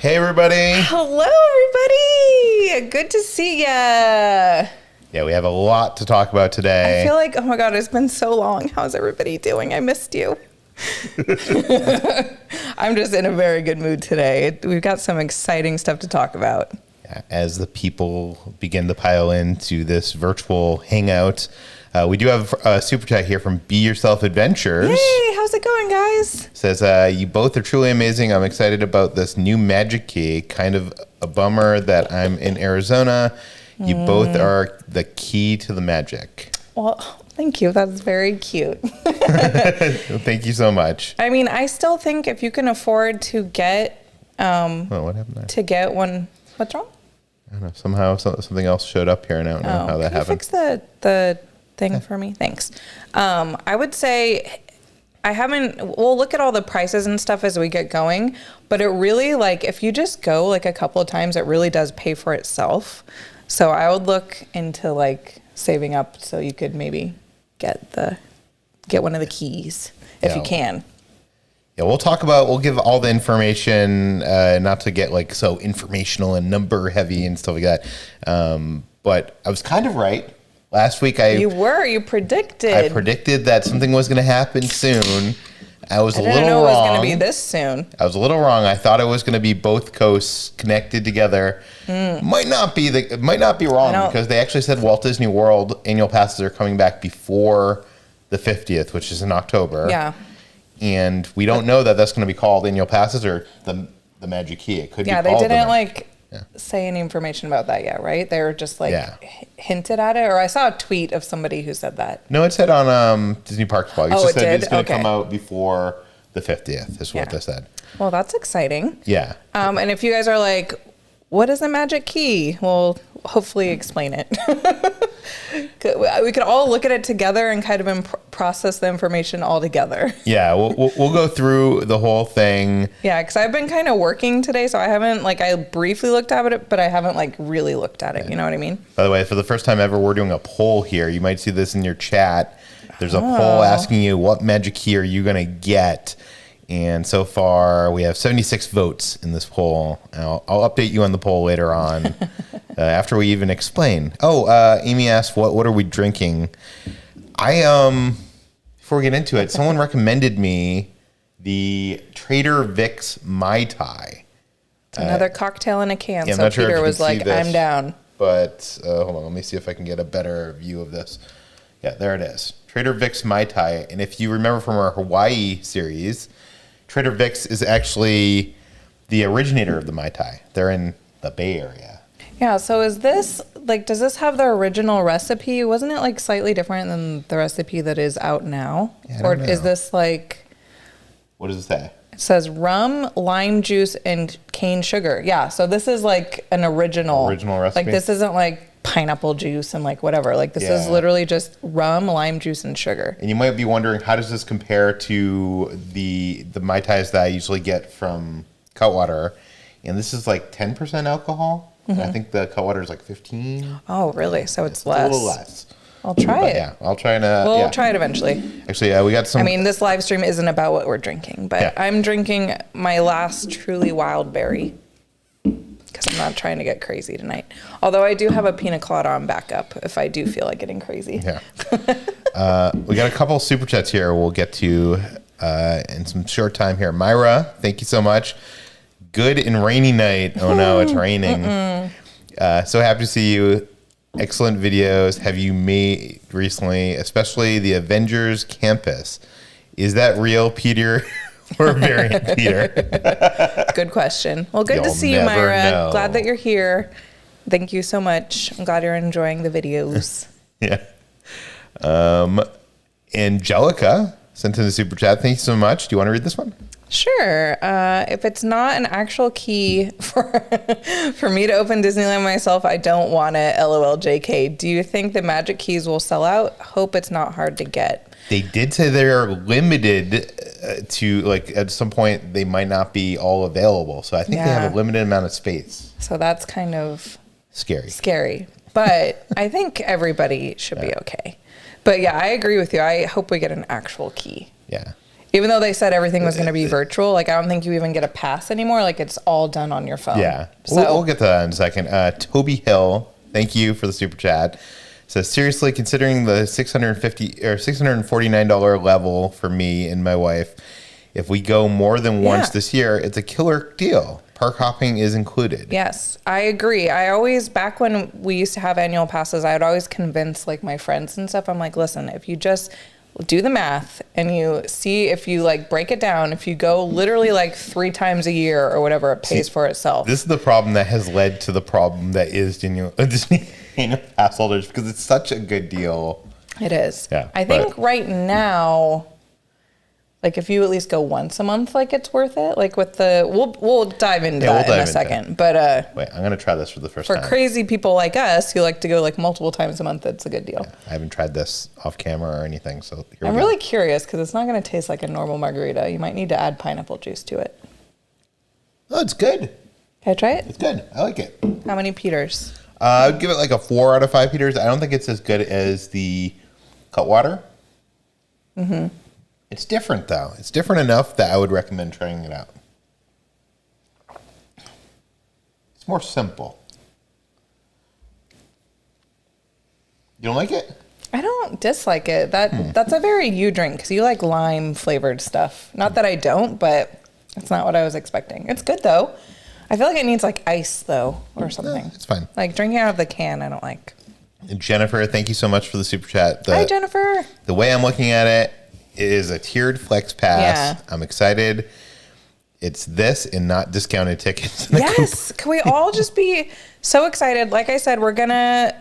Hey, everybody. Hello, everybody. Good to see ya. Yeah, we have a lot to talk about today. I feel like, oh my God, it's been so long. How's everybody doing? I missed you. I'm just in a very good mood today. We've got some exciting stuff to talk about. As the people begin to pile into this virtual hangout, we do have a super chat here from Be Yourself Adventures. Yay, how's it going, guys? Says, you both are truly amazing. I'm excited about this new Magickey. Kind of a bummer that I'm in Arizona. You both are the key to the magic. Well, thank you. That's very cute. Thank you so much. I mean, I still think if you can afford to get what happened there? To get one, what's wrong? I don't know. Somehow something else showed up here, and I don't know how that happened. Can you fix the thing for me? Thanks. I would say we'll look at all the prices and stuff as we get going, but it really, like, if you just go like a couple of times, it really does pay for itself. So I would look into like saving up so you could maybe get one of the keys if you can. Yeah, we'll give all the information, not to get like so informational and number heavy and stuff like that. But I was kind of right. Last week you predicted. I predicted that something was going to happen soon. I didn't know it was going to be this soon. I was a little wrong. I thought it was going to be both coasts connected together. Might not be wrong because they actually said Walt Disney World annual passes are coming back before the 50th, which is in October. Yeah. And we don't know that that's going to be called annual passes or the Magickey. It could be called. Yeah, they didn't say any information about that yet, right? They were just hinted at it, or I saw a tweet of somebody who said that. No, it said on Disney Parks blog. It just said did? It's going to come out before the 50th is what they said. Well, that's exciting. Yeah. And if you guys are like, what is a Magickey? Well, hopefully explain it. We could all look at it together and kind of process the information all together. Yeah, we'll go through the whole thing. Yeah, because I've been kind of working today, so I haven't, I briefly looked at it, but I haven't, really looked at it. You know what I mean? By the way, for the first time ever, we're doing a poll here. You might see this in your chat. There's a poll asking you, what Magickey are you going to get? And so far, we have 76 votes in this poll. I'll update you on the poll later on after we even explain. Amy asked, what are we drinking? Before we get into it, someone recommended me the Trader Vic's Mai Tai. Another cocktail in a can. Yeah, so Peter was like, I'm down. But hold on, let me see if I can get a better view of this. Yeah, there it is. Trader Vic's Mai Tai. And if you remember from our Hawaii series, Trader Vic's is actually the originator of the Mai Tai. They're in the Bay Area. Yeah, so is this, does this have the original recipe? Wasn't it, slightly different than the recipe that is out now? Yeah, or is this, What does it say? It says rum, lime juice, and cane sugar. Yeah, so this is, an original recipe? This isn't, pineapple juice and, whatever. This is literally just rum, lime juice, and sugar. And you might be wondering, how does this compare to the Mai Tais that I usually get from Cutwater? And this is, 10% alcohol. Mm-hmm. I think the Cutwater is 15. Oh, really? So it's less. A little less. I'll try it. Yeah, I'll try and... We'll try it eventually. Actually, we got some... this live stream isn't about what we're drinking, but I'm drinking my last truly wild berry because I'm not trying to get crazy tonight. Although I do have a pina colada on backup if I do feel like getting crazy. Yeah. We got a couple super chats here we'll get to in some short time here. Myra, thank you so much. Good and rainy night. Oh no, it's raining. So happy to see you. Excellent videos have you made recently, especially the Avengers campus. Is that real, Peter, or variant Peter? Good question. Well, good to see you, Myra. Glad that you're here. Thank you so much. I'm glad you're enjoying the videos. Yeah. Angelica sent in a super chat. Thank you so much. Do you want to read this one? Sure. If it's not an actual key for me to open Disneyland myself, I don't want it. LOL JK. Do you think the magic keys will sell out? Hope it's not hard to get. They did say they're limited to, at some point, they might not be all available. So I think they have a limited amount of space. So that's kind of scary. But I think everybody should be okay. But yeah, I agree with you. I hope we get an actual key. Yeah. Even though they said everything was going to be virtual, like I don't think you even get a pass anymore. Like it's all done on your phone. Yeah. So We'll get to that in a second. Toby Hill, thank you for the super chat. So seriously, considering the $650 or $649 level for me and my wife, if we go more than once this year, it's a killer deal. Park hopping is included. Yes, I agree. I always, back when we used to have annual passes, I would always convince like my friends and stuff. I'm like, listen, if you just do the math and you see if you like break it down, if you go literally like 3 times a year or whatever, it pays for itself. This is the problem that has led to the problem that is Disney pass holders, because it's such a good deal. It is. Yeah, I think right now, like if you at least go once a month, like it's worth it. Like with the, we'll dive into that in a second. But wait, I'm gonna try this for the first time. For crazy people like us who like to go like multiple times a month, it's a good deal. Yeah, I haven't tried this off camera or anything, so here I'm really curious because it's not gonna taste like a normal margarita. You might need to add pineapple juice to it. Oh, it's good. Can I try it? It's good. I like it. How many Peters? I would give it like a 4 out of 5 Peters. I don't think it's as good as the Cutwater. Mm-hmm. It's different, though. It's different enough that I would recommend trying it out. It's more simple. You don't like it? I don't dislike it. That's a very you drink because you like lime flavored stuff. Not that I don't, but it's not what I was expecting. It's good, though. I feel like it needs like ice, though, or something. It's fine. Like drinking out of the can, I don't like. And Jennifer, thank you so much for the super chat. Hi, Jennifer. The way I'm looking at it, it is a tiered flex pass. Yeah. I'm excited. It's this and not discounted tickets. Yes. Can we all just be so excited? Like I said, we're going to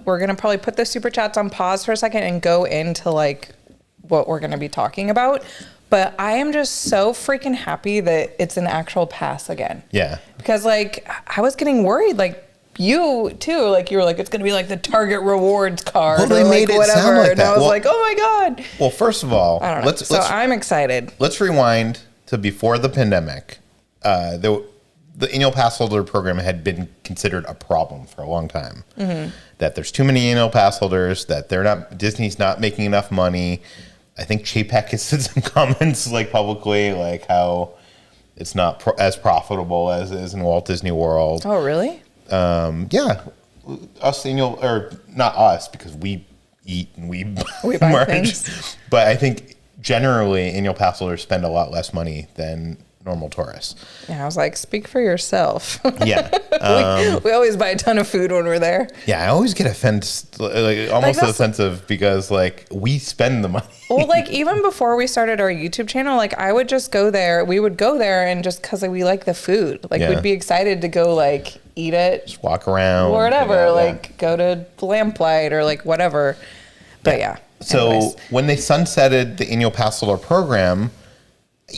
probably put the super chats on pause for a second and go into like what we're going to be talking about. But I am just so freaking happy that it's an actual pass again. Yeah. Because like I was getting worried, like, you too, like you were like, it's gonna be like the Target rewards card. Well, they made it sound like that. And I was like, oh my god. Well, first of all, I don't know. I'm excited. Let's rewind to before the pandemic. The annual pass holder program had been considered a problem for a long time. Mm-hmm. That there's too many annual pass holders. That Disney's not making enough money. I think Chapek has said some comments like publicly, like how it's not as profitable as it is in Walt Disney World. Oh, really? Yeah, us annual, or not us, because we eat and we buy merch. Things. But I think generally annual pass holders spend a lot less money than normal tourists. Yeah, I was like, speak for yourself. Yeah. We always buy a ton of food when we're there. Yeah, I always get offended, like almost offensive, because like we spend the money. Well, like even before we started our YouTube channel, like I would just go there. We would go there and just because like, we like the food, like we'd be excited to go like eat it, just walk around, or whatever, go to Lamplight or like whatever. But yeah. So anyways. When they sunsetted the annual pass holder program,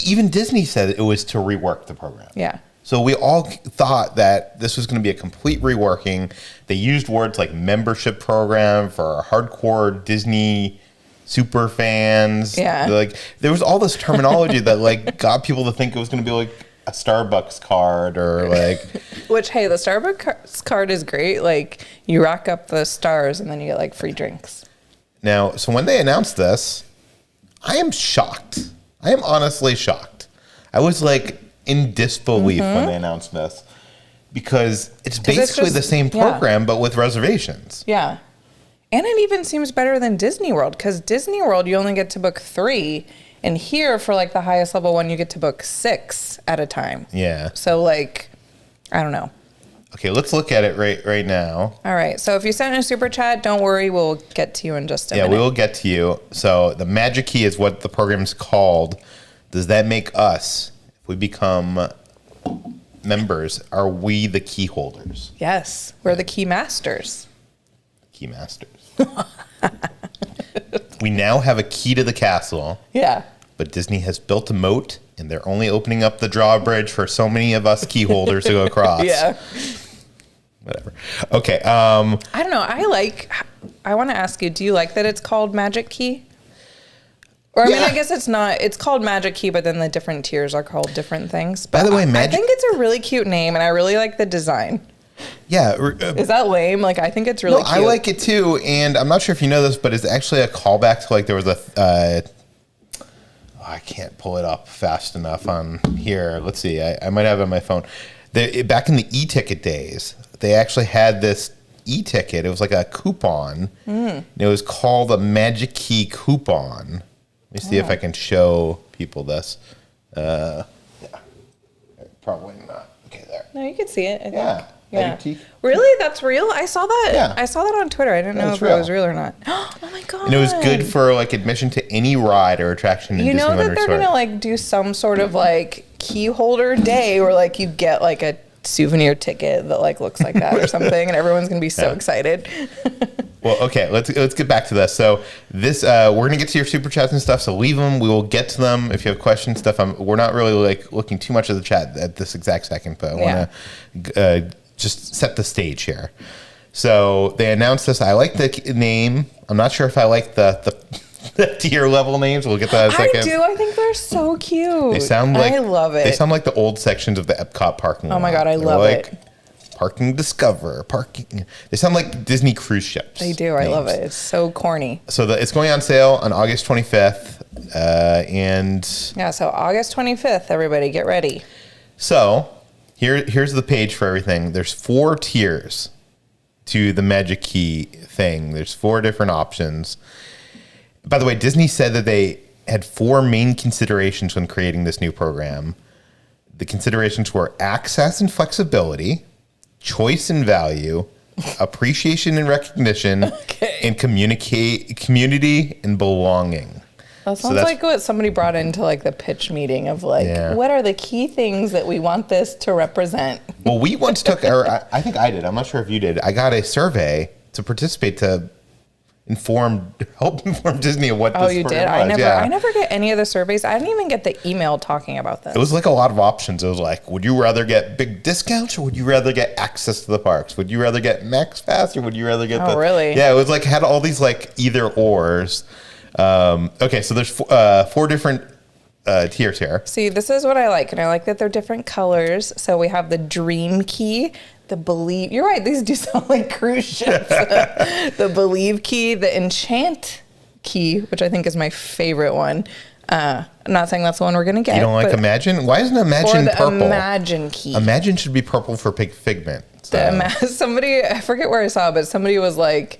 even Disney said it was to rework the program. Yeah. So we all thought that this was going to be a complete reworking. They used words like membership program for hardcore Disney super fans. Yeah. Like there was all this terminology that like got people to think it was going to be like a Starbucks card or like. Which, hey, the Starbucks card is great. Like you rack up the stars and then you get like free drinks. Now, so when they announced this, I am shocked. I am honestly shocked. I was like in disbelief when they announced this because it's basically the same program, but with reservations. Yeah. And it even seems better than Disney World because Disney World, you only get to book 3. And here for like the highest level one, you get to book 6 at a time. Yeah. So like, I don't know. Okay, let's look at it right now. All right. So if you sent a super chat, don't worry. We'll get to you in just a minute. Yeah, we will get to you. So the Magickey is what the program's called. Does that make us, if we become members, are we the key holders? Yes. We're the key masters. Key masters. We now have a key to the castle. Yeah. But Disney has built a moat, and they're only opening up the drawbridge for so many of us key holders to go across. Yeah. Whatever. Okay. I don't know. I want to ask you, do you like that it's called Magickey? Or I mean, I guess it's not. It's called Magickey, but then the different tiers are called different things. But by the way, I think it's a really cute name, and I really like the design. Yeah. Is that lame? Like, I think it's really cute. I like it too, and I'm not sure if you know this, but it's actually a callback to like there was a. I can't pull it up fast enough on here. Let's see. I might have it on my phone. Back in the e-ticket days, they actually had this e-ticket. It was like a coupon. And it was called a Magickey coupon. Let me see if I can show people this. Yeah. Probably not. Okay, there. No, you can see it, I think. Yeah. Yeah. Really? That's real? I saw that. Yeah. I saw that on Twitter. I didn't know if it was real or not. Oh my god. And it was good for like admission to any ride or attraction in Disneyland Resort. You know that they're gonna like do some sort of like key holder day where like you get like a souvenir ticket that like looks like that or something, and everyone's gonna be so excited. Well, okay, let's get back to this. So this we're gonna get to your super chats and stuff. So leave them. We will get to them if you have questions, stuff. We're not really like looking too much at the chat at this exact second, but I want to just set the stage here. So they announced this. I like the name. I'm not sure if I like the tier level names. We'll get that in a second. I do. I think they're so cute. They sound like, I love it. They sound like the old sections of the Epcot parking lot. Oh my god, I love it. Parking Discover, parking. They sound like Disney cruise ships. They do. I love it. It's so corny. So it's going on sale on August 25th, and yeah. So August 25th, everybody get ready. So here's the page for everything. There's 4 tiers to the Magickey thing. There's 4 different options. By the way, Disney said that they had 4 main considerations when creating this new program. The considerations were access and flexibility, choice and value, appreciation and recognition, and community and belonging. That sounds like what somebody brought into like the pitch meeting of like, what are the key things that we want this to represent? Well, we once took, or I think I did. I'm not sure if you did. I got a survey to participate to help inform Disney of what this program was. Oh, you did? I never get any of the surveys. I didn't even get the email talking about this. It was like a lot of options. It was like, would you rather get big discounts or would you rather get access to the parks? Would you rather get Max Pass or would you rather get really? Yeah, it was like, had all these like either ors. Okay, so there's 4 different tiers here. See, this is what I like, and I like that they're different colors. So we have the Dream Key, the Believe. You're right; these do sound like cruise ships. The Believe Key, the Enchant Key, which I think is my favorite one. I'm not saying that's the one we're gonna get. You don't like Imagine? Why isn't Imagine purple? Imagine Key. Imagine should be purple for Figment. So. Somebody, I forget where I saw it, but somebody was like,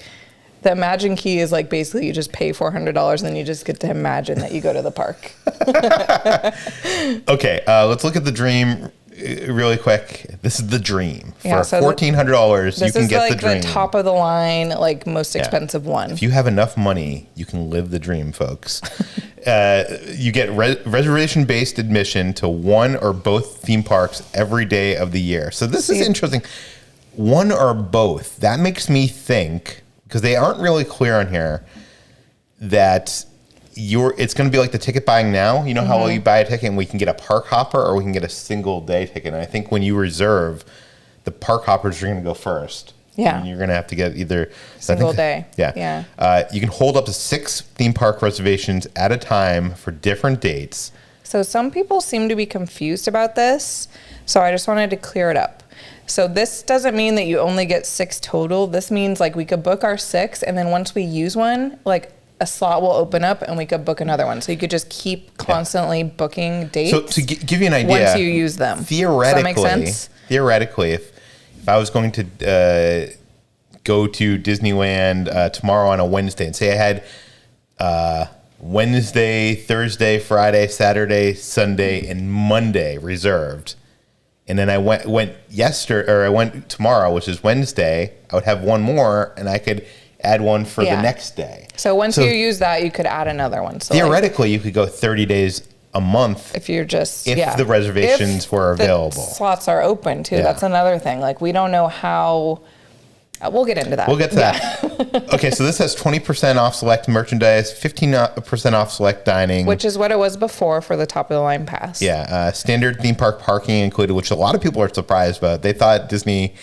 the Imagine Key is like basically you just pay $400 and then you just get to imagine that you go to the park. Okay, let's look at the Dream really quick. This is the Dream. For $1,400, you can get the Dream. This is like the top of the line, like most expensive one. If you have enough money, you can live the Dream, folks. You get reservation-based admission to one or both theme parks every day of the year. So this is interesting. One or both. That makes me think, because they aren't really clear on here, that it's going to be like the ticket buying now. You know how you buy a ticket and we can get a park hopper or we can get a single day ticket. And I think when you reserve, the park hoppers are going to go first. Yeah. And you're going to have to get either single day. Yeah. You can hold up to 6 theme park reservations at a time for different dates. So some people seem to be confused about this. So I just wanted to clear it up. So this doesn't mean that you only get 6 total. This means like we could book our 6 and then once we use one, like a slot will open up and we could book another one. So you could just keep constantly booking dates. So to give you an idea, once you use them. Theoretically, does that make sense? Theoretically, if I was going to go to Disneyland tomorrow on a Wednesday and say I had Wednesday, Thursday, Friday, Saturday, Sunday, and Monday reserved, and then I went yesterday, or I went tomorrow, which is Wednesday, I would have one more, and I could add one for the next day. So once you use that, you could add another one. So theoretically, you could go 30 days a month if you're just if the reservations were available. The slots are open too. That's another thing. Like we don't know how. We'll get into that. We'll get to that. Okay, so this has 20% off select merchandise, 15% off select dining. Which is what it was before for the top of the line pass. Yeah, standard theme park parking included, which a lot of people are surprised about. They thought Disney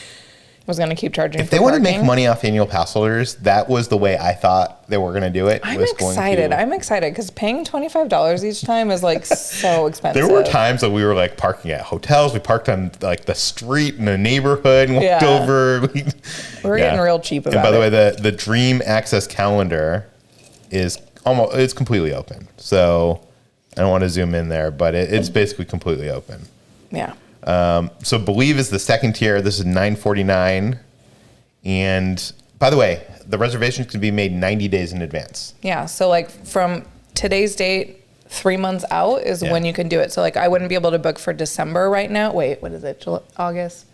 was going to keep charging. If they want to make money off annual pass holders, that was the way I thought they were going to do it. I'm excited because paying $25 each time is like so expensive. There were times that we were like parking at hotels. We parked on like the street in the neighborhood and walked over. We're getting real cheap about it. And by the way, the Dream Access calendar is completely open. So I don't want to zoom in there, but it's basically completely open. Yeah. So Blvd is the second tier. This is $9.49. And by the way, the reservations can be made 90 days in advance. Yeah. So like from today's date, 3 months out is when you can do it. So like I wouldn't be able to book for December right now. Wait, what is it? August?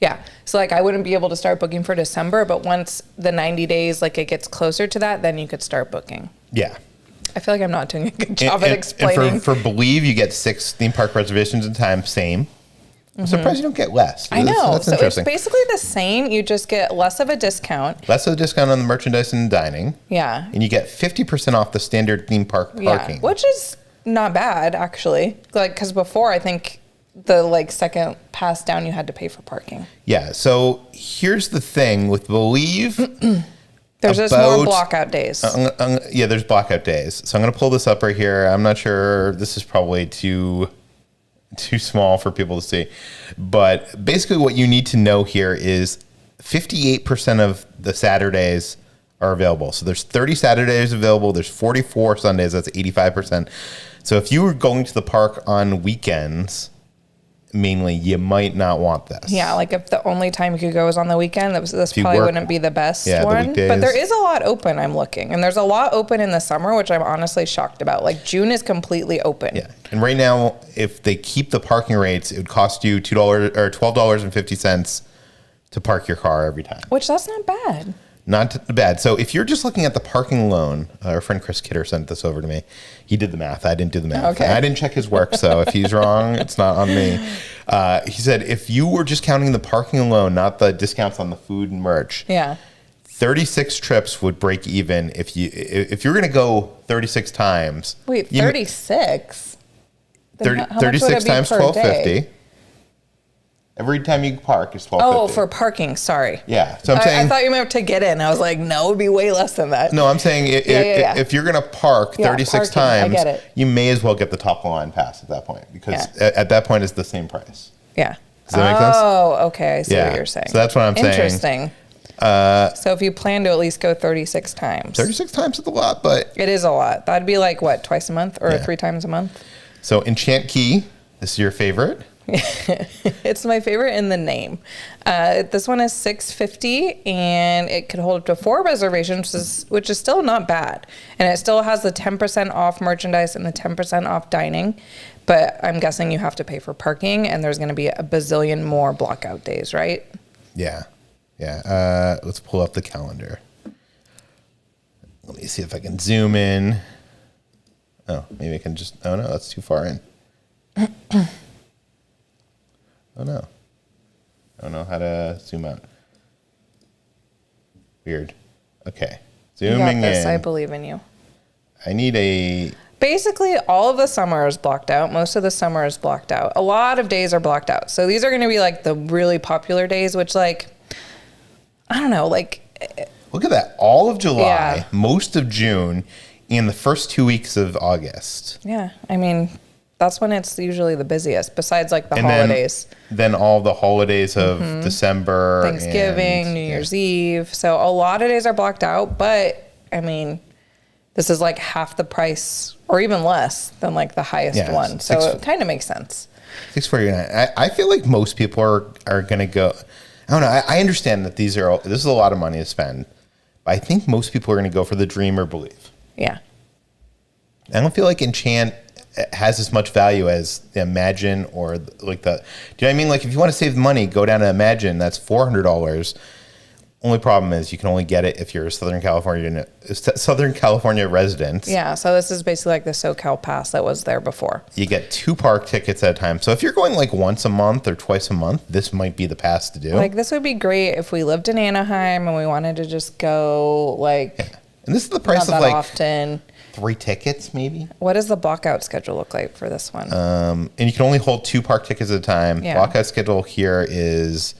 Yeah. So like I wouldn't be able to start booking for December, but once the 90 days, like it gets closer to that, then you could start booking. Yeah. I feel like I'm not doing a good job at explaining. And for Blvd, you get 6 theme park reservations in time, same. I'm surprised you don't get less. I know. That's so interesting. it's basically the same. You just get less of a discount. Less of a discount on the merchandise and dining. Yeah. And you get 50% off the standard theme park parking. Yeah, which is not bad, actually. Like, because before, I think the like second pass down, you had to pay for parking. Yeah. So here's the thing with Blvd. There's just more blockout days. Yeah, there's blackout days. So I'm going to pull this up right here. I'm not sure. This is probably too small for people to see. But basically what you need to know here is 58% of the Saturdays are available. So there's 30 Saturdays available. There's 44 Sundays. That's 85%. So if you were going to the park on weekends, mainly, you might not want this. Yeah, like if the only time you could go is on the weekend, this probably wouldn't be the best one. But there is a lot open, I'm looking. And there's a lot open in the summer, which I'm honestly shocked about. Like June is completely open. Yeah. And right now, if they keep the parking rates, it would cost you $2 or $12.50 to park your car every time. Which that's not bad. Not bad. So if you're just looking at the parking alone, our friend Chris Kitra sent this over to me. He did the math. I didn't do the math. Okay. I didn't check his work, so if he's wrong, it's not on me. He said if you were just counting the parking alone, not the discounts on the food and merch, 36 trips would break even if you're going to go 36 times. Wait, 36? 36 times $12.50. Every time you park is $12.50. Oh, for parking. Sorry. Yeah. So I'm saying. I thought you meant to get in. I was like, no, it'd be way less than that. No, I'm saying if you're going to park 36 times, I get it. You may as well get the top line pass at that point because at that point it's the same price. Yeah. Does that make sense? Oh, okay. I see what you're saying. So that's what I'm saying. Interesting. So if you plan to at least go 36 times. 36 times is a lot, but. It is a lot. That'd be like, what, twice a month or 3 times a month? So Enchant Key, this is your favorite. It's my favorite in the name. This one is $6.50 and it could hold up to 4 reservations, which is still not bad. And it still has the 10% off merchandise and the 10% off dining. But I'm guessing you have to pay for parking and there's going to be a bazillion more blockout days, right? Yeah. Yeah. Let's pull up the calendar. Let me see if I can zoom in. Oh, maybe I can just. Oh, no, that's too far in. Oh, no. I don't know how to zoom out. Weird. Okay. Zooming in. I believe in you. I need Basically, all of the summer is blocked out. Most of the summer is blocked out. A lot of days are blocked out. So these are going to be like the really popular days, which like, I don't know, like. Look at that. All of July, most of June, and the first 2 weeks of August. Yeah. I mean, that's when it's usually the busiest, besides like the holidays. Then all the holidays of December. Thanksgiving, New Year's Eve. So a lot of days are blocked out, but I mean, this is like half the price or even less than like the highest one. So it kind of makes sense. $6.49. I feel like most people are going to go. I don't know. I understand that this is a lot of money to spend, but I think most people are going to go for the Dream or Believe. Yeah. I don't feel like Enchant has as much value as Imagine or like the. Do you know what I mean? Like if you want to save money, go down to Imagine. That's $400. Only problem is you can only get it if you're a Southern California resident. Yeah, so this is basically like the SoCal Pass that was there before. You get 2 park tickets at a time. So if you're going like once a month or twice a month, this might be the pass to do. Like this would be great if we lived in Anaheim and we wanted to just go like. Yeah. And this is the price not of that like often. 3 tickets maybe. What does the blockout schedule look like for this one? And you can only hold 2 park tickets at a time. Yeah. Blockout schedule here is,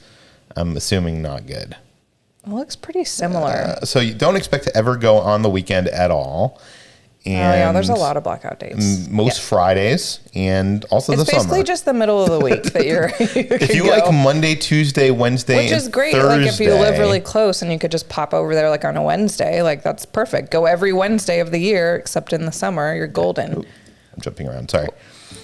I'm assuming, not good. It looks pretty similar. So you don't expect to ever go on the weekend at all. And there's a lot of blackout days. Most Fridays and also the summer. It's basically just the middle of the week that you're if you like Monday, Tuesday, Wednesday, which is great. Thursday. Like if you live really close and you could just pop over there like on a Wednesday, like that's perfect. Go every Wednesday of the year except in the summer. You're golden. I'm jumping around. Sorry.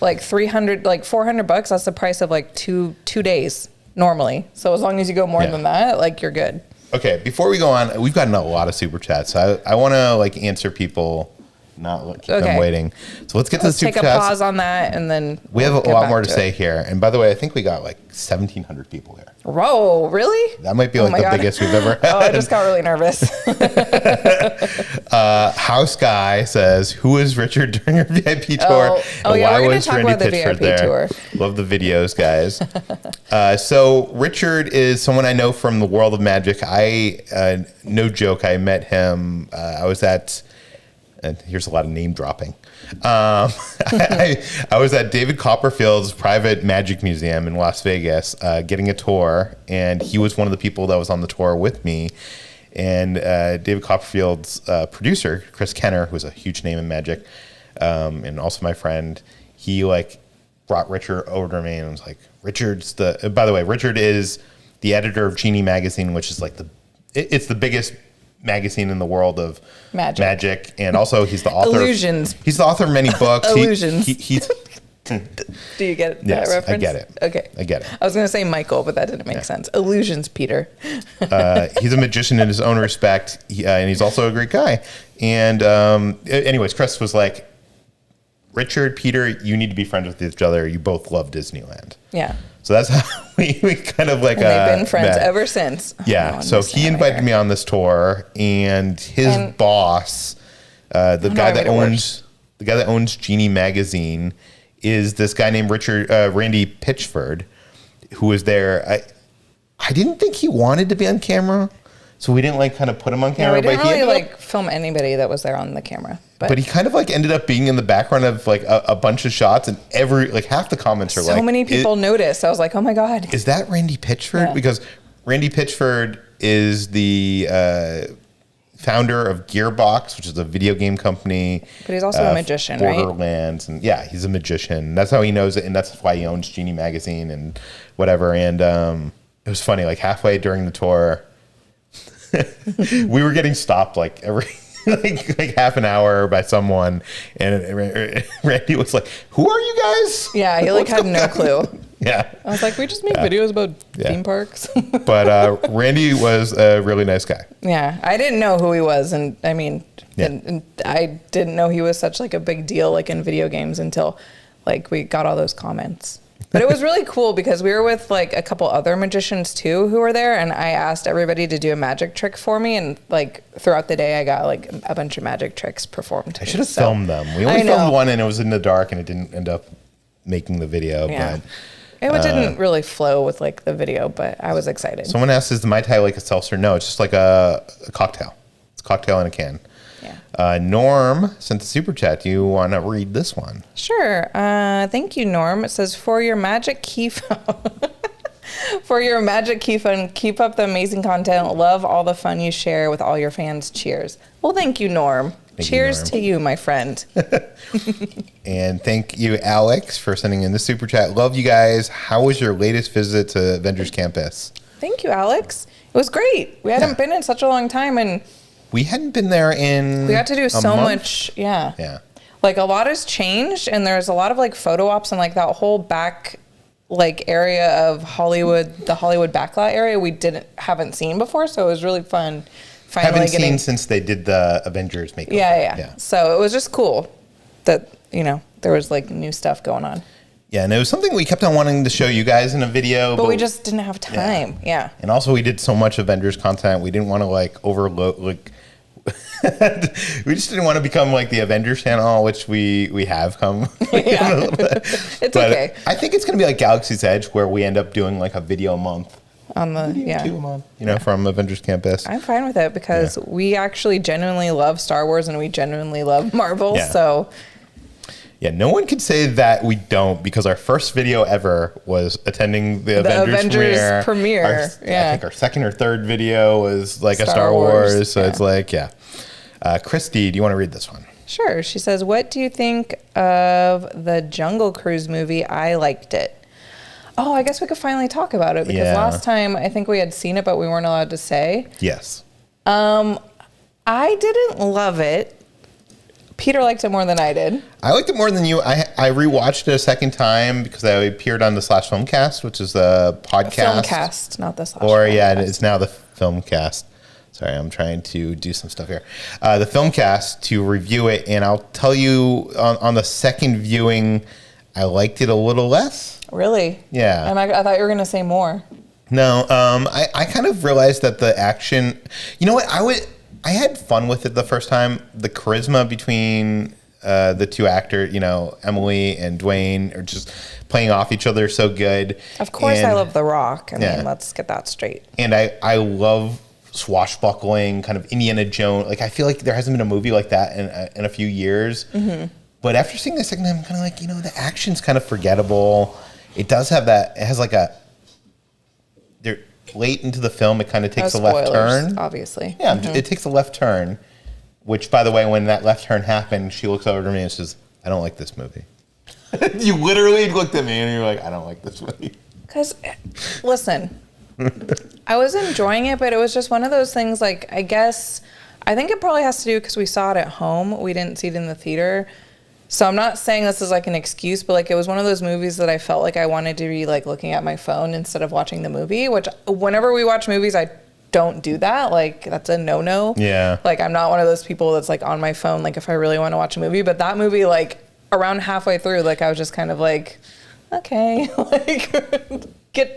Like 300, like $400. That's the price of like two days normally. So as long as you go more than that, like you're good. Okay. Before we go on, we've gotten a lot of super chats. So I want to like answer people, not keep them waiting. So let's get to the super chats. Take a pause on that, and then we have a lot more to say here. And by the way, I think we got like 1,700 people here. Whoa, really? That might be like the biggest we've ever had. Oh, I just got really nervous. House Guy says, "Who is Richard during your VIP tour? Oh, yeah, we're going to talk about the VIP tour. Love the videos, guys. So Richard is someone I know from the world of magic. No joke, I met him. I was at, and here's a lot of name dropping. I was at David Copperfield's private magic museum in Las Vegas getting a tour, and he was one of the people that was on the tour with me. And David Copperfield's producer, Chris Kenner, who's a huge name in magic, and also my friend, he like brought Richard over to me and was like, Richard's by the way, Richard is the editor of Genie magazine, which is like it's the biggest magazine in the world of magic, and also he's the author. Illusions. He's the author of many books. Illusions. He's. Do you get yes, that reference? I get it. Okay, I get it. I was going to say Michael, but that didn't make sense. Illusions, Peter. He's a magician in his own respect, and he's also a great guy. And anyways, Chris was like, Richard, Peter, you need to be friends with each other. You both love Disneyland. Yeah. So that's how we kind of like. And they've been friends met. ever since. Yeah. So he invited me on this tour, and his boss, the guy that owns Genie magazine, is this guy named Randy Pitchford, who was there. I didn't think he wanted to be on camera, so we didn't like kind of put him on camera. Yeah, we didn't really like film anybody that was there on the camera. But he kind of like ended up being in the background of like a bunch of shots, and half the comments are like, so many people noticed. I was like, oh my God. Is that Randy Pitchford? Yeah. Because Randy Pitchford is the founder of Gearbox, which is a video game company. But he's also a magician, Borderlands, right? And yeah, he's a magician. That's how he knows it, and that's why he owns Genie magazine and whatever. And it was funny, like halfway during the tour, we were getting stopped like every like half an hour by someone, and Randy was like, "Who are you guys?" Yeah, he like had no clue. Yeah, I was like, we just make videos about theme parks. But Randy was a really nice guy. Yeah, I didn't know who he was, and I mean, and I didn't know he was such like a big deal like in video games until like we got all those comments. But it was really cool because we were with like a couple other magicians too who were there, and I asked everybody to do a magic trick for me, and like throughout the day I got like a bunch of magic tricks performed. I should have filmed them. We only filmed one, and it was in the dark, and it didn't end up making the video. Yeah. But it didn't really flow with like the video, but I was excited. Someone asked, is the Mai Tai like a seltzer? No, it's just like a cocktail. It's a cocktail in a can. Yeah. Norm sent a super chat. Do you want to read this one? Sure. Thank you, Norm. It says, for your Magickey fun, keep up the amazing content. Love all the fun you share with all your fans. Cheers. Well, thank you, Norm. Cheers to you, my friend. And thank you, Alex, for sending in the super chat. Love you guys. How was your latest visit to Avengers Campus? Thank you, Alex. It was great. We hadn't been in such a long time, and we hadn't been there in we got to do so much. Yeah. Like a lot has changed, and there's a lot of like photo ops and like that whole back like area of Hollywood, the Hollywood backlot area we haven't seen before. So it was really fun. Haven't seen since they did the Avengers makeover. Yeah. So it was just cool that, there was like new stuff going on. Yeah, and it was something we kept on wanting to show you guys in a video. But we just didn't have time. Yeah. And also we did so much Avengers content. We didn't want to like overload, like, we just didn't want to become like the Avengers channel, which we have come. Yeah. It's okay. I think it's going to be like Galaxy's Edge, where we end up doing like a video a month. On the two a month, from Avengers Campus. I'm fine with it because we actually genuinely love Star Wars and we genuinely love Marvel. Yeah. So no one could say that we don't, because our first video ever was attending the Avengers premiere. I think our second or third video was like a Star Wars. So it's like, Christy, do you want to read this one? Sure. She says, what do you think of the Jungle Cruise movie? I liked it. Oh, I guess we could finally talk about it because last time I think we had seen it, but we weren't allowed to say. Yes. I didn't love it. Peter liked it more than I did. I liked it more than you. I rewatched it a second time because I appeared on the /Filmcast, which is a podcast. Filmcast, not the /. Or yeah, it's now the Filmcast. Sorry, I'm trying to do some stuff here. The Filmcast to review it, and I'll tell you on the second viewing, I liked it a little less. Really? Yeah. I thought you were going to say more. No, I kind of realized that the action. You know what? I had fun with it the first time. The charisma between the two actors, Emily and Dwayne, are just playing off each other so good. Of course, I love The Rock. I mean, let's get that straight. And I love swashbuckling, kind of Indiana Jones. Like, I feel like there hasn't been a movie like that in a few years. Mm-hmm. But after seeing the second time, I'm kind of like, the action's kind of forgettable. It does have that. It has like they're late into the film. It kind of takes a left turn. Obviously. Yeah, It takes a left turn. Which, by the way, when that left turn happened, she looks over to me and says, "I don't like this movie." You literally looked at me and you're like, "I don't like this movie." Because, listen, I was enjoying it, but it was just one of those things. Like, I think it probably has to do because we saw it at home. We didn't see it in the theater. So I'm not saying this is like an excuse, but like it was one of those movies that I felt like I wanted to be like looking at my phone instead of watching the movie, which whenever we watch movies, I don't do that. Like that's a no-no. Yeah. Like I'm not one of those people that's like on my phone, like if I really want to watch a movie, but that movie, like around halfway through, like I was just kind of like, okay, like get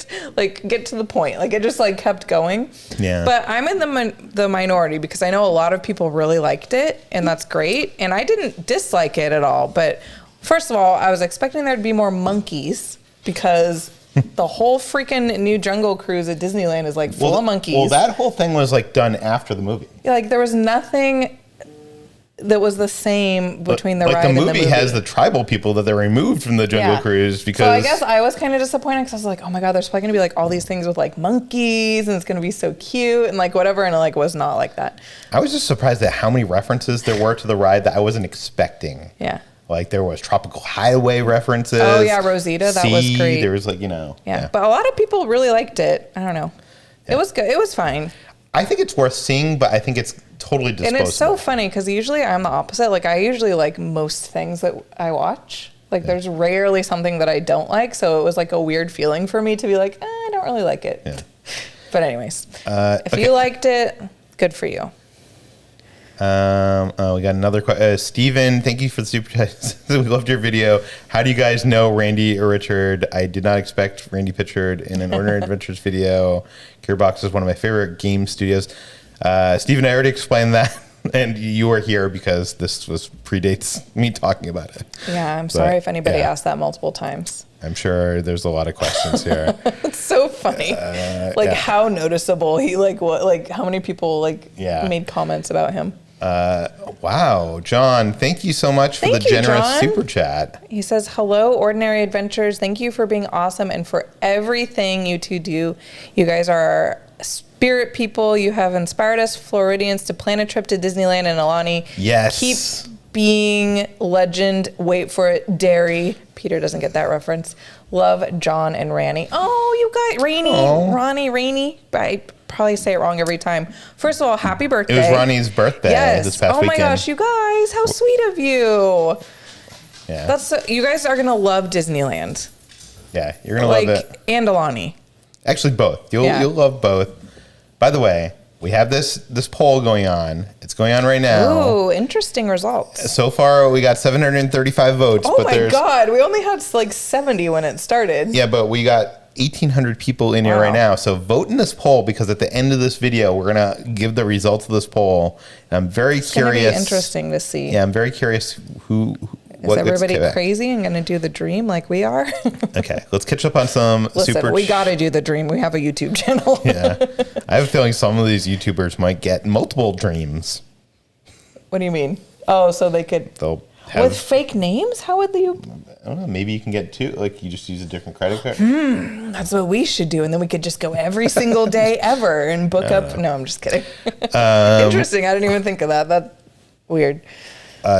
to the point. Like it just like kept going. Yeah. But I'm in the minority because I know a lot of people really liked it, and that's great. And I didn't dislike it at all. But first of all, I was expecting there to be more monkeys because the whole freaking new Jungle Cruise at Disneyland is like full of monkeys. Well, that whole thing was like done after the movie. Like there was nothing that was the same between the ride and the movie. The movie has the tribal people that they removed from the Jungle Cruise because... So I guess I was kind of disappointed because I was like, oh my God, there's probably going to be like all these things with like monkeys and it's going to be so cute and like whatever, and it like was not like that. I was just surprised at how many references there were to the ride that I wasn't expecting. Yeah. Like there was Tropical Highway references. Oh yeah, Rosita, that was great. There was like, Yeah, but a lot of people really liked it. I don't know. Yeah. It was good. It was fine. I think it's worth seeing, but I think it's totally disposable. And it's so funny because usually I'm the opposite. Like I usually like most things that I watch. Like there's rarely something that I don't like. So it was like a weird feeling for me to be like, I don't really like it. Yeah. But anyways, if you liked it, good for you. We got another question. Steven, thank you for the super chat. We loved your video. How do you guys know Randy or Richard? I did not expect Randy Pitchard in an Ordinary Adventures video. Gearbox is one of my favorite game studios. Steven, I already explained that, and you were here because this predates me talking about it. Yeah, I'm sorry if anybody asked that multiple times. I'm sure there's a lot of questions here. It's so funny. How noticeable he how many people made comments about him. Wow, John, thank you so much for the generous super chat. He says, hello, Ordinary Adventures. Thank you for being awesome and for everything you two do. You guys are spirit people. You have inspired us Floridians to plan a trip to Disneyland and Alani. Yes. Keep being legend. Wait for it. Dairy. Peter doesn't get that reference. Love, John and Ranny. Oh, you guys. Rainy. I probably say it wrong every time. First of all, happy birthday. It was Ronnie's birthday this past weekend. Oh my gosh, you guys. How sweet of you. Yeah. You guys are going to love Disneyland. Yeah, you're going to love it. And Alani. Actually, both. You'll love both. By the way, we have this poll going on. It's going on right now. Ooh, interesting results. So far, we got 735 votes. Oh my God. We only had like 70 when it started. Yeah, but we got 1,800 people in here right now. So vote in this poll because at the end of this video, we're going to give the results of this poll. And I'm very curious. It's going to be interesting to see. Yeah, I'm very curious Is everybody crazy and going to do the dream like we are? Okay, let's catch up on some we got to do the dream. We have a YouTube channel. Yeah. I have a feeling some of these YouTubers might get multiple dreams. What do you mean? Oh, so they could... With fake names? How would you... I don't know. Maybe you can get two. Like, you just use a different credit card. That's what we should do. And then we could just go every single day ever and book up... No, I'm just kidding. Interesting. I didn't even think of that. That's weird.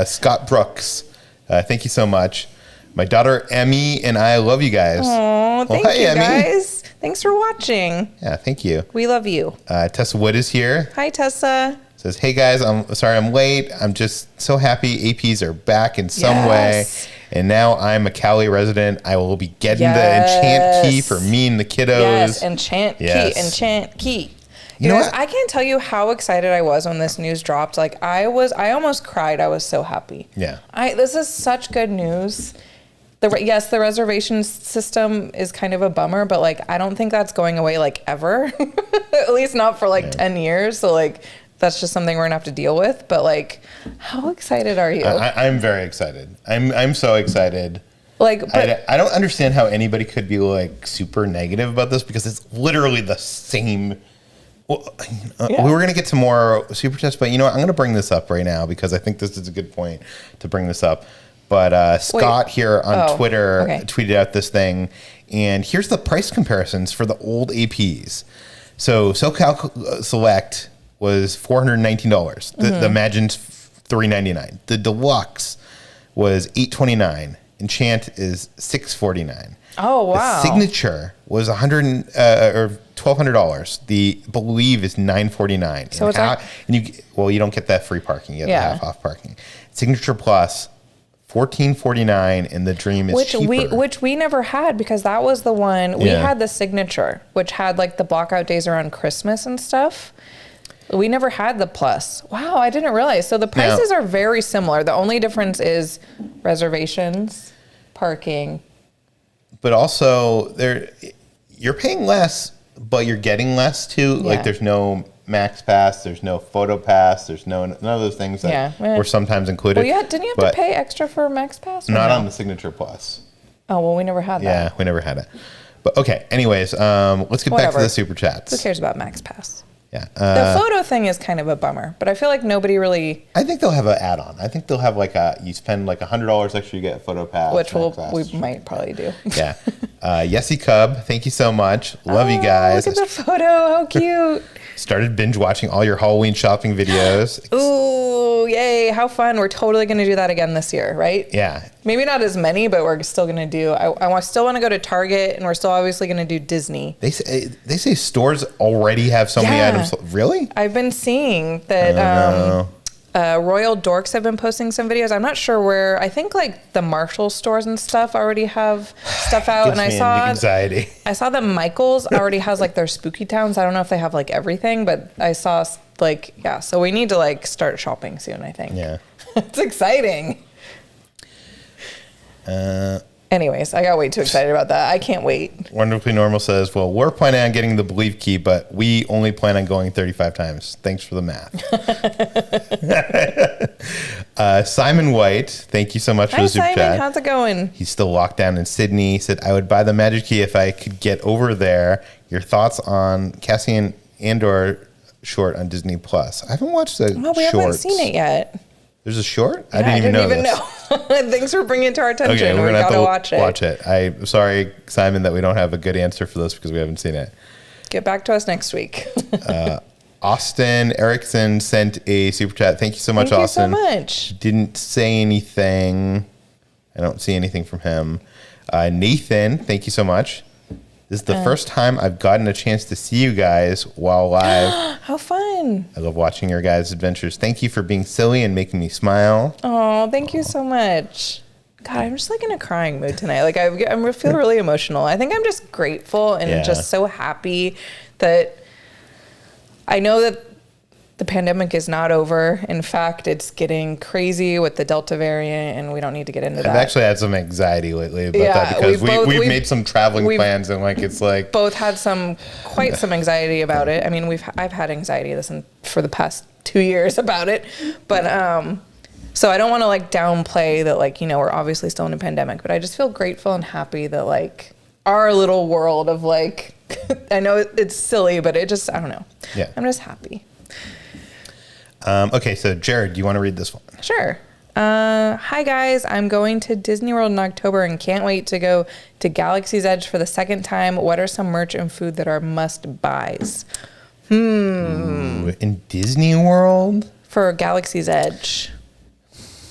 Scott Brooks. Thank you so much. My daughter, Emmy, and I love you guys. Oh, thank you, Emmy. Guys. Thanks for watching. Yeah, thank you. We love you. Tessa Wood is here. Hi, Tessa. Says, hey guys, I'm sorry I'm late. I'm just so happy APs are back in some way. And now I'm a Cali resident. I will be getting the enchant key for me and the kiddos. Yes, enchant key. You know, I can't tell you how excited I was when this news dropped. Like I almost cried. I was so happy. Yeah. This is such good news. Yes, the reservations system is kind of a bummer, but like I don't think that's going away like ever. At least not for like 10 years. So like that's just something we're gonna have to deal with. But like, how excited are you? I'm very excited. I'm so excited. Like, but I don't understand how anybody could be like super negative about this because it's literally the same. Well, we were going to get to more super chats, but you know what? I'm going to bring this up right now because I think this is a good point to bring this up. But Scott here on Twitter tweeted out this thing, and here's the price comparisons for the old APs. So SoCal Select was $419. The Imagine's $399. The Deluxe was $829. Enchant is $649. Oh wow! The Signature was $1,200. The Believe is $949. So it's you don't get that free parking. You get the half off parking. Signature Plus, $1449, and the Dream is cheaper. Which we never had because that was the one we had. The Signature, which had like the Blackout Days around Christmas and stuff. We never had the Plus. Wow, I didn't realize. So the prices are very similar. The only difference is reservations, parking. But also, you're paying less, but you're getting less too. Yeah. Like, there's no Max Pass, there's no Photo Pass, there's none of those things that were sometimes included. Well, didn't you have to pay extra for Max Pass? Not on the Signature Plus. Oh, well, we never had that. Yeah, we never had it. But okay, anyways, let's get back to the super chats. Who cares about Max Pass? Yeah. The photo thing is kind of a bummer, but I feel like nobody really... I think they'll have an add-on. I think they'll have like you spend like $100 extra, you get a Photo Pass. Which we might probably do. Yeah. Yessie Cub, thank you so much. Love you guys. Look at the photo. How cute. Started binge watching all your Halloween shopping videos. Ooh, yay. How fun. We're totally going to do that again this year, right? Yeah. Maybe not as many, but we're still going to do... I still want to go to Target, and we're still obviously going to do Disney. They say stores already have so many items. Really? I've been seeing that... Royal Dorks have been posting some videos. I'm not sure where. I think like the Marshall stores and stuff already have stuff out. And I saw that Michael's already has like their spooky towns. I don't know if they have like everything, but I saw like, so we need to like start shopping soon, I think. Yeah. It's exciting. Anyways, I got way too excited about that. I can't wait. Wonderfully Normal says, well, we're planning on getting the Believe key, but we only plan on going 35 times. Thanks for the math. Simon White, thank you so much for the super chat. Simon, how's it going? He's still locked down in Sydney. He said, I would buy the Magickey if I could get over there. Your thoughts on Cassian Andor short on Disney Plus? I haven't watched the shorts. We haven't seen it yet. There's a short? Yeah, I didn't even know. Thanks for bringing it to our attention. Okay, we're going to have to watch it. I'm sorry, Simon, that we don't have a good answer for this because we haven't seen it. Get back to us next week. Austin Erickson sent a super chat. Thank you so much, Austin. Thank you so much. He didn't say anything. I don't see anything from him. Nathan, thank you so much. This is the first time I've gotten a chance to see you guys while live. How fun. I love watching your guys' adventures. Thank you for being silly and making me smile. Oh, thank you so much. God, I'm just like in a crying mood tonight. Like I feel really emotional. I think I'm just grateful and just so happy that I know that the pandemic is not over. In fact, it's getting crazy with the Delta variant, and we don't need to get into that. I've actually had some anxiety lately about that because we've made some traveling plans, and like it's like both had quite some anxiety about it. I mean, I've had anxiety for the past 2 years about it, but so I don't want to like downplay that. Like, you know, we're obviously still in a pandemic, but I just feel grateful and happy that like our little world of like I know it's silly, but it just I don't know. Yeah, I'm just happy. Okay, so Jared, do you want to read this one? Sure. Hi guys, I'm going to Disney World in October and can't wait to go to Galaxy's Edge for the second time. What are some merch and food that are must buys? Ooh, in Disney World? For Galaxy's Edge.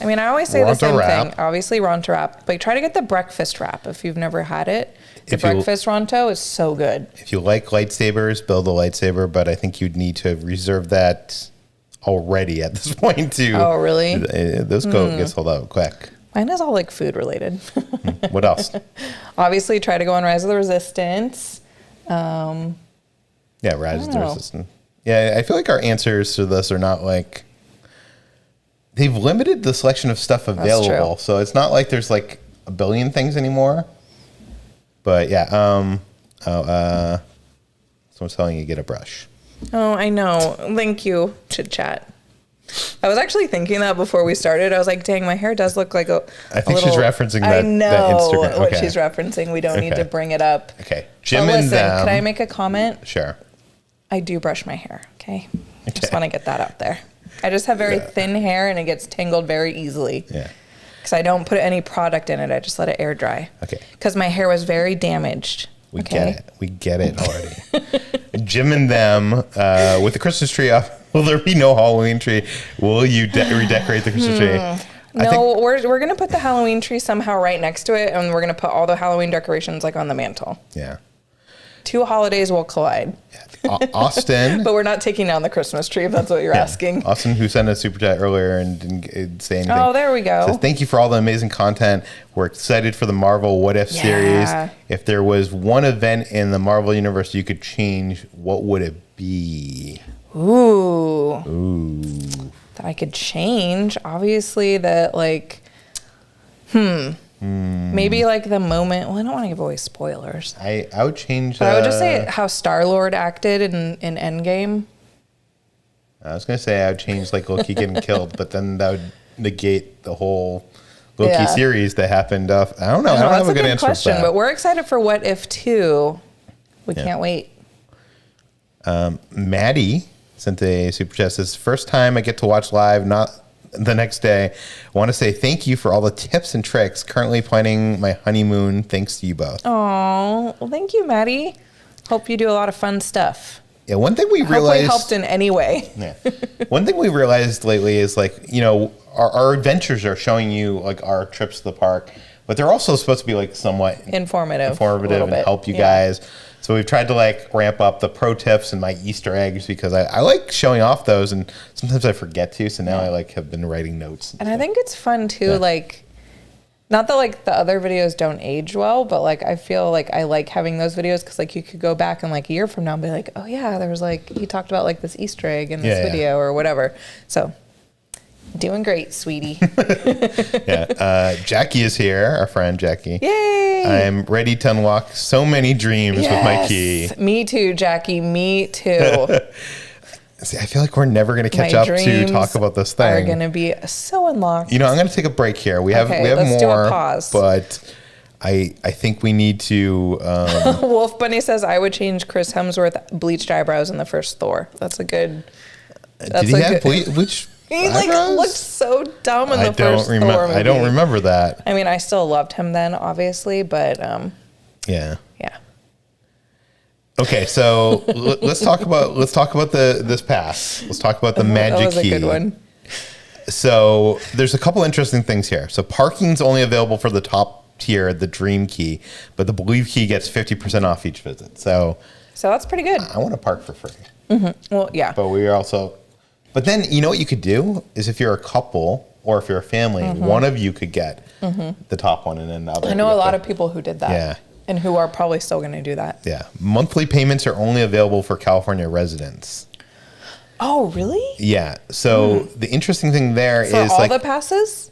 I mean, I always say the same thing. Obviously, Ronto wrap. But try to get the breakfast wrap if you've never had it. The breakfast Ronto is so good. If you like lightsabers, build a lightsaber, but I think you'd need to reserve that already at this point too. Oh, really? Those gets sold out quick. Mine is all like food related. What else? Obviously, try to go on Rise of the Resistance. Yeah, Rise of the Resistance. Yeah, I feel like our answers to this are not like they've limited the selection of stuff available, so it's not like there's like a billion things anymore. But yeah, someone's telling you to get a brush. Oh, I know. Thank you, Chit Chat. I was actually thinking that before we started. I was like, dang, my hair does look like I think she's referencing that. I know that Instagram. what she's referencing. We don't need to bring it up. Okay. Jim and them. Can I make a comment? Sure. I do brush my hair, okay? I just want to get that out there. I just have very thin hair, and it gets tangled very easily. Yeah. Because I don't put any product in it. I just let it air dry. Okay. Because my hair was very damaged. We get it. We get it already. Jim and them, with the Christmas tree up, will there be no Halloween tree? Will you redecorate the Christmas tree? No, we're going to put the Halloween tree somehow right next to it, and we're going to put all the Halloween decorations like on the mantle. Yeah. 2 holidays will collide. Austin. But we're not taking down the Christmas tree, if that's what you're asking. Austin, who sent a super chat earlier and didn't say anything. Oh, there we go. Says, thank you for all the amazing content. We're excited for the Marvel What If series. If there was one event in the Marvel universe you could change, what would it be? Ooh. That I could change. Obviously, that like, maybe like the moment. Well, I don't want to give away spoilers. I would change. But I would just say how Star-Lord acted in Endgame. I was gonna say I would change like Loki getting killed, but then that would negate the whole Loki series that happened. I don't know. I don't have a good answer question, for that. But we're excited for What If 2. We can't wait. Maddie sent a super chat. Says, first time I get to watch live, not the next day. I want to say thank you for all the tips and tricks. Currently planning my honeymoon. Thanks to you both. Oh, well, thank you, Maddie. Hope you do a lot of fun stuff. Yeah, one thing we realized helped in any way. One thing we realized lately is like, you know, our adventures are showing you like our trips to the park, but they're also supposed to be like somewhat informative and help you guys. So we've tried to like ramp up the pro tips and my Easter eggs because I like showing off those, and sometimes I forget to. So now I like have been writing notes. And I think it's fun too. Like, not that like the other videos don't age well, but like I feel like I like having those videos because like you could go back and like a year from now and be like, oh yeah, there was like he talked about like this Easter egg in this video or whatever. So doing great, sweetie. Jackie is here, our friend Jackie. Yay! I'm ready to unlock so many dreams with my key. Me too, Jackie. Me too. See, I feel like we're never going to catch up to talk about this thing. Are going to be so unlocked. You know, I'm going to take a break here. We have let's more, do a pause. But I think we need to. Wolf Bunny says I would change Chris Hemsworth bleached eyebrows in the first Thor. That's a good. Did he have bleach? He like looked so dumb in the first Thor movie. I don't remember that. I mean, I still loved him then, obviously, but yeah. Okay, so let's talk about this pass. Let's talk about the Magickey. That was a good one. So there's a couple interesting things here. So parking's only available for the top tier, the Dream Key, but the Believe Key gets 50% off each visit. So that's pretty good. I want to park for free. Mm-hmm. Well, yeah. But we are also. But then, you know what you could do is if you're a couple or if you're a family, one of you could get the top one and then the other. I know a lot of people who did that. Yeah. And who are probably still going to do that. Yeah. Monthly payments are only available for California residents. Oh, really? Yeah. So the interesting thing there for is all like. the passes?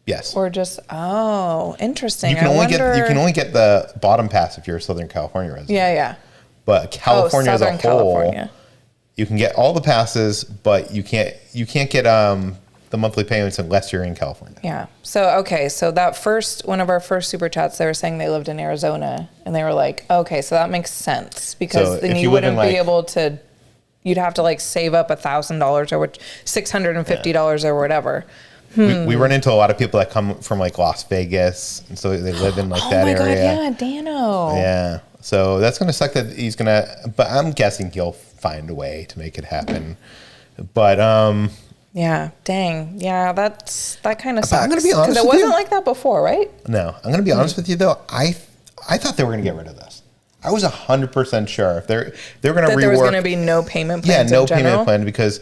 Yes. Or just, interesting. You can only get the bottom pass if you're a Southern California resident. Yeah. But California as a whole. California. You can get all the passes, but you can't get the monthly payments unless you're in California. Yeah. So that one of our first super chats, they were saying they lived in Arizona, and they were like, okay, so that makes sense because then you wouldn't be able to. You'd have to like save up $1,000 or $650 or whatever. We run into a lot of people that come from like Las Vegas, and so they live in like that area. Oh my God, yeah, Dano. Yeah. So that's gonna suck that he's gonna. But I'm guessing he'll find a way to make it happen. But yeah, dang, yeah, that kind of sucks. I'm gonna be honest because it wasn't like that before, right? No, I'm gonna be honest with you though. I thought they were gonna get rid of this. I was 100% sure if they're gonna rework. There was gonna be no payment plan. Yeah, no payment plan because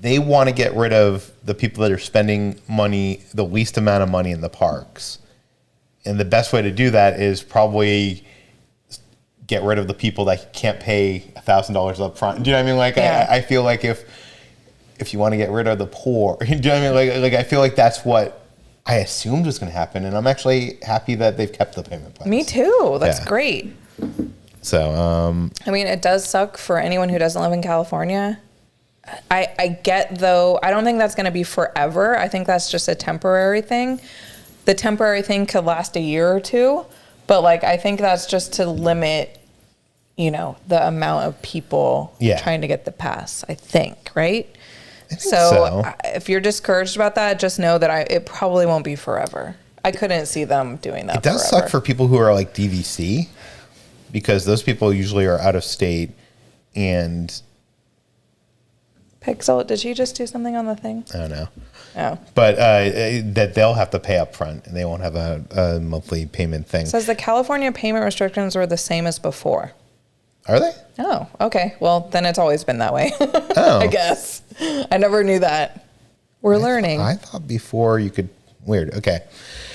they want to get rid of the people that are spending money, the least amount of money in the parks. And the best way to do that is probably get rid of the people that can't pay $1,000 up front. Do you know what I mean? Like, I feel like if you want to get rid of the poor, do you know what I mean? Like I feel like that's what I assumed was going to happen. And I'm actually happy that they've kept the payment plans. Me too. That's great. So, I mean, it does suck for anyone who doesn't live in California. I get, though, I don't think that's going to be forever. I think that's just a temporary thing. The temporary thing could last a year or two, but like, I think that's just to limit, you know, the amount of people trying to get the pass, I think, right? I think so. If you're discouraged about that, just know that it probably won't be forever. I couldn't see them doing that. It does suck for people who are like DVC, because those people usually are out of state. And Pixel, did she just do something on the thing? I don't know. Oh. But that they'll have to pay up front, and they won't have a monthly payment thing. It says the California payment restrictions were the same as before. Are they? Oh, okay. Well, then it's always been that way. Oh. I guess. I never knew that. We're learning. I thought before you could... Weird. Okay.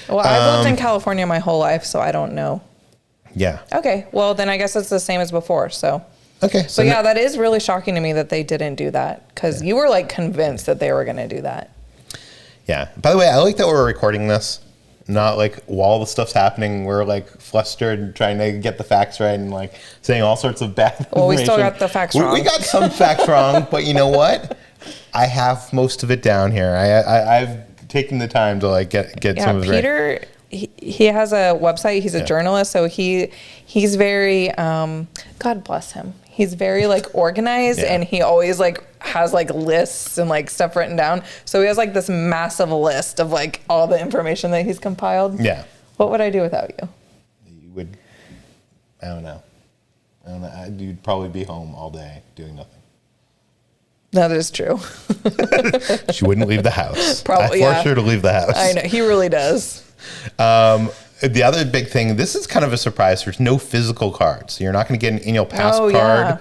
Well, I've lived in California my whole life, so I don't know. Yeah. Okay. Well, then I guess it's the same as before, so... Okay. So yeah, that is really shocking to me that they didn't do that, because you were like convinced that they were going to do that. Yeah. By the way, I like that we're recording this. Not like while the stuff's happening, we're like flustered trying to get the facts right and like saying all sorts of bad information. Well, we still got the facts wrong. We got some facts wrong, but you know what? I have most of it down here. I've taken the time to like get some of it right. Peter, he has a website. He's a journalist, so he's very God bless him. He's very like organized, and he always like has like lists and like stuff written down. So he has like this massive list of like all the information that he's compiled. Yeah. What would I do without you? You would, I don't know. You'd probably be home all day doing nothing. That is true. She wouldn't leave the house. Probably, I forced her to leave the house. I know, he really does. The other big thing, this is kind of a surprise. There's no physical cards. So you're not going to get an annual pass card.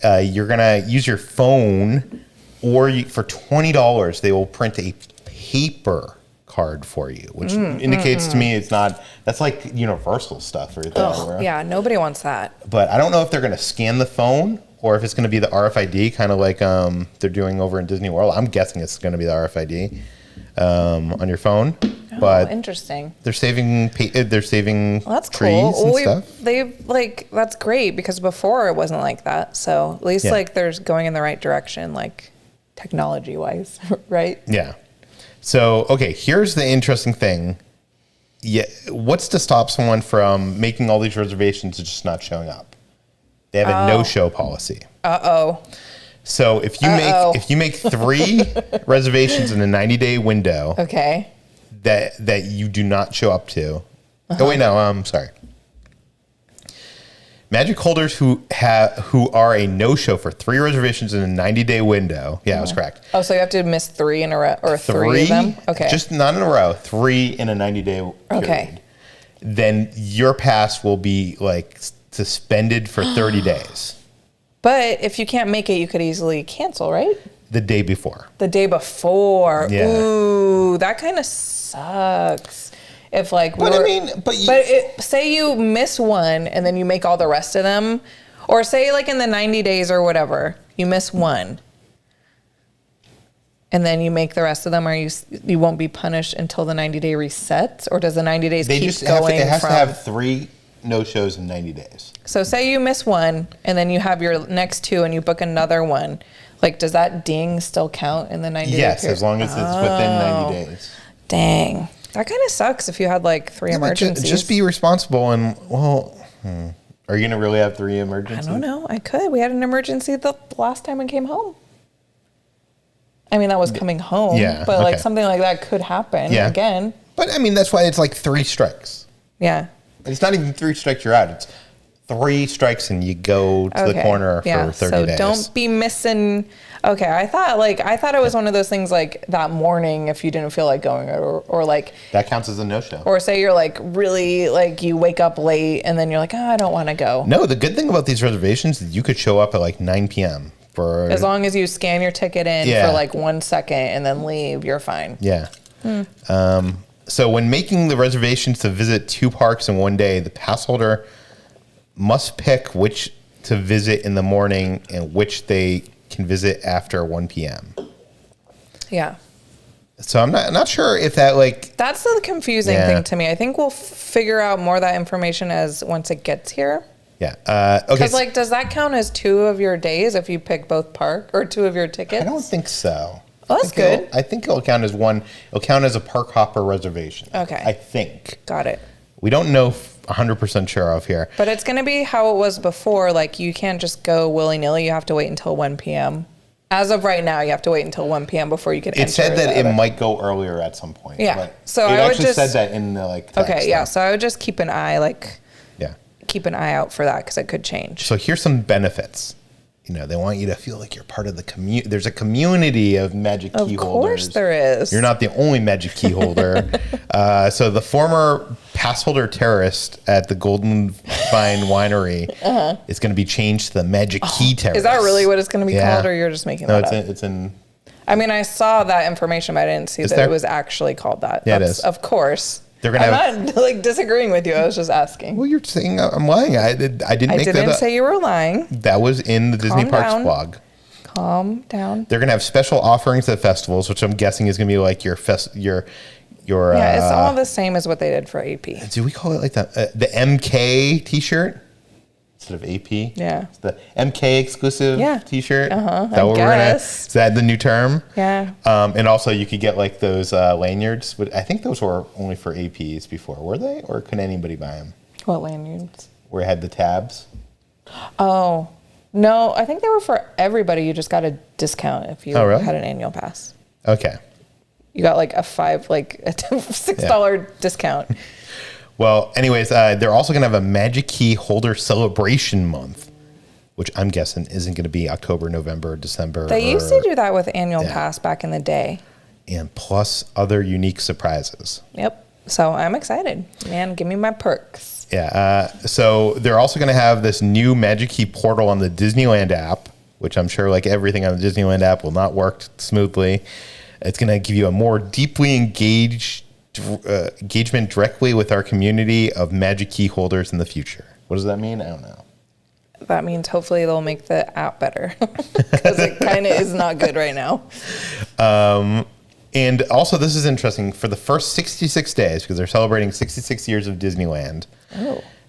Yeah. You're going to use your phone, or for $20, they will print a paper card for you, which indicates to me it's not, that's like universal stuff right there. Oh, yeah, nobody wants that. But I don't know if they're going to scan the phone or if it's going to be the RFID, kind of like they're doing over in Disney World. I'm guessing it's going to be the RFID on your phone. But interesting. They're saving that's trees cool. and stuff. That's great, because before it wasn't like that. So at least like there's going in the right direction, like technology wise, right? Yeah. So, okay, here's the interesting thing. Yeah, what's to stop someone from making all these reservations and just not showing up? They have a no-show policy. So if you make 3 reservations in a 90-day window, that you do not show up to. Oh wait, no, I'm sorry. Magic holders who are a no-show for 3 reservations in a 90-day window. Yeah, I was correct. Oh, so you have to miss 3 in a row, or 3 of them? Okay. Just not in a row. 3 in a 90-day period. Okay. Then your pass will be like suspended for 30 days. But if you can't make it, you could easily cancel, right? The day before. The day before. Yeah. Ooh, that kind of sucks. If like, say you miss one and then you make all the rest of them, or say like in the 90 days or whatever, you miss one, and then you make the rest of them, or you won't be punished until the 90-day resets, or does the 90 days keep going? It has to have 3 no-shows in 90 days. So say you miss one, and then you have your next 2, and you book another one. Like, does that ding still count in the 90 days? Yes, as long as it's within 90 days. Dang. That kind of sucks if you had like 3 emergencies. Just be responsible and, are you going to really have 3 emergencies? I don't know. I could. We had an emergency the last time I came home. I mean, that was coming home. Yeah. But like something like that could happen again. But I mean, that's why it's like 3 strikes. Yeah. It's not even 3 strikes you're out. It's 3 strikes and you go to the corner for 30 days. So don't be missing. Okay, I thought it was one of those things like that morning if you didn't feel like going, or like that counts as a no-show. Or say you're like really like you wake up late and then you're like, I don't want to go. No, the good thing about these reservations is you could show up at like 9 p.m. for as long as you scan your ticket in for like 1 second and then leave, you're fine. Yeah. So when making the reservations to visit 2 parks in one day, the pass holder must pick which to visit in the morning and which they can visit after 1 p.m. Yeah. So I'm not sure if that like... That's the confusing thing to me. I think we'll figure out more of that information as once it gets here. Yeah. Okay. Because like, does that count as 2 of your days if you pick both park or 2 of your tickets? I don't think so. Well, that's good. I think it'll count as one. It'll count as a park hopper reservation. Okay. I think. Got it. We don't know 100% sure of here. But it's going to be how it was before. Like, you can't just go willy-nilly. You have to wait until 1 p.m. As of right now, you have to wait until 1 p.m. before you can enter. It said that it might go earlier at some point. Yeah. But So it I would actually just said that in the like text. Okay, yeah. So I would just keep an eye, yeah. keep an eye out for that because it could change. So here's some benefits. You know, they want you to feel like you're part of the community. There's a community of Magic Key holders. Of course there is. You're not the only Magic Key holder. So the former pass holder terrorist at the Golden Vine Winery is going to be changed to the Magic Key terrorist. Is that really what it's going to be called, or you're just making that up? It's in... I mean, I saw that information, but I didn't see that it was actually called that. Yeah, it is. Of course. They're gonna I'm not like disagreeing with you. I was just asking. Well, you're saying I'm lying. I didn't make that up. I didn't say you were lying. That was in the Disney Parks blog. Calm down. They're going to have special offerings at festivals, which I'm guessing is going to be like your yeah, it's all the same as what they did for AP. Do we call it like that? The MK T-shirt instead of AP. Yeah. It's the MK exclusive T-shirt. Is that the new term? Yeah. And also you could get like those lanyards. But I think those were only for APs before, were they? Or could anybody buy them? What lanyards? Where it had the tabs. Oh. No, I think they were for everybody. You just got a discount if you had an annual pass. Okay. You got like a $6 discount. Well, anyways, they're also going to have a Magickey holder celebration month, which I'm guessing isn't going to be October, November, December. They used to do that with annual pass back in the day. And plus other unique surprises. Yep. So I'm excited. Man, give me my perks. Yeah. So they're also going to have this new Magickey portal on the Disneyland app, which I'm sure like everything on the Disneyland app will not work smoothly. It's going to give you a more deeply engagement directly with our community of Magickey holders in the future. What does that mean? I don't know. That means hopefully they'll make the app better because it kind of is not good right now. And also, this is interesting. For the first 66 days, because they're celebrating 66 years of Disneyland,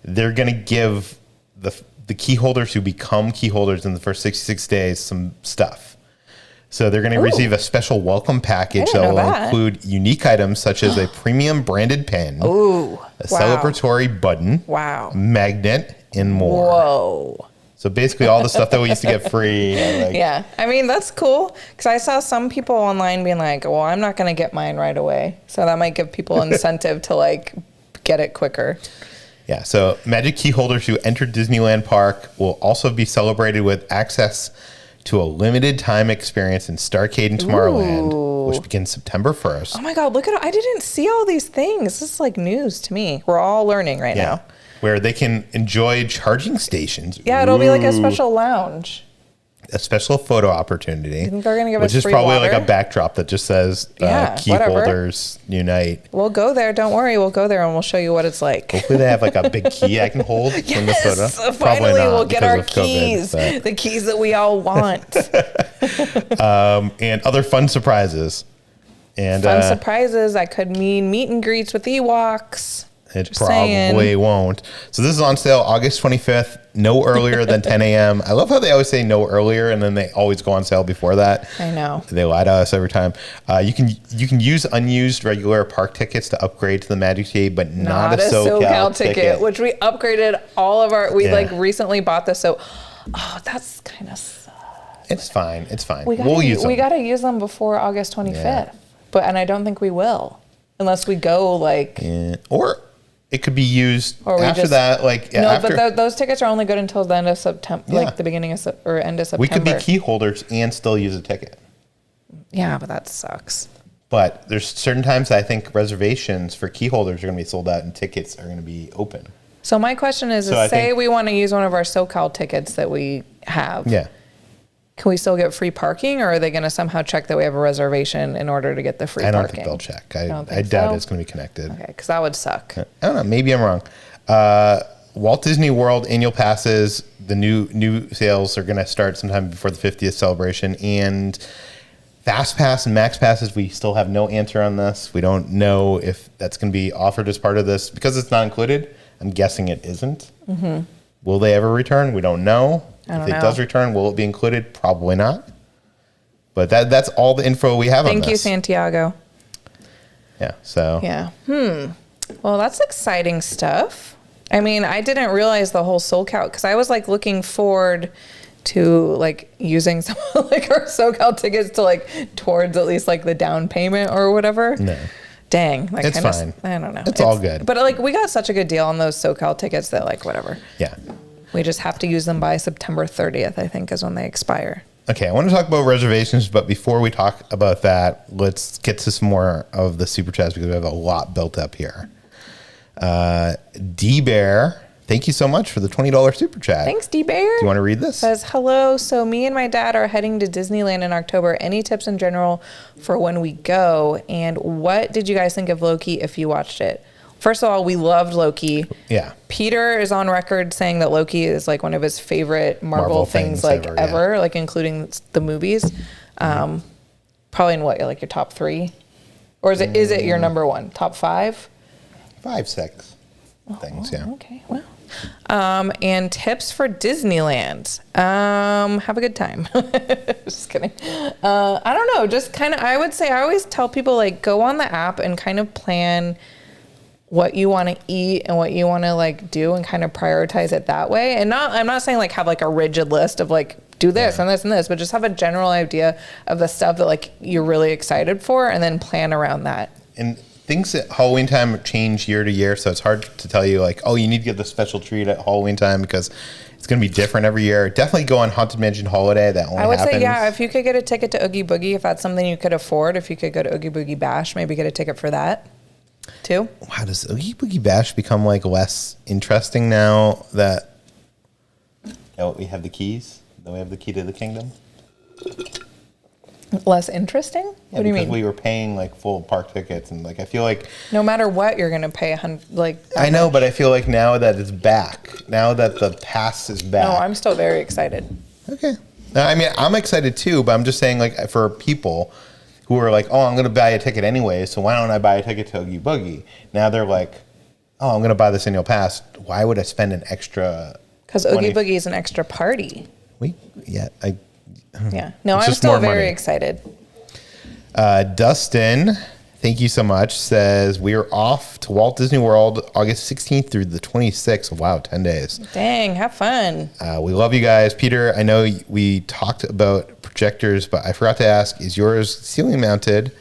they're going to give the key holders who become key holders in the first 66 days some stuff. So they're going to receive a special welcome package that will include unique items such as a premium branded pen, a celebratory button, magnet, and more. Whoa. So basically all the stuff that we used to get free. Yeah. I mean, that's cool. Because I saw some people online being like, well, I'm not going to get mine right away. So that might give people incentive to like get it quicker. Yeah. So Magic Key holders who enter Disneyland Park will also be celebrated with access to a limited time experience in Starcade and Tomorrowland, which begins September 1st. Oh my God. Look at it. I didn't see all these things. This is like news to me. We're all learning right now. Where they can enjoy charging stations. Yeah, it'll be like a special lounge. A special photo opportunity. You think they're going to give us free free probably water? like a backdrop that just says key holders unite. We'll go there. Don't worry. We'll go there and we'll show you what it's like. Hopefully they have like a big key I can hold in the photo. Finally, we'll get our keys. COVID, the keys that we all want. And other fun surprises. And fun surprises. That could mean meet and greets with Ewoks. It probably won't. So this is on sale August 25th, no earlier than 10 a.m. I love how they always say no earlier, and then they always go on sale before that. I know. They lie to us every time. You can use unused regular park tickets to upgrade to the Magickey, but not a SoCal ticket. Which we upgraded all of our. We like recently bought this, so that's kind of sucks. It's fine. It's fine. We'll use them. We got to use them before August 25th, and I don't think we will unless we go like or. It could be used after that, like but those tickets are only good until the end of September, like the beginning of or end of September. We could be key holders and still use a ticket. Yeah, but that sucks. But there's certain times I think reservations for key holders are going to be sold out and tickets are going to be open. So my question is say we want to use one of our SoCal tickets that we have. Yeah. can we still get free parking, or are they going to somehow check that we have a reservation in order to get the free parking? I don't think they'll check. I doubt it's going to be connected. Okay, because that would suck. I don't know. Maybe I'm wrong. Walt Disney World annual passes, the new sales are going to start sometime before the 50th celebration. And Fast Pass and Max Passes, we still have no answer on this. We don't know if that's going to be offered as part of this. Because it's not included, I'm guessing it isn't. Mm-hmm. Will they ever return? We don't know. If it does return, will it be included? Probably not. But that's all the info we have on this. Thank you, Santiago. Yeah, so. Yeah. Well, that's exciting stuff. I mean, I didn't realize the whole SoCal, because I was like looking forward to like using some like our SoCal tickets to like towards at least like the down payment or whatever. No. Dang. Like, it's fine. I don't know. It's all good. But like we got such a good deal on those SoCal tickets that like whatever. Yeah. We just have to use them by September 30th, I think, is when they expire. Okay, I want to talk about reservations, but before we talk about that, let's get to some more of the super chats because we have a lot built up here. D-Bear, thank you so much for the $20 super chat. Thanks, D-Bear. Do you want to read this? Says, hello, so me and my dad are heading to Disneyland in October. Any tips in general for when we go? And what did you guys think of Loki if you watched it? First of all, we loved Loki. Yeah. Peter is on record saying that Loki is like one of his favorite Marvel things like ever, like including the movies. Probably in what, like your top 3? Or is it your number 1? Top 5? 5, 6 things, yeah. Okay, well. And tips for Disneyland. Have a good time. Just kidding. I don't know, just kind of, I would say, I always tell people like go on the app and kind of plan what you want to eat and what you want to like do and kind of prioritize it that way. And I'm not saying like have like a rigid list of like do this and this and this, but just have a general idea of the stuff that like you're really excited for and then plan around that. And things at Halloween time change year to year, so it's hard to tell you like, oh, you need to get the special treat at Halloween time because it's going to be different every year. Definitely go on Haunted Mansion Holiday. That only I would happens. say, yeah, if you could get a ticket to Oogie Boogie, if that's something you could afford, if you could go to Oogie Boogie Bash, maybe get a ticket for that too. Wow, does Oogie Boogie Bash become like less interesting now that we have the keys? Then we have the key to the kingdom. Less interesting? Yeah, what do you mean? Because we were paying like full park tickets, and like I feel like no matter what, you're gonna pay I know, but I feel like now that it's back, now that the pass is back. No, I'm still very excited. Okay, I mean I'm excited too, but I'm just saying like for people who are like, oh, I'm gonna buy a ticket anyway, so why don't I buy a ticket to Oogie Boogie? Now they're like, oh, I'm gonna buy this annual pass. Why would I spend an extra? Because Oogie Boogie is an extra party. No, I'm still very excited. Dustin, thank you so much, says we are off to Walt Disney World August 16th through the 26th. Wow, 10 days. Dang, have fun. We love you guys. Peter, I know we talked about projectors, but I forgot to ask, is yours ceiling mounted?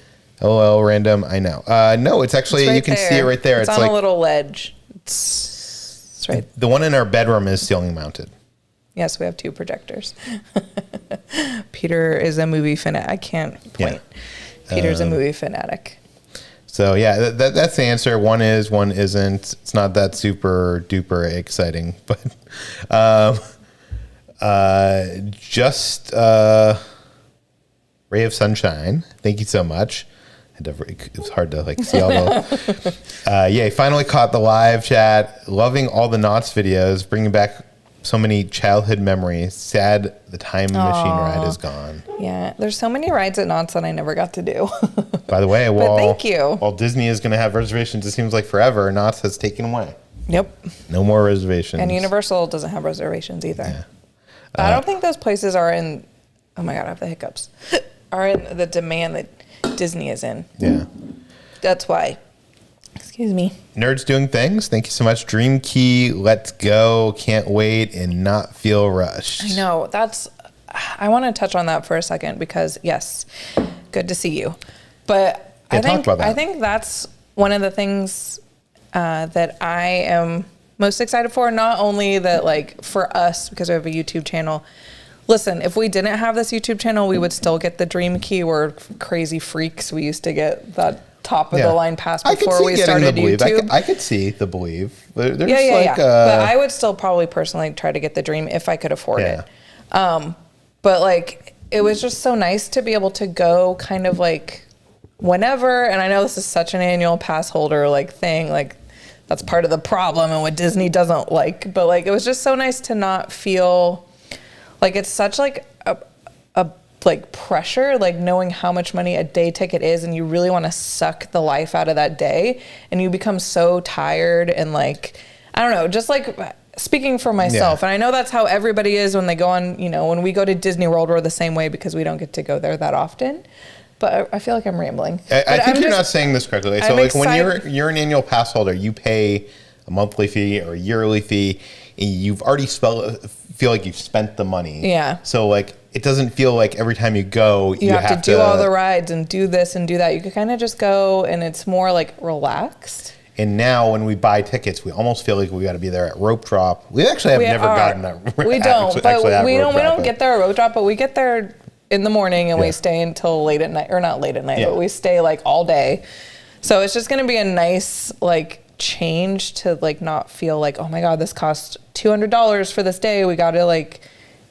LOL, random, I know. No, it's actually, you can see it right there. It's on like a little ledge. It's right. The one in our bedroom is ceiling mounted. Yes, we have 2 projectors. Peter is a movie fanatic. I can't point. Yeah. Peter's a movie fanatic. So yeah, that's the answer. One is, one isn't. It's not that super duper exciting, but just Ray of Sunshine. Thank you so much. It was hard to like see all the. Yeah, finally caught the live chat. Loving all the Knots videos. Bringing back so many childhood memories. Sad the time machine ride is gone. Yeah, there's so many rides at Knott's that I never got to do. By the way, thank you. While Disney is going to have reservations, it seems like forever, Knott's has taken away. Yep. No more reservations. And Universal doesn't have reservations either. Yeah. I don't think those places are in, oh my God, I have the hiccups, are in the demand that Disney is in. Yeah. That's why. Excuse me. Nerds doing things. Thank you so much. Dream Key, let's go. Can't wait and not feel rushed. I know. I want to touch on that for a second because, yes, good to see you. But I think that's one of the things that I am most excited for. Not only that, like, for us, because we have a YouTube channel. Listen, if we didn't have this YouTube channel, we would still get the Dream Key. We're crazy freaks. We used to get that top of the line pass before we started YouTube. I could see the Believe. But I would still probably personally try to get the Dream if I could afford it. But like, it was just so nice to be able to go kind of like whenever. And I know this is such an annual pass holder like thing, like that's part of the problem and what Disney doesn't like. But like, it was just so nice to not feel like it's such like a like pressure, like knowing how much money a day ticket is, and you really want to suck the life out of that day, and you become so tired and like, I don't know, just like speaking for myself. And I know that's how everybody is when they go on, you know, when we go to Disney World, we're the same way because we don't get to go there that often. But I feel like I'm rambling. I think you're not saying this correctly. So like when you're an annual pass holder, you pay a monthly fee or a yearly fee, and you've already feel like you've spent the money. Yeah. So like, it doesn't feel like every time you go, you have to do all the rides and do this and do that. You could kind of just go, and it's more like relaxed. And now when we buy tickets, we almost feel like we got to be there at rope drop. We actually have never gotten that. We don't, but we don't get there at rope drop, but we get there in the morning and we stay until late at night, or not late at night, but we stay like all day. So it's just going to be a nice like change to like not feel like, oh my God, this cost $200 for this day. We got to like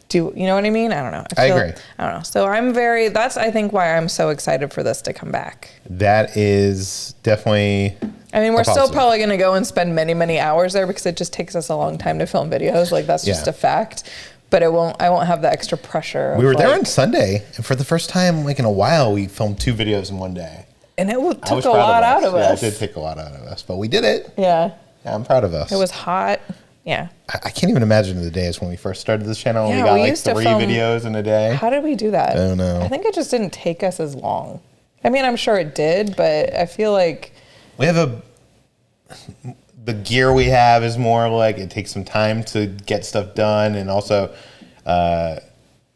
do, you know what I mean? I don't know. I agree. I don't know. So that's I think why I'm so excited for this to come back. That is definitely, I mean, we're still probably going to go and spend many, many hours there because it just takes us a long time to film videos. Like that's just a fact. But I won't have the extra pressure. We were there on Sunday, and for the first time like in a while, we filmed 2 videos in one day. And it took a lot out of us. Yeah, it did take a lot out of us, but we did it. Yeah. Yeah, I'm proud of us. It was hot. Yeah. I can't even imagine the days when we first started this channel and we got like 3 videos in a day. How did we do that? I don't know. I think it just didn't take us as long. I mean, I'm sure it did, but I feel like we have the gear we have is more like it takes some time to get stuff done, and also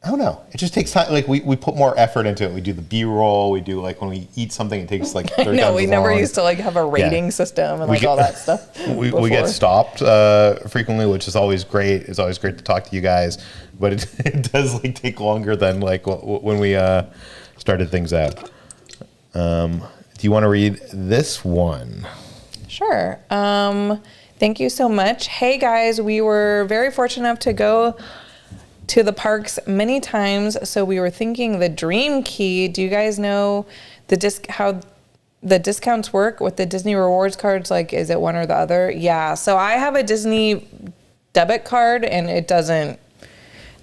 I don't know. It just takes time. Like we put more effort into it. We do the B-roll. We do like when we eat something, it takes like 30 No, we never used to like have a rating system and like all that stuff. We get stopped frequently, which is always great. It's always great to talk to you guys, but it does like take longer than like when we started things out. Do you want to read this one? Sure. Thank you so much. Hey guys, we were very fortunate enough to go to the parks many times, so we were thinking the Dream Key. Do you guys know how the discounts work with the Disney rewards cards? Like, is it one or the other? Yeah, so I have a Disney debit card, and it doesn't.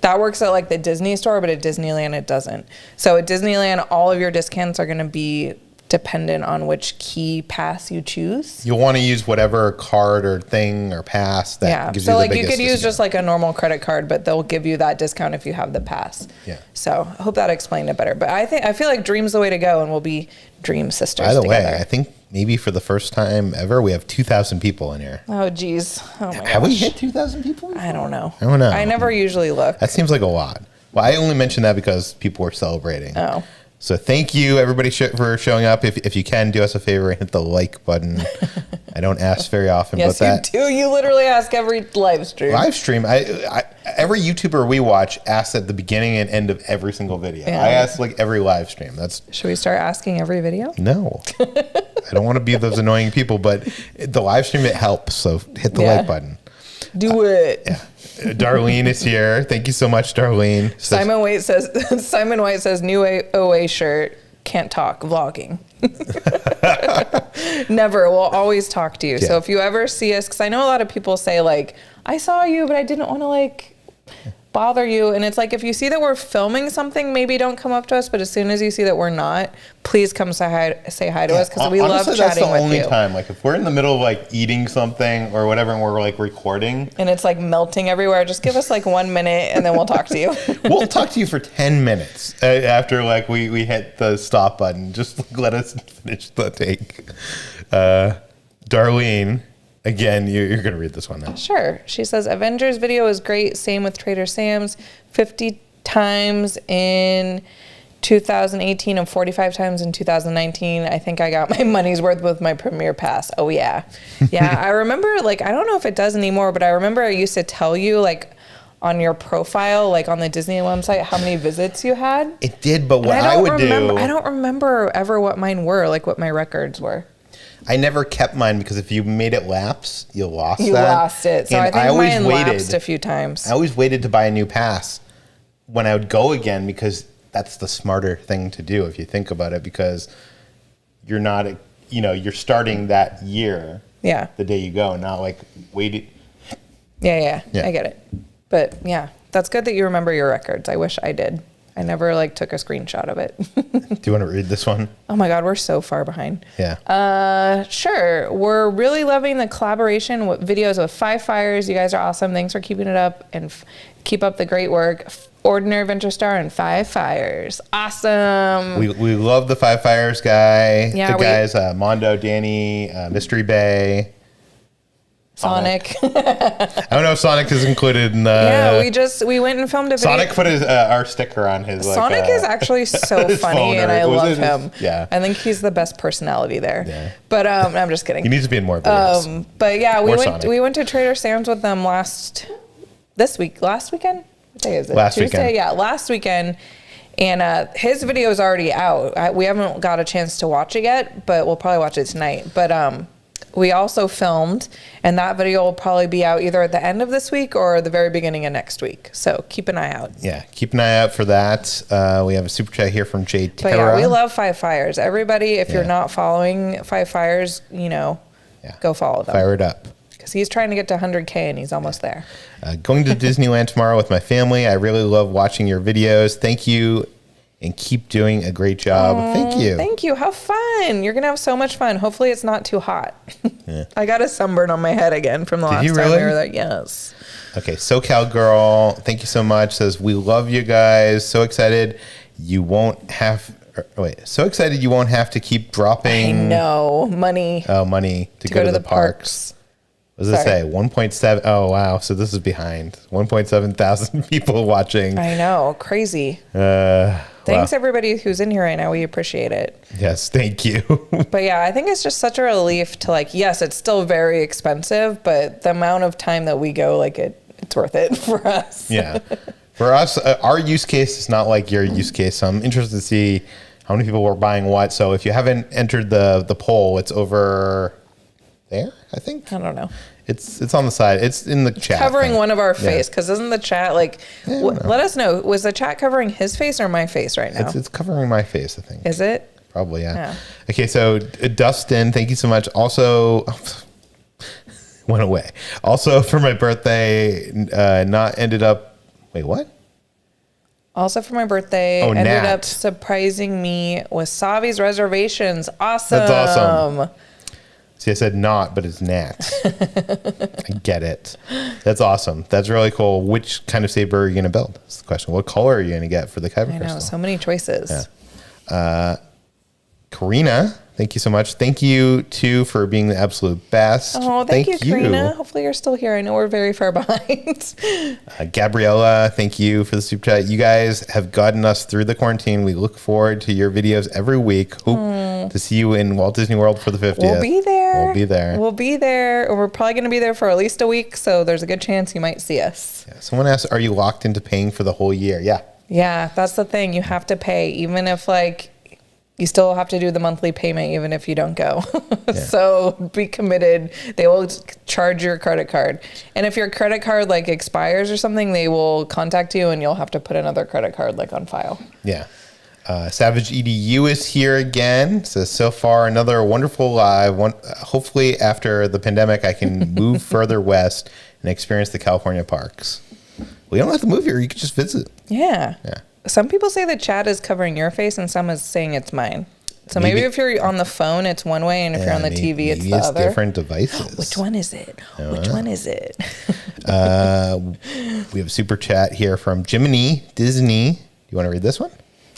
That works at like the Disney store, but at Disneyland it doesn't. So at Disneyland, all of your discounts are going to be dependent on which key pass you choose. You'll want to use whatever card or thing or pass that gives you the biggest discount. So like you could use just like a normal credit card, but they'll give you that discount if you have the pass. Yeah. So I hope that explained it better. But I feel like Dream's the way to go, and we'll be Dream sisters together. By the way, I think maybe for the first time ever, we have 2,000 people in here. Oh, geez. Oh my gosh. Have we hit 2,000 people before? I don't know. I never usually look. That seems like a lot. Well, I only mentioned that because people were celebrating. Oh. So thank you, everybody, for showing up. If you can, do us a favor and hit the like button. I don't ask very often, yes, but that... Yes, you do. You literally ask every live stream. Every YouTuber we watch asks at the beginning and end of every single video. Yeah. I ask like every live stream. Should we start asking every video? No. I don't want to be those annoying people, but the live stream, it helps. So hit the like button. Do it. Yeah. Darlene is here. Thank you so much, Darlene. Simon White says new OA shirt. Can't talk. Vlogging. Never. We'll always talk to you. Yeah. So if you ever see us, because I know a lot of people say like, I saw you, but I didn't want to like bother you. And it's like, if you see that we're filming something, maybe don't come up to us. But as soon as you see that we're not, please come say hi to us, because we love chatting with you. That's the only time. Like if we're in the middle of like eating something or whatever, and we're like recording, and it's like melting everywhere, just give us like 1 minute, and then we'll talk to you. We'll talk to you for 10 minutes after like we hit the stop button. Just let us finish the take. Darlene. Again, you're going to read this one now. Sure. She says, Avengers video is great. Same with Trader Sam's. 50 times in 2018 and 45 times in 2019. I think I got my money's worth with my Premier Pass. Oh, yeah. Yeah, I remember, like, I don't know if it does anymore, but I remember I used to tell you, like, on your profile, like on the Disney website, how many visits you had. It did, but what I would do... I don't remember ever what mine were, like what my records were. I never kept mine, because if you made it lapse, you lost that. You lost it. So I think mine lapsed a few times. I always waited to buy a new pass when I would go again, because that's the smarter thing to do if you think about it, because you're not, you're starting that year. Yeah. The day you go, not like waiting. Yeah. I get it. But yeah, that's good that you remember your records. I wish I did. I never took a screenshot of it. Do you want to read this one? Oh my God, we're so far behind. Yeah. Sure. We're really loving the collaboration with videos with Five Fires. You guys are awesome. Thanks for keeping it up and keep up the great work. Ordinary Adventure Star and Five Fires. Awesome. We love the Five Fires guy. Yeah, the guys, Mondo, Danny, Mystery Bay. Sonic. I don't know if Sonic is included in the... Yeah, we went and filmed a video. Sonic put our sticker on his... Sonic is actually so funny, and I love him. Yeah. I think he's the best personality there. Yeah. But I'm just kidding. He needs to be in more videos. But yeah, we went to Trader Sam's with them last weekend? What day is it? Last Tuesday? weekend. Yeah, last weekend. And his video is already out. We haven't got a chance to watch it yet, but we'll probably watch it tonight. But we also filmed, and that video will probably be out either at the end of this week or the very beginning of next week. So keep an eye out. Yeah, keep an eye out for that. We have a super chat here from Jay Terra. But yeah, we love Five Fires. Everybody, if you're not following Five Fires, go follow them. Fire it up. Because he's trying to get to 100K, and he's almost there. Going to Disneyland tomorrow with my family. I really love watching your videos. Thank you. And keep doing a great job. Thank you. Thank you. Have fun. You're going to have so much fun. Hopefully it's not too hot. Yeah. I got a sunburn on my head again from the last time we were there. Yes. Okay. SoCal Girl, thank you so much. Says, we love you guys. So excited you won't have... So excited you won't have to keep dropping... I know. Money. Oh, money to go to the parks. What does it say? 1.7. Oh, wow. So this is behind. 1.7 thousand people watching. I know. Crazy. Thanks, everybody who's in here right now. We appreciate it. Yes, thank you. But yeah, I think it's just such a relief to yes, it's still very expensive, but the amount of time that we go, it's worth it for us. Yeah. For us, our use case is not like your use case. So I'm interested to see how many people were buying what. So if you haven't entered the poll, it's over there, I think. I don't know. It's on the side. It's in the chat. Covering one of our face, because isn't the chat let us know. Was the chat covering his face or my face right now? It's covering my face, I think. Is it? Probably, yeah. Okay, so Dustin, thank you so much. Also, went away. Also for my birthday, wait, what? Also for my birthday, ended up surprising me with Savi's Reservations. Awesome. That's awesome. See, I said not, but it's Nat. I get it. That's awesome. That's really cool. Which kind of saber are you going to build? That's the question. What color are you going to get for the Kyber crystal? I know, so many choices. Yeah. Karina, thank you so much. Thank you, too, for being the absolute best. Oh, thank you, Karina. Hopefully you're still here. I know we're very far behind. Gabriella, thank you for the super chat. You guys have gotten us through the quarantine. We look forward to your videos every week. Hope to see you in Walt Disney World for the 50th. We'll be there. We'll be there. We're probably going to be there for at least a week, so there's a good chance you might see us. Yeah. Someone asked, are you locked into paying for the whole year? Yeah. Yeah, that's the thing. You have to pay, even if you still have to do the monthly payment even if you don't go. Yeah. So be committed. They will charge your credit card. And if your credit card expires or something, they will contact you and you'll have to put another credit card on file. Yeah. Savage EDU is here again. So far another wonderful live. Hopefully after the pandemic, I can move further west and experience the California parks. We don't have to move here. You can just visit. Yeah. Yeah. Some people say the chat is covering your face and some is saying it's mine. So maybe if you're on the phone, it's one way, and if you're on the TV, it's the other. Different devices. Which one is it? One is it? We have a super chat here from Jiminy Disney. You want to read this one?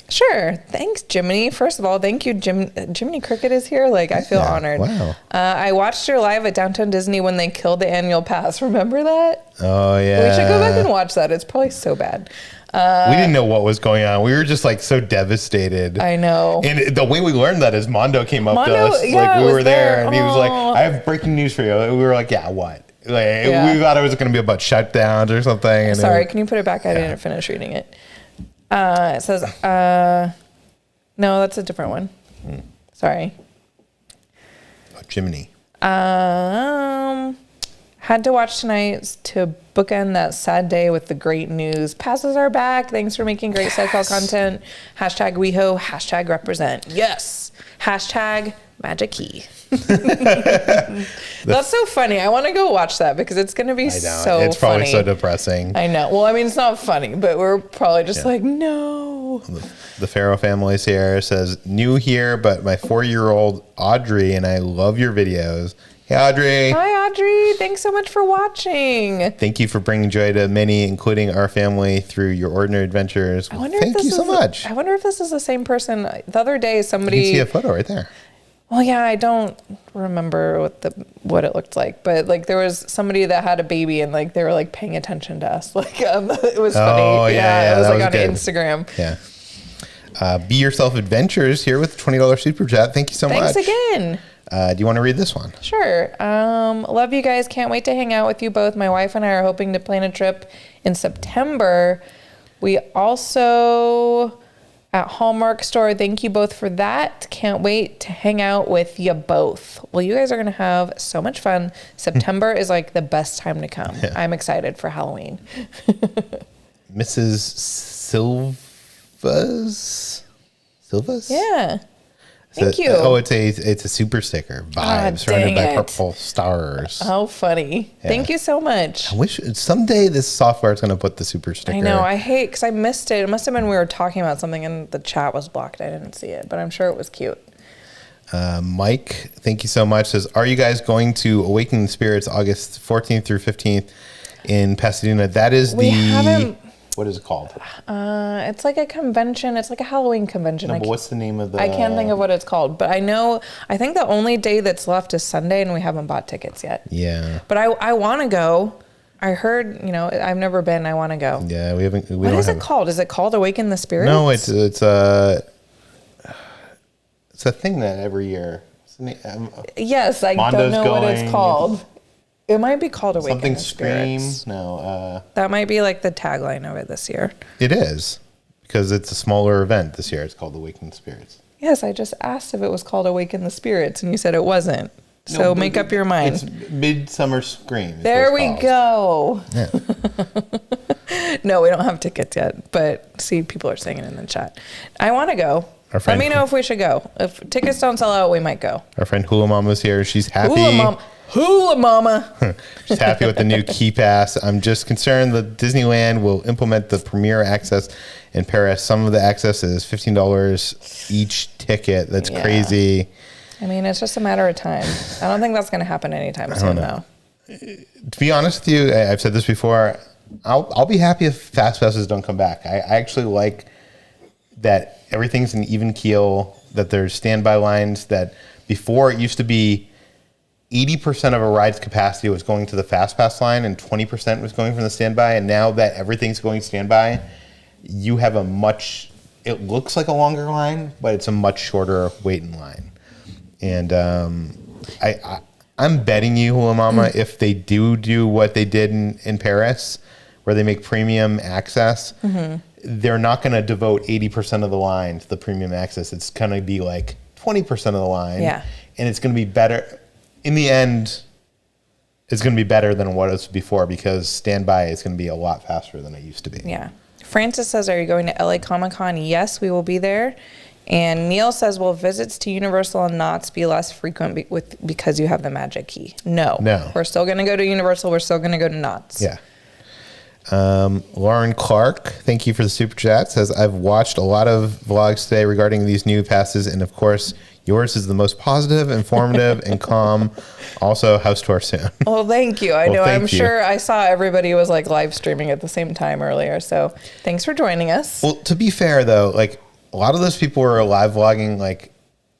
Sure. Thanks, Jiminy. First of all, thank you, Jiminy Cricket is here. I feel honored. Wow. I watched your live at Downtown Disney when they killed the annual pass. Remember that? Oh, yeah. We should go back and watch that. It's probably so bad. We didn't know what was going on. We were just so devastated. I know. And the way we learned that is Mondo came up to us. Yeah, we were there and he was like, I have breaking news for you. And we were like, yeah, what? We thought it was going to be about shutdowns or something. And sorry, can you put it back? I didn't finish reading it. It says, no, that's a different one. Oh, Sorry. Jiminy. How Had to watch tonight to bookend that sad day with the great news. Passes are back. Thanks for making great cycle content. Hashtag WeHo. Hashtag represent. Yes. Hashtag Magickey. That's so funny. I want to go watch that because it's going to be so funny. It's probably so depressing. I know. Well, I mean, it's not funny, but we're probably just like, no. The Farrow family's here. Says, new here, but my 4-year-old Audrey and I love your videos. Hey, Audrey. Hi, Audrey. Thanks so much for watching. Thank you for bringing joy to many, including our family, through your ordinary adventures. Thank you so much. I wonder if this is the same person. The other day, somebody... You can see a photo right there. Well, yeah, I don't remember what it looked like, but like there was somebody that had a baby and like they were like paying attention to us. Like it was funny. Oh, yeah. It was like on good. Instagram. Yeah. Be Yourself Adventures here with $20 super chat. Thank you so much. Thanks again. Do you want to read this one? Sure. Love you guys. Can't wait to hang out with you both. My wife and I are hoping to plan a trip in September. We also at Hallmark store. Thank you both for that. Can't wait to hang out with you both. Well, you guys are going to have so much fun. September is like the best time to come. Yeah. I'm excited for Halloween. Mrs. Silvas? Yeah. Thank you. Oh, it's a super sticker. Vibes surrounded by purple stars. How funny. Yeah. Thank you so much. I wish someday this software is going to put the super sticker. I know. I hate because I missed it. It must have been we were talking about something and the chat was blocked. I didn't see it, but I'm sure it was cute. Mike, thank you so much. Says, are you guys going to Awakening the Spirits August 14th through 15th in Pasadena? That is what is it called? It's like a convention. It's like a Halloween convention. No, but what's the name of the... I can't think of what it's called, but I think the only day that's left is Sunday and we haven't bought tickets yet. Yeah. But I want to go. I heard, I've never been. I want to go. Yeah, we haven't... What is it called? Is it called Awaken the Spirits? No, it's a thing that every year... Yes, I don't know what it's called. It might be called Awaken the Spirits. Something Scream? No. That might be like the tagline of it this year. It is, because it's a smaller event this year. It's called Awaken the Spirits. Yes, I just asked if it was called Awaken the Spirits, and you said it wasn't. So make up your mind. It's Midsummer Scream. There we go. Yeah. No, we don't have tickets yet, but see, people are saying it in the chat. I want to go. Let me know if we should go. If tickets don't sell out, we might go. Our friend Hula Mama's here. She's happy. Hula Mama. She's happy with the new Key Pass. I'm just concerned that Disneyland will implement the Premier Access in Paris. Some of the access is $15 each ticket. That's crazy. I mean, it's just a matter of time. I don't think that's going to happen anytime soon, though. To be honest with you, I've said this before. I'll be happy if Fast Passes don't come back. I actually like that everything's an even keel, that there's standby lines, that before it used to be 80% of a ride's capacity was going to the Fast Pass line and 20% was going from the standby. And now that everything's going standby, you have it looks like a longer line, but it's a much shorter waiting line. And I'm betting you, Hula Mama, if they do what they did in Paris, where they make premium access, they're not going to devote 80% of the line to the premium access. It's going to be like 20% of the line. Yeah. And it's going to be better. In the end, it's going to be better than what it was before because standby is going to be a lot faster than it used to be. Yeah. Francis says, are you going to LA Comic Con? Yes, we will be there. And Neil says, will visits to Universal and Knott's be less frequent because you have the Magickey? No. We're still going to go to Universal. We're still going to go to Knott's. Yeah. Lauren Clark, thank you for the super chat, says, I've watched a lot of vlogs today regarding these new passes, and of course, yours is the most positive, informative, and calm. Also, house tour soon. Well, thank you. I know. I'm sure I saw everybody was like live streaming at the same time earlier. So thanks for joining us. Well, to be fair, though, like a lot of those people were live vlogging like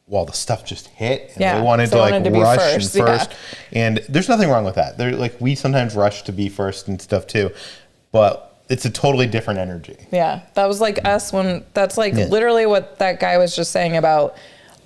while the stuff just hit. And they wanted to rush first. And there's nothing wrong with that. They're like, we sometimes rush to be first and stuff too. But it's a totally different energy. Yeah. That was like us that's like literally what that guy was just saying about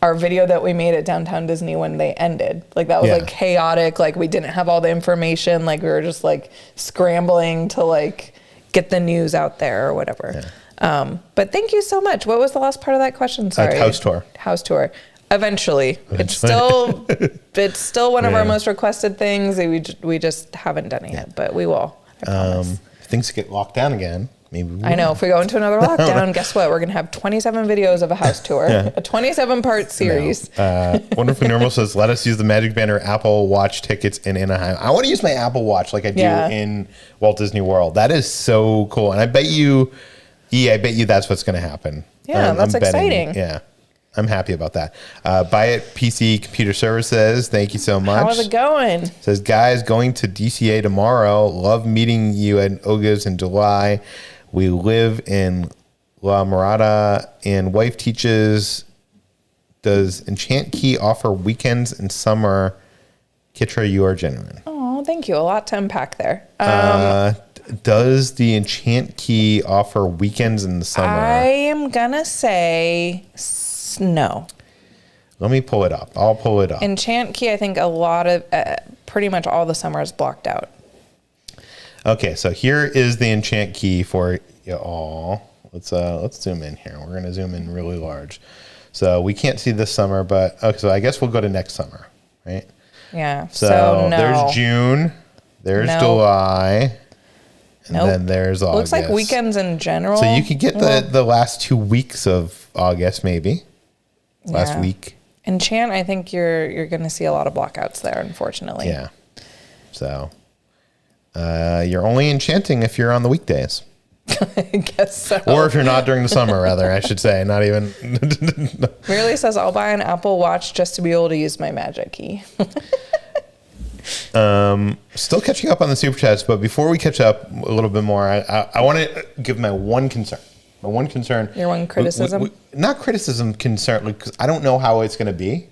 our video that we made at Downtown Disney when they ended. Like that was like chaotic. Like we didn't have all the information. Like we were just like scrambling to like get the news out there or whatever. Yeah. But thank you so much. What was the last part of that question? Sorry. House tour. House tour. Eventually. It's still one of our most requested things. We just haven't done it yet, but we will. I promise. If things get locked down again, maybe we will. I know. If we go into another lockdown, guess what? We're going to have 27 videos of a house tour, a 27-part series. Wonderful Normal says, let us use the Magic Band or Apple Watch tickets in Anaheim. I want to use my Apple Watch like I do in Walt Disney World. That is so cool. And I bet you that's what's going to happen. Yeah, that's exciting. Yeah. I'm happy about that. Buy It PC Computer Services. Thank you so much. How's it going? Says, guys, going to DCA tomorrow. Love meeting you at Oga's in July. We live in La Mirada, and wife teaches. Does Enchant Key offer weekends in summer? Kitra, you are genuine. Oh, thank you. A lot to unpack there. Does the Enchant Key offer weekends in the summer? I am going to say no. Let me pull it up. I'll pull it up. Enchant Key, I think a lot of, pretty much all the summer is blocked out. Okay, so here is the Enchant Key for you all. Let's zoom in here. We're going to zoom in really large. So we can't see this summer, but okay, so I guess we'll go to next summer, right? Yeah. So no. There's June, there's July, and then there's August. Looks like weekends in general. So you could get the last 2 weeks of August, maybe. Last week. Enchant, I think you're going to see a lot of blockouts there, unfortunately. Yeah. So you're only enchanting if you're on the weekdays. I guess so. Or if you're not during the summer, rather, I should say. Not even. Merely says, I'll buy an Apple Watch just to be able to use my Magickey. Still catching up on the super chats, but before we catch up a little bit more, I want to give my one concern. My one concern. Your one criticism? Not criticism, concern, because I don't know how it's going to be.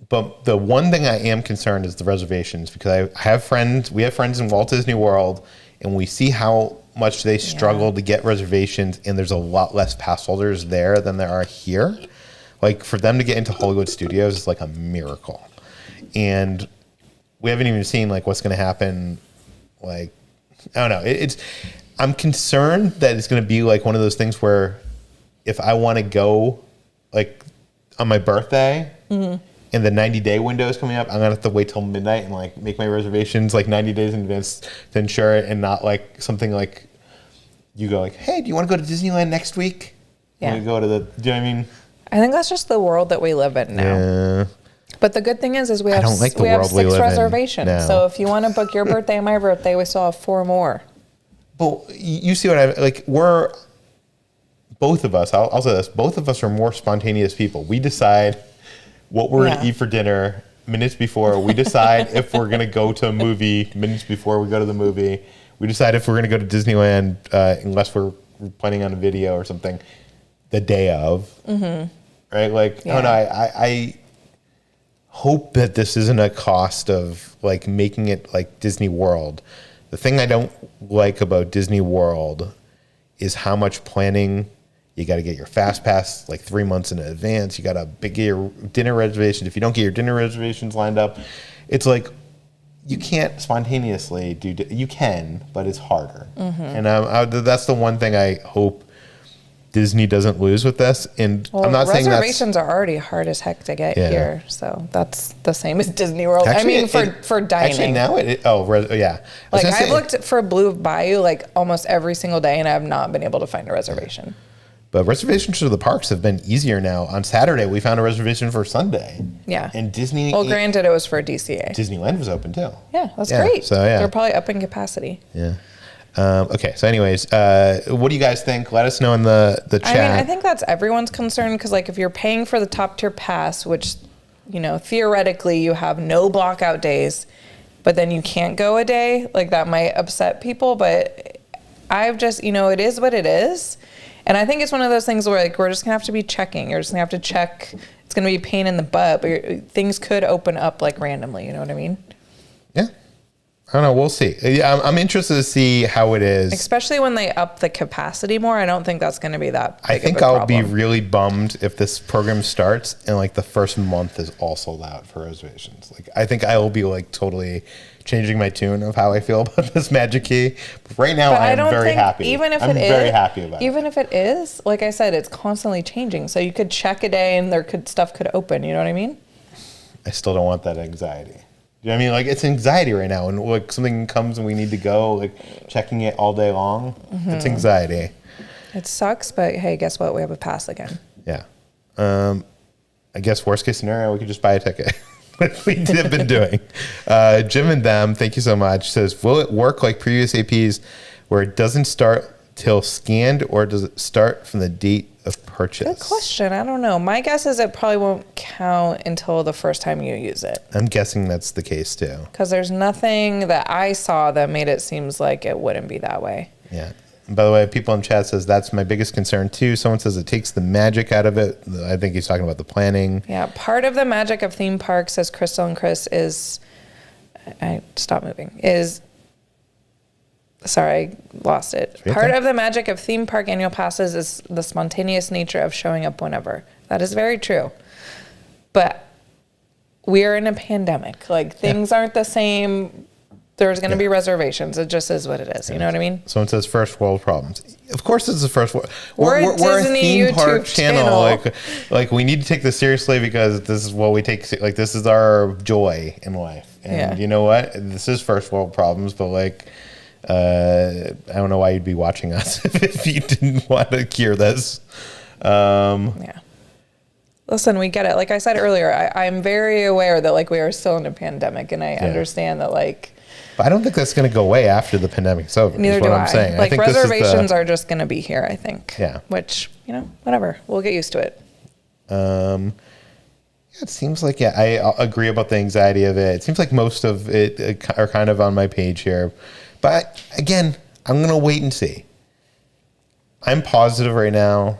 But the one thing I am concerned is the reservations, because we have friends in Walt Disney World, and we see how much they struggle to get reservations, and there's a lot less pass holders there than there are here. Like, for them to get into Hollywood Studios is like a miracle. And we haven't even seen like what's going to happen. Like, I don't know. I'm concerned that it's going to be like one of those things where if I want to go like on my birthday and the 90-day window is coming up, I'm going to have to wait till midnight and like make my reservations like 90 days in advance to ensure it, and not like something like you go like, hey, do you want to go to Disneyland next week? Yeah. You go to do you know what I mean? I think that's just the world that we live in now. Yeah. But the good thing is we have 6 reservations. No. So if you want to book your birthday and my birthday, we still have 4 more. But you see what I like? We're both of us. I'll say this: both of us are more spontaneous people. We decide what we're going to eat for dinner minutes before. We decide if we're going to go to a movie minutes before we go to the movie. We decide if we're going to go to Disneyland, unless we're planning on a video or something, the day of. Mm-hmm. Right? Like, I don't know. I hope that this isn't a cost of like making it like Disney World. The thing I don't like about Disney World is how much planning you got to get your fast pass like 3 months in advance. You got to get your dinner reservations. If you don't get your dinner reservations lined up, it's like you can't spontaneously do. You can, but it's harder. Mm-hmm. And that's the one thing I hope Disney doesn't lose with this. And I'm not saying reservations are already hard as heck to get here, so that's the same as Disney World. Actually, for dining. Actually, now yeah. Like I've looked for Blue Bayou like almost every single day, and I have not been able to find a reservation. But reservations for the parks have been easier now. On Saturday, we found a reservation for Sunday. Yeah. And Disney. Well, granted, it was for DCA. Disneyland was open too. Yeah, that's great. So they're probably up in capacity. Yeah. Okay, so anyways, what do you guys think? Let us know in the chat. I mean, I think that's everyone's concern, because like if you're paying for the top tier pass, which, you know, theoretically you have no blockout days, but then you can't go a day, like that might upset people. But I've just, you know, it is what it is. And I think it's one of those things where like we're just gonna have to be checking. You're just gonna have to check. It's gonna be a pain in the butt, but things could open up like randomly. You know what I mean? Yeah. I don't know. We'll see. Yeah, I'm interested to see how it is. Especially when they up the capacity more. I don't think that's going to be that big I think of a I'll problem. be really bummed if this program starts and like the first month is all sold out for reservations. Like I think I will be like totally changing my tune of how I feel about this Magickey. But right now, I am very happy. Even if I'm very happy about it. Even if it is, like I said, it's constantly changing. So you could check a day and stuff could open. You know what I mean? I still don't want that anxiety. You know what I mean? Like it's anxiety right now, and like something comes and we need to go, like checking it all day long. It's anxiety. It sucks, but hey, guess what? We have a pass again. Yeah. I guess worst case scenario, we could just buy a ticket. Like we have been doing. Jim and them, thank you so much. Says, will it work like previous APs, where it doesn't start till scanned, or does it start from the date of purchase? Good question. I don't know. My guess is it probably won't count until the first time you use it. I'm guessing that's the case too. Because there's nothing that I saw that made it seems like it wouldn't be that way. Yeah. And by the way, people in chat says that's my biggest concern too. Someone says it takes the magic out of it. I think he's talking about the planning. Yeah. Part of the magic of theme parks, says Crystal and Chris, is sorry, I lost it. Part of the magic of theme park annual passes is the spontaneous nature of showing up whenever. That is very true. But we are in a pandemic. Like, things aren't the same. There's going to be reservations. It just is what it is. You know what I mean? Someone says first world problems. Of course, this is the first world. We're a Disney theme park channel. Like we need to take this seriously because this is what we take. Like, this is our joy in life. And you know what? This is first world problems, but like, I don't know why you'd be watching us if you didn't want to cure this. Yeah. Listen, we get it. Like I said earlier, I'm very aware that like we are still in a pandemic, and I understand that like. But I don't think that's going to go away after the pandemic's over. Neither do I'm saying. Like I think reservations are just going to be here, I think. Yeah. Which, you know, whatever. We'll get used to it. It seems like, I agree about the anxiety of it. It seems like most of it are kind of on my page here. But again, I'm going to wait and see. I'm positive right now.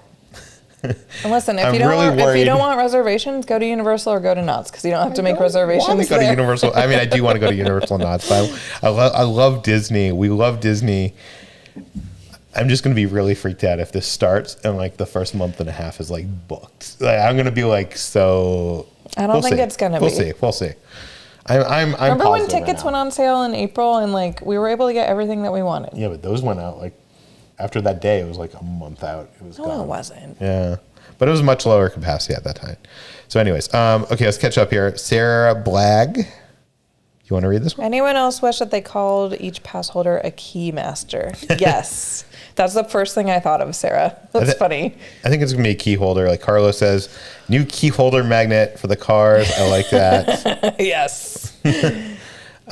And listen, if you don't want reservations, go to Universal or go to Knott's, because you don't have to make reservations. I want to go to Universal. I mean, I do want to go to Universal and Knott's, but I love Disney. We love Disney. I'm just going to be really freaked out if this starts and like the first month and a half is like booked. Like, I'm going to be like, so. I don't think it's going to be. We'll see. I'm Remember when tickets went on sale in April and like we were able to get everything that we wanted? Yeah, but those went out like after that day. It was like a month out. It was gone. No, it wasn't. Yeah, but it was much lower capacity at that time. So, anyways, okay, let's catch up here. Sarah Blagg, you want to read this one? Anyone else wish that they called each pass holder a key master? Yes. That's the first thing I thought of, Sarah. That's funny. I think it's going to be a key holder. Like Carlos says, new key holder magnet for the cars. I like that. Yes.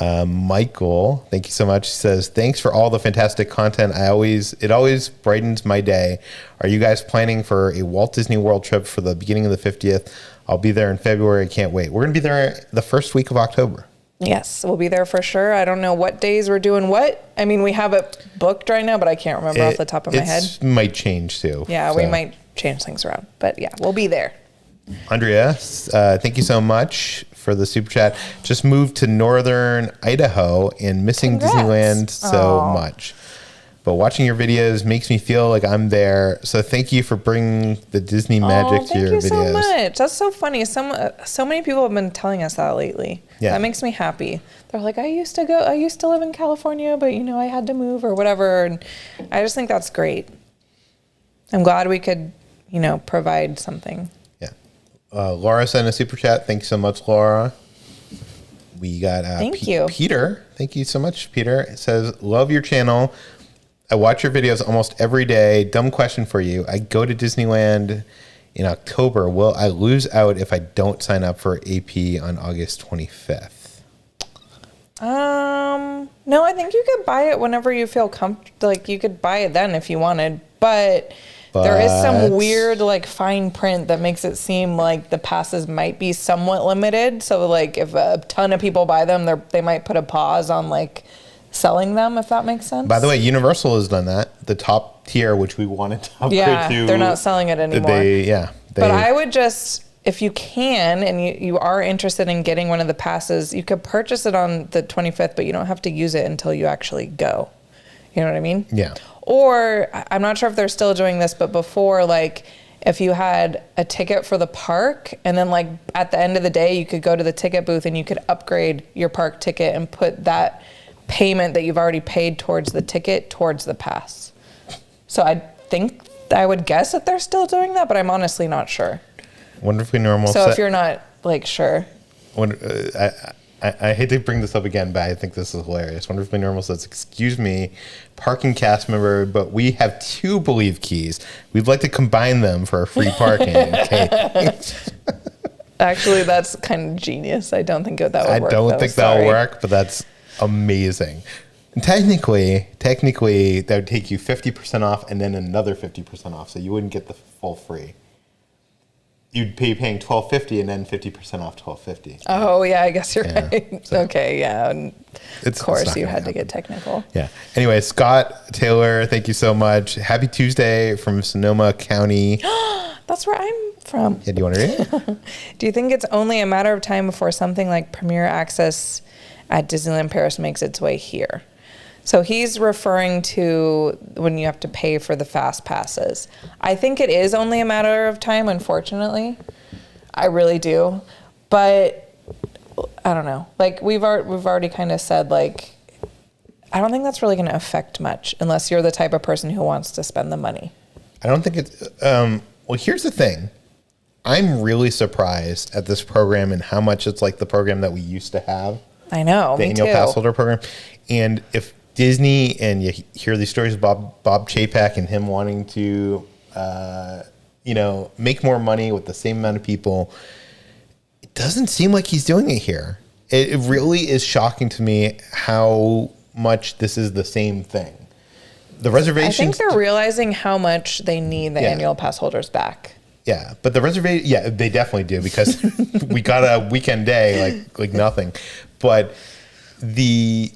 Michael, thank you so much. Says, thanks for all the fantastic content. It always brightens my day. Are you guys planning for a Walt Disney World trip for the beginning of the 50th? I'll be there in February. I can't wait. We're going to be there the first week of October. Yes, we'll be there for sure. I don't know what days we're doing what. I mean, we have it booked right now, but I can't remember off the top of my head. It might change too. Yeah, we might change things around. But yeah, we'll be there. Andrea, thank you so much for the super chat. Just moved to northern Idaho and missing Disneyland so much. But watching your videos makes me feel like I'm there. So thank you for bringing the Disney magic to your videos. Thank you so much. That's so funny. So many people have been telling us that lately. Yeah. That makes me happy. They're like, I used to live in California, but I had to move or whatever. And I just think that's great. I'm glad we could, provide something. Yeah. Laura sent a super chat. Thanks so much, Laura. We got Thank you. Peter. Thank you so much, Peter. It says, love your channel. I watch your videos almost every day. Dumb question for you. I go to Disneyland in October. Will I lose out if I don't sign up for AP on August 25th? No, I think you could buy it whenever you feel comfortable. Like, you could buy it then if you wanted. But there is some weird, fine print that makes it seem like the passes might be somewhat limited. So, if a ton of people buy them, they might put a pause on, selling them, if that makes sense. By the way, Universal has done that. The top tier, which we wanted to upgrade to. They're not selling it anymore. But I would just, if you can and you are interested in getting one of the passes, you could purchase it on the 25th, but you don't have to use it until you actually go. You know what I mean? Yeah. Or I'm not sure if they're still doing this, but before, like, if you had a ticket for the park and then like at the end of the day, you could go to the ticket booth and you could upgrade your park ticket and put that payment that you've already paid towards the ticket towards the pass. So I would guess that they're still doing that, but I'm honestly not sure. Wonderfully Normal. So if you're not like sure. I hate to bring this up again, but I think this is hilarious. Wonderfully Normal says, excuse me, parking cast member, but we have 2 Blvd keys. We'd like to combine them for a free parking. Okay. Actually, that's kind of genius. I don't think that would work. I don't think that'll work, but that's amazing. And technically, that would take you 50% off and then another 50% off. So you wouldn't get the full free. You'd be paying $12.50 and then 50% off $12.50. Oh yeah, I guess you're right. So okay, yeah. Of course, you had to get technical. Yeah. Anyway, Scott Taylor, thank you so much. Happy Tuesday from Sonoma County. That's where I'm from. Yeah, do you want to read it? Do you think it's only a matter of time before something like Premier Access at Disneyland Paris makes its way here? So he's referring to when you have to pay for the fast passes. I think it is only a matter of time, unfortunately. I really do. But I don't know. Like we've already kind of said, like, I don't think that's really going to affect much unless you're the type of person who wants to spend the money. I don't think it's, well, here's the thing. I'm really surprised at this program and how much it's like the program that we used to have. I know, the annual pass holder program. And if Disney, and you hear these stories about Bob Chapek and him wanting to, make more money with the same amount of people. It doesn't seem like he's doing it here. It really is shocking to me how much this is the same thing. The reservations. I think they're realizing how much they need the annual pass holders back. Yeah, but the reservation, they definitely do because we got a weekend day like nothing. But the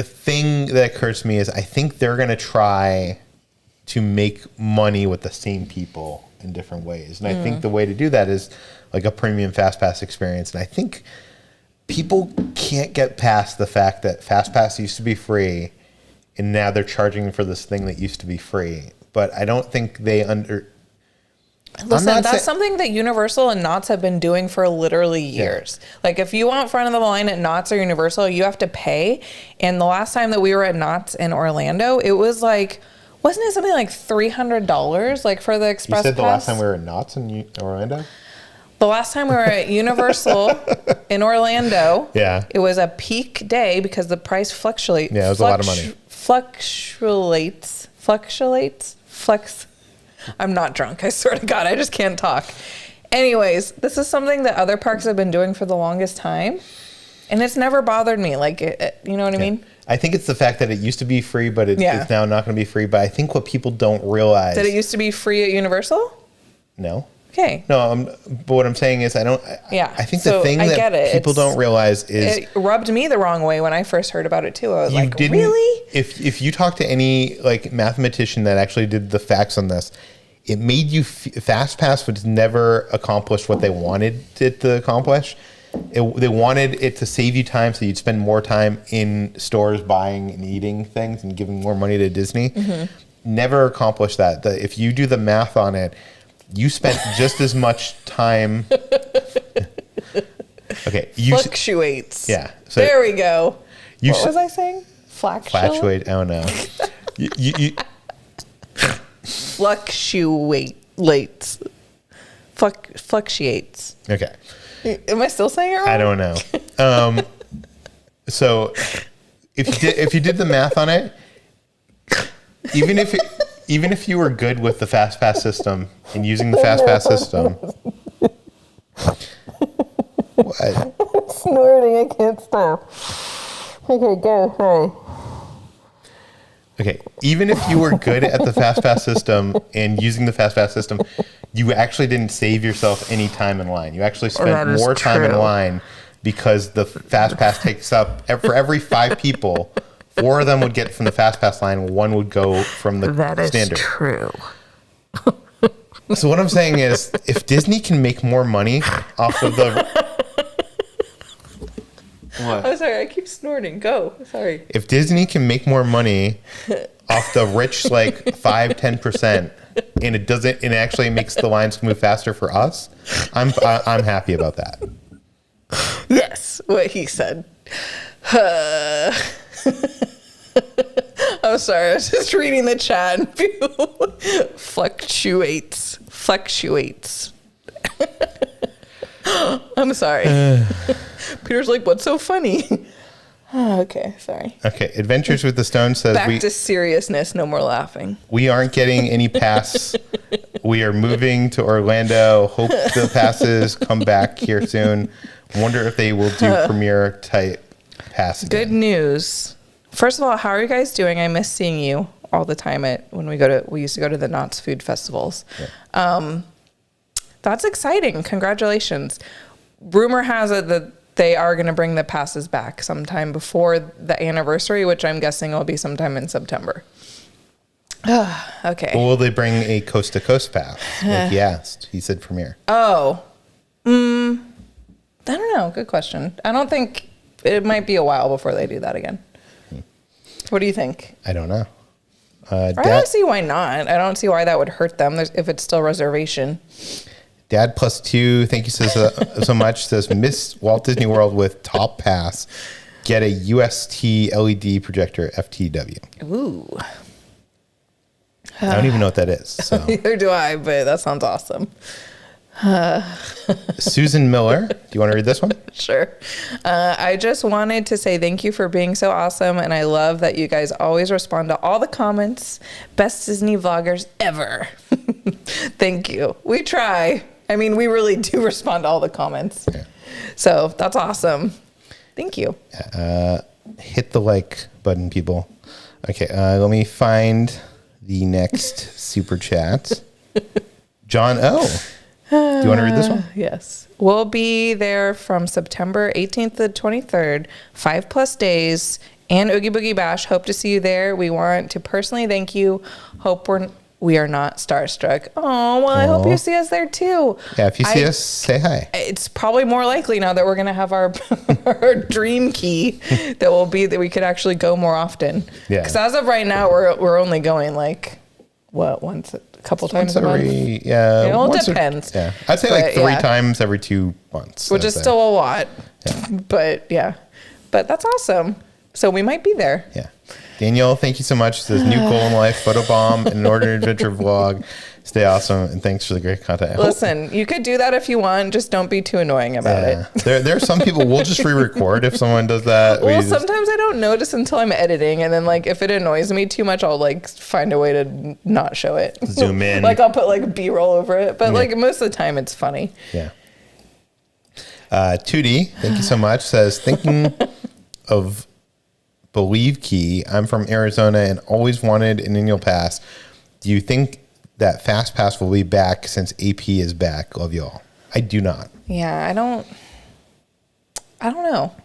thing that occurs to me is I think they're going to try to make money with the same people in different ways. And I think the way to do that is like a premium FastPass experience. And I think people can't get past the fact that FastPass used to be free and now they're charging for this thing that used to be free. But I don't think they Listen, that's something that Universal and Knott's have been doing for literally years. Yeah. Like if you want front of the line at Knott's or Universal, you have to pay. And the last time that we were at Knott's in Orlando, it was like, wasn't it something like $300 like for the Express You said Pass? The last time we were at Knott's in Orlando? The last time we were at Universal in Orlando, it was a peak day because the price fluctuates. Yeah, it was a lot of money. Fluctuates. I'm not drunk. I swear to God, I just can't talk. Anyways, this is something that other parks have been doing for the longest time, and it's never bothered me. Like, you know what I mean? I think it's the fact that it used to be free, but it's now not going to be free. But I think what people don't realize... Did it used to be free at Universal? No. Okay. No, but what I'm saying is I think the thing that people don't realize is... It rubbed me the wrong way when I first heard about it, too. I was like, really? If you talk to any like mathematician that actually did the facts on this, it made you... FastPass would never accomplish what they wanted it to accomplish. They wanted it to save you time so you'd spend more time in stores buying and eating things and giving more money to Disney. Mm-hmm. Never accomplished that. If you do the math on it, you spent just as much time. Okay. Fluctuates. Yeah. So there we go. What was I saying? Fluctuate. Oh no. you Fluctuates. Fluctuates. Okay. Am I still saying it wrong? I don't know. So if you did the math on it, even if you were good with the FastPass system and using the FastPass system, what? I'm snorting. I can't stop. Okay, go. Hi. Okay, even if you were good at the FastPass system and using the FastPass system, you actually didn't save yourself any time in line. You actually spent more time in line because the FastPass takes up, for every 5 people, 4 of them would get from the FastPass line, 1 would go from the standard. That is true. So what I'm saying is, if Disney can make more money off of the... What? Oh, sorry. I keep snorting. Go. Sorry. If Disney can make more money off the rich, like 5-10%, and it actually makes the lines move faster for us, I'm happy about that. Yes, what he said. I'm sorry. I was just reading the chat and fluctuates. I'm sorry. Peter's like, what's so funny? Oh, okay, sorry. Okay, Adventures with the Stone says back to seriousness, no more laughing. We aren't getting any pass. We are moving to Orlando. Hope the passes come back here soon. Wonder if they will do premiere type pass again. Good news. First of all, how are you guys doing? I miss seeing you all the time we used to go to the Knott's food festivals. Yeah. That's exciting. Congratulations. Rumor has it that they are going to bring the passes back sometime before the anniversary, which I'm guessing will be sometime in September. Okay. Or will they bring a coast to coast pass? Like he asked. He said premiere. Oh. I don't know. Good question. I don't think it might be a while before they do that again. What do you think? I don't know. I don't see why not. I don't see why that would hurt them if it's still reservation. Dad plus 2, thank you so much, says miss Walt Disney World with top pass. Get a UST LED projector FTW. Ooh. I don't even know what that is. So. Neither do I, but that sounds awesome. Susan Miller, do you want to read this one? Sure. I just wanted to say thank you for being so awesome, and I love that you guys always respond to all the comments. Best Disney vloggers ever. Thank you. We try. I mean, we really do respond to all the comments. Yeah. So that's awesome. Thank you. Hit the like button, people. Okay, let me find the next super chat. John O. Do you want to read this one? Yes. We'll be there from September 18th to 23rd, 5+ days, and Oogie Boogie Bash. Hope to see you there. We want to personally thank you. Hope we are not starstruck. Oh, well, I hope you see us there too. Yeah, if you see us, say hi. It's probably more likely now that we're going to have our dream key that we could actually go more often. Yeah. Because as of right now, we're only going once a couple times a month? Yeah. It depends. Yeah. I'd say 3 times every 2 months. Which is still a lot. Yeah. But that's awesome. So we might be there. Yeah. Danielle, thank you so much. This new goal in life, photobomb, and an ordinary adventure vlog. Stay awesome, and thanks for the great content. Listen, you could do that if you want. Just don't be too annoying about it. There are some people, we'll just re-record if someone does that. Well, sometimes I don't notice until I'm editing, and then if it annoys me too much, I'll find a way to not show it. Zoom in. I'll put B-roll over it, but most of the time it's funny. Yeah. 2D, thank you so much, says, thinking of Blvd, I'm from Arizona and always wanted an annual pass. Do you think that Fast Pass will be back since AP is back? Love y'all. I do not. Yeah, I don't know.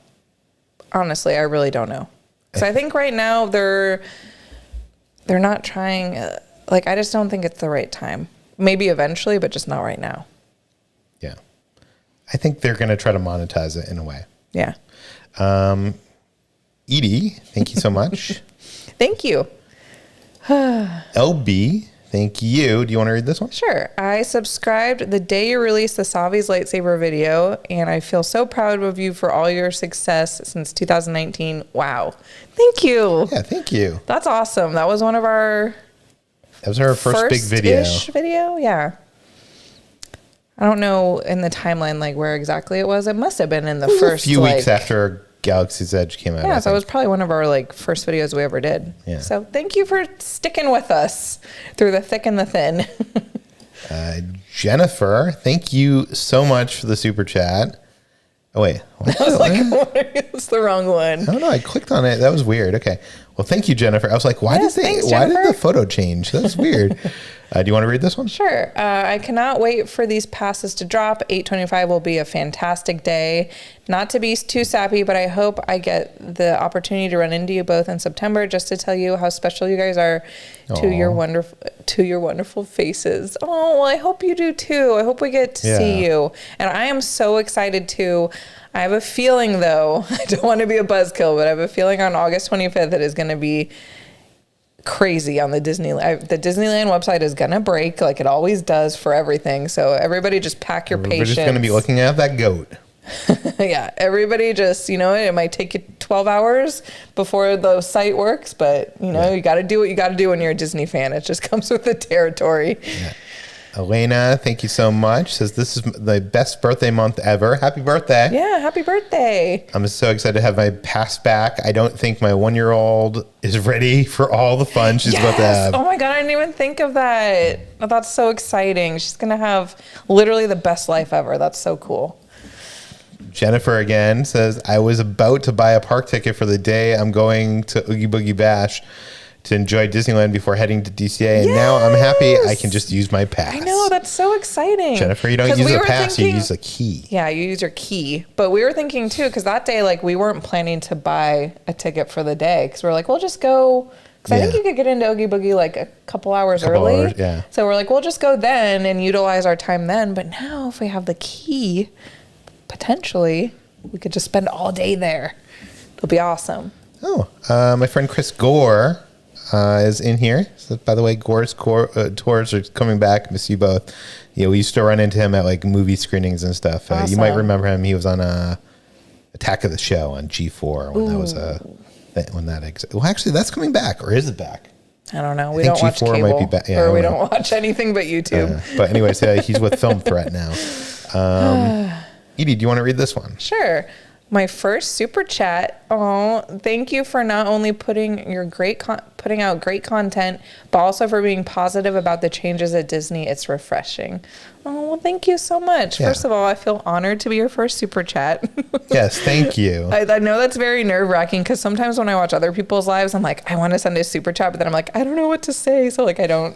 Honestly, I really don't know. Because I think right now they're not trying. I just don't think it's the right time. Maybe eventually, but just not right now. Yeah, I think they're going to try to monetize it in a way. Yeah. Edie, thank you so much. Thank you. LB, thank you. Do you want to read this one? Sure. I subscribed the day you released the Savi's lightsaber video, and I feel so proud of you for all your success since 2019. Wow. Thank you. Yeah, thank you. That's awesome. That was one of our... That was our first big video. Yeah. I don't know in the timeline where exactly it was. It must have been in the first a few weeks after Galaxy's Edge came out. Yeah, so it was probably one of our first videos we ever did. Yeah. So thank you for sticking with us through the thick and the thin. Jennifer, thank you so much for the super chat. Oh wait, I was it's the wrong one. I don't know. I clicked on it. That was weird. Okay. Well, thank you, Jennifer. I was like, why did the photo change? That's weird. Do you want to read this one? Sure. I cannot wait for these passes to drop. 8/25 will be a fantastic day. Not to be too sappy, but I hope I get the opportunity to run into you both in September just to tell you how special you guys are to your wonderful faces. Oh, well, I hope you do too. I hope we get to see you. And I am so excited too. I have a feeling though, I don't want to be a buzzkill, but I have a feeling on August 25th it is going to be crazy on the Disneyland. The Disneyland website is gonna break like it always does for everything. So everybody just pack your patience. We're just gonna be looking at that goat. Yeah, everybody just, it might take you 12 hours before the site works, but you got to do what you got to do when you're a Disney fan. It just comes with the territory. Yeah. Elena, thank you so much. Says this is the best birthday month ever. Happy birthday. Yeah, happy birthday. I'm so excited to have my pass back. I don't think my 1-year-old is ready for all the fun she's about to have. Oh my God, I didn't even think of that. Oh, that's so exciting. She's going to have literally the best life ever. That's so cool. Jennifer again says, I was about to buy a park ticket for the day I'm going to Oogie Boogie Bash to enjoy Disneyland before heading to DCA, and now I'm happy I can just use my pass. I know, that's so exciting. Jennifer, you don't use a pass, you use a key. Yeah, you use your key. But we were thinking too, because that day, like, we weren't planning to buy a ticket for the day, because we're like, we'll just go, because I think you could get into Oogie Boogie like a couple hours early. So we're like, we'll just go then and utilize our time then. But now if we have the key, potentially we could just spend all day there. It'll be awesome. Oh, my friend Chris Gore is in here. So, by the way, Gore's tours are coming back. Miss you both. We used to run into him at like movie screenings and stuff. Awesome. You might remember him. He was on Attack of the Show on G4 when that was well, actually, that's coming back, or is it back? I don't know. We don't watch G4 cable, might be back. Or we don't watch anything but YouTube. But anyways, he's with Film Threat now. Edie, do you want to read this one? Sure. My first super chat. Oh, thank you for not only putting out great content, but also for being positive about the changes at Disney. It's refreshing. Oh, well, thank you so much. Yeah. First of all, I feel honored to be your first super chat. Yes, thank you. I know that's very nerve-wracking because sometimes when I watch other people's lives, I'm like, I want to send a super chat, but then I'm like, I don't know what to say, so like I don't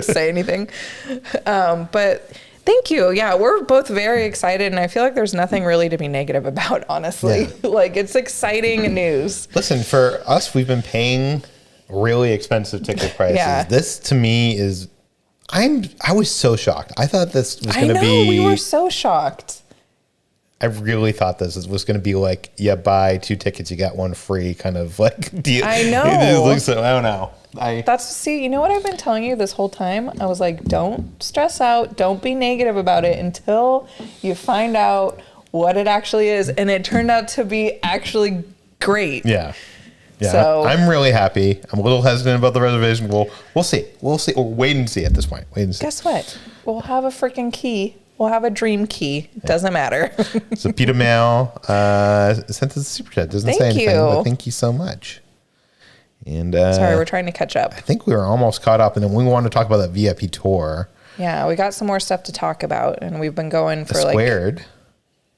say anything. But thank you. Yeah, we're both very excited, and I feel like there's nothing really to be negative about, honestly. Yeah. Like, it's exciting news. Listen, for us, we've been paying really expensive ticket prices. Yeah. This, to me, is... I was so shocked. I thought this was going to be... we were so shocked. I really thought this was going to be like, buy 2 tickets, you got 1 free kind of like deal. I know. It looks like, I don't know. You know what I've been telling you this whole time? I was like, don't stress out. Don't be negative about it until you find out what it actually is. And it turned out to be actually great. Yeah. Yeah. So, I'm really happy. I'm a little hesitant about the reservation. We'll see. We'll wait and see at this point. Wait and see. Guess what? We'll have a freaking key. We'll have a dream key. It doesn't matter. So Peter Mail sent us a super chat. Doesn't say anything, but thank you so much. And sorry, we're trying to catch up. I think we were almost caught up, and then we want to talk about that VIP tour. Yeah, we got some more stuff to talk about, and we've been going for Squared. Do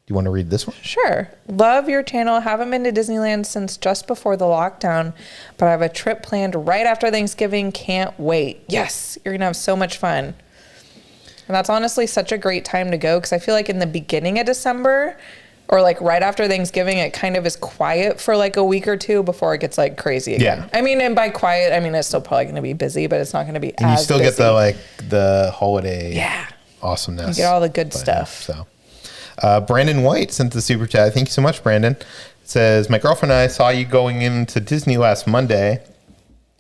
you want to read this one? Sure. Love your channel. Haven't been to Disneyland since just before the lockdown, but I have a trip planned right after Thanksgiving. Can't wait. Yes, you're gonna have so much fun. And that's honestly such a great time to go because I feel like in the beginning of December or like right after Thanksgiving, it kind of is quiet for like a week or two before it gets like crazy again. Yeah. I mean, and by quiet, I mean, it's still probably going to be busy, but it's not going to be as busy. You still get the holiday awesomeness. You get all the good stuff. So, Brandon White sent the super chat. Thank you so much, Brandon. It says, my girlfriend and I saw you going into Disney last Monday.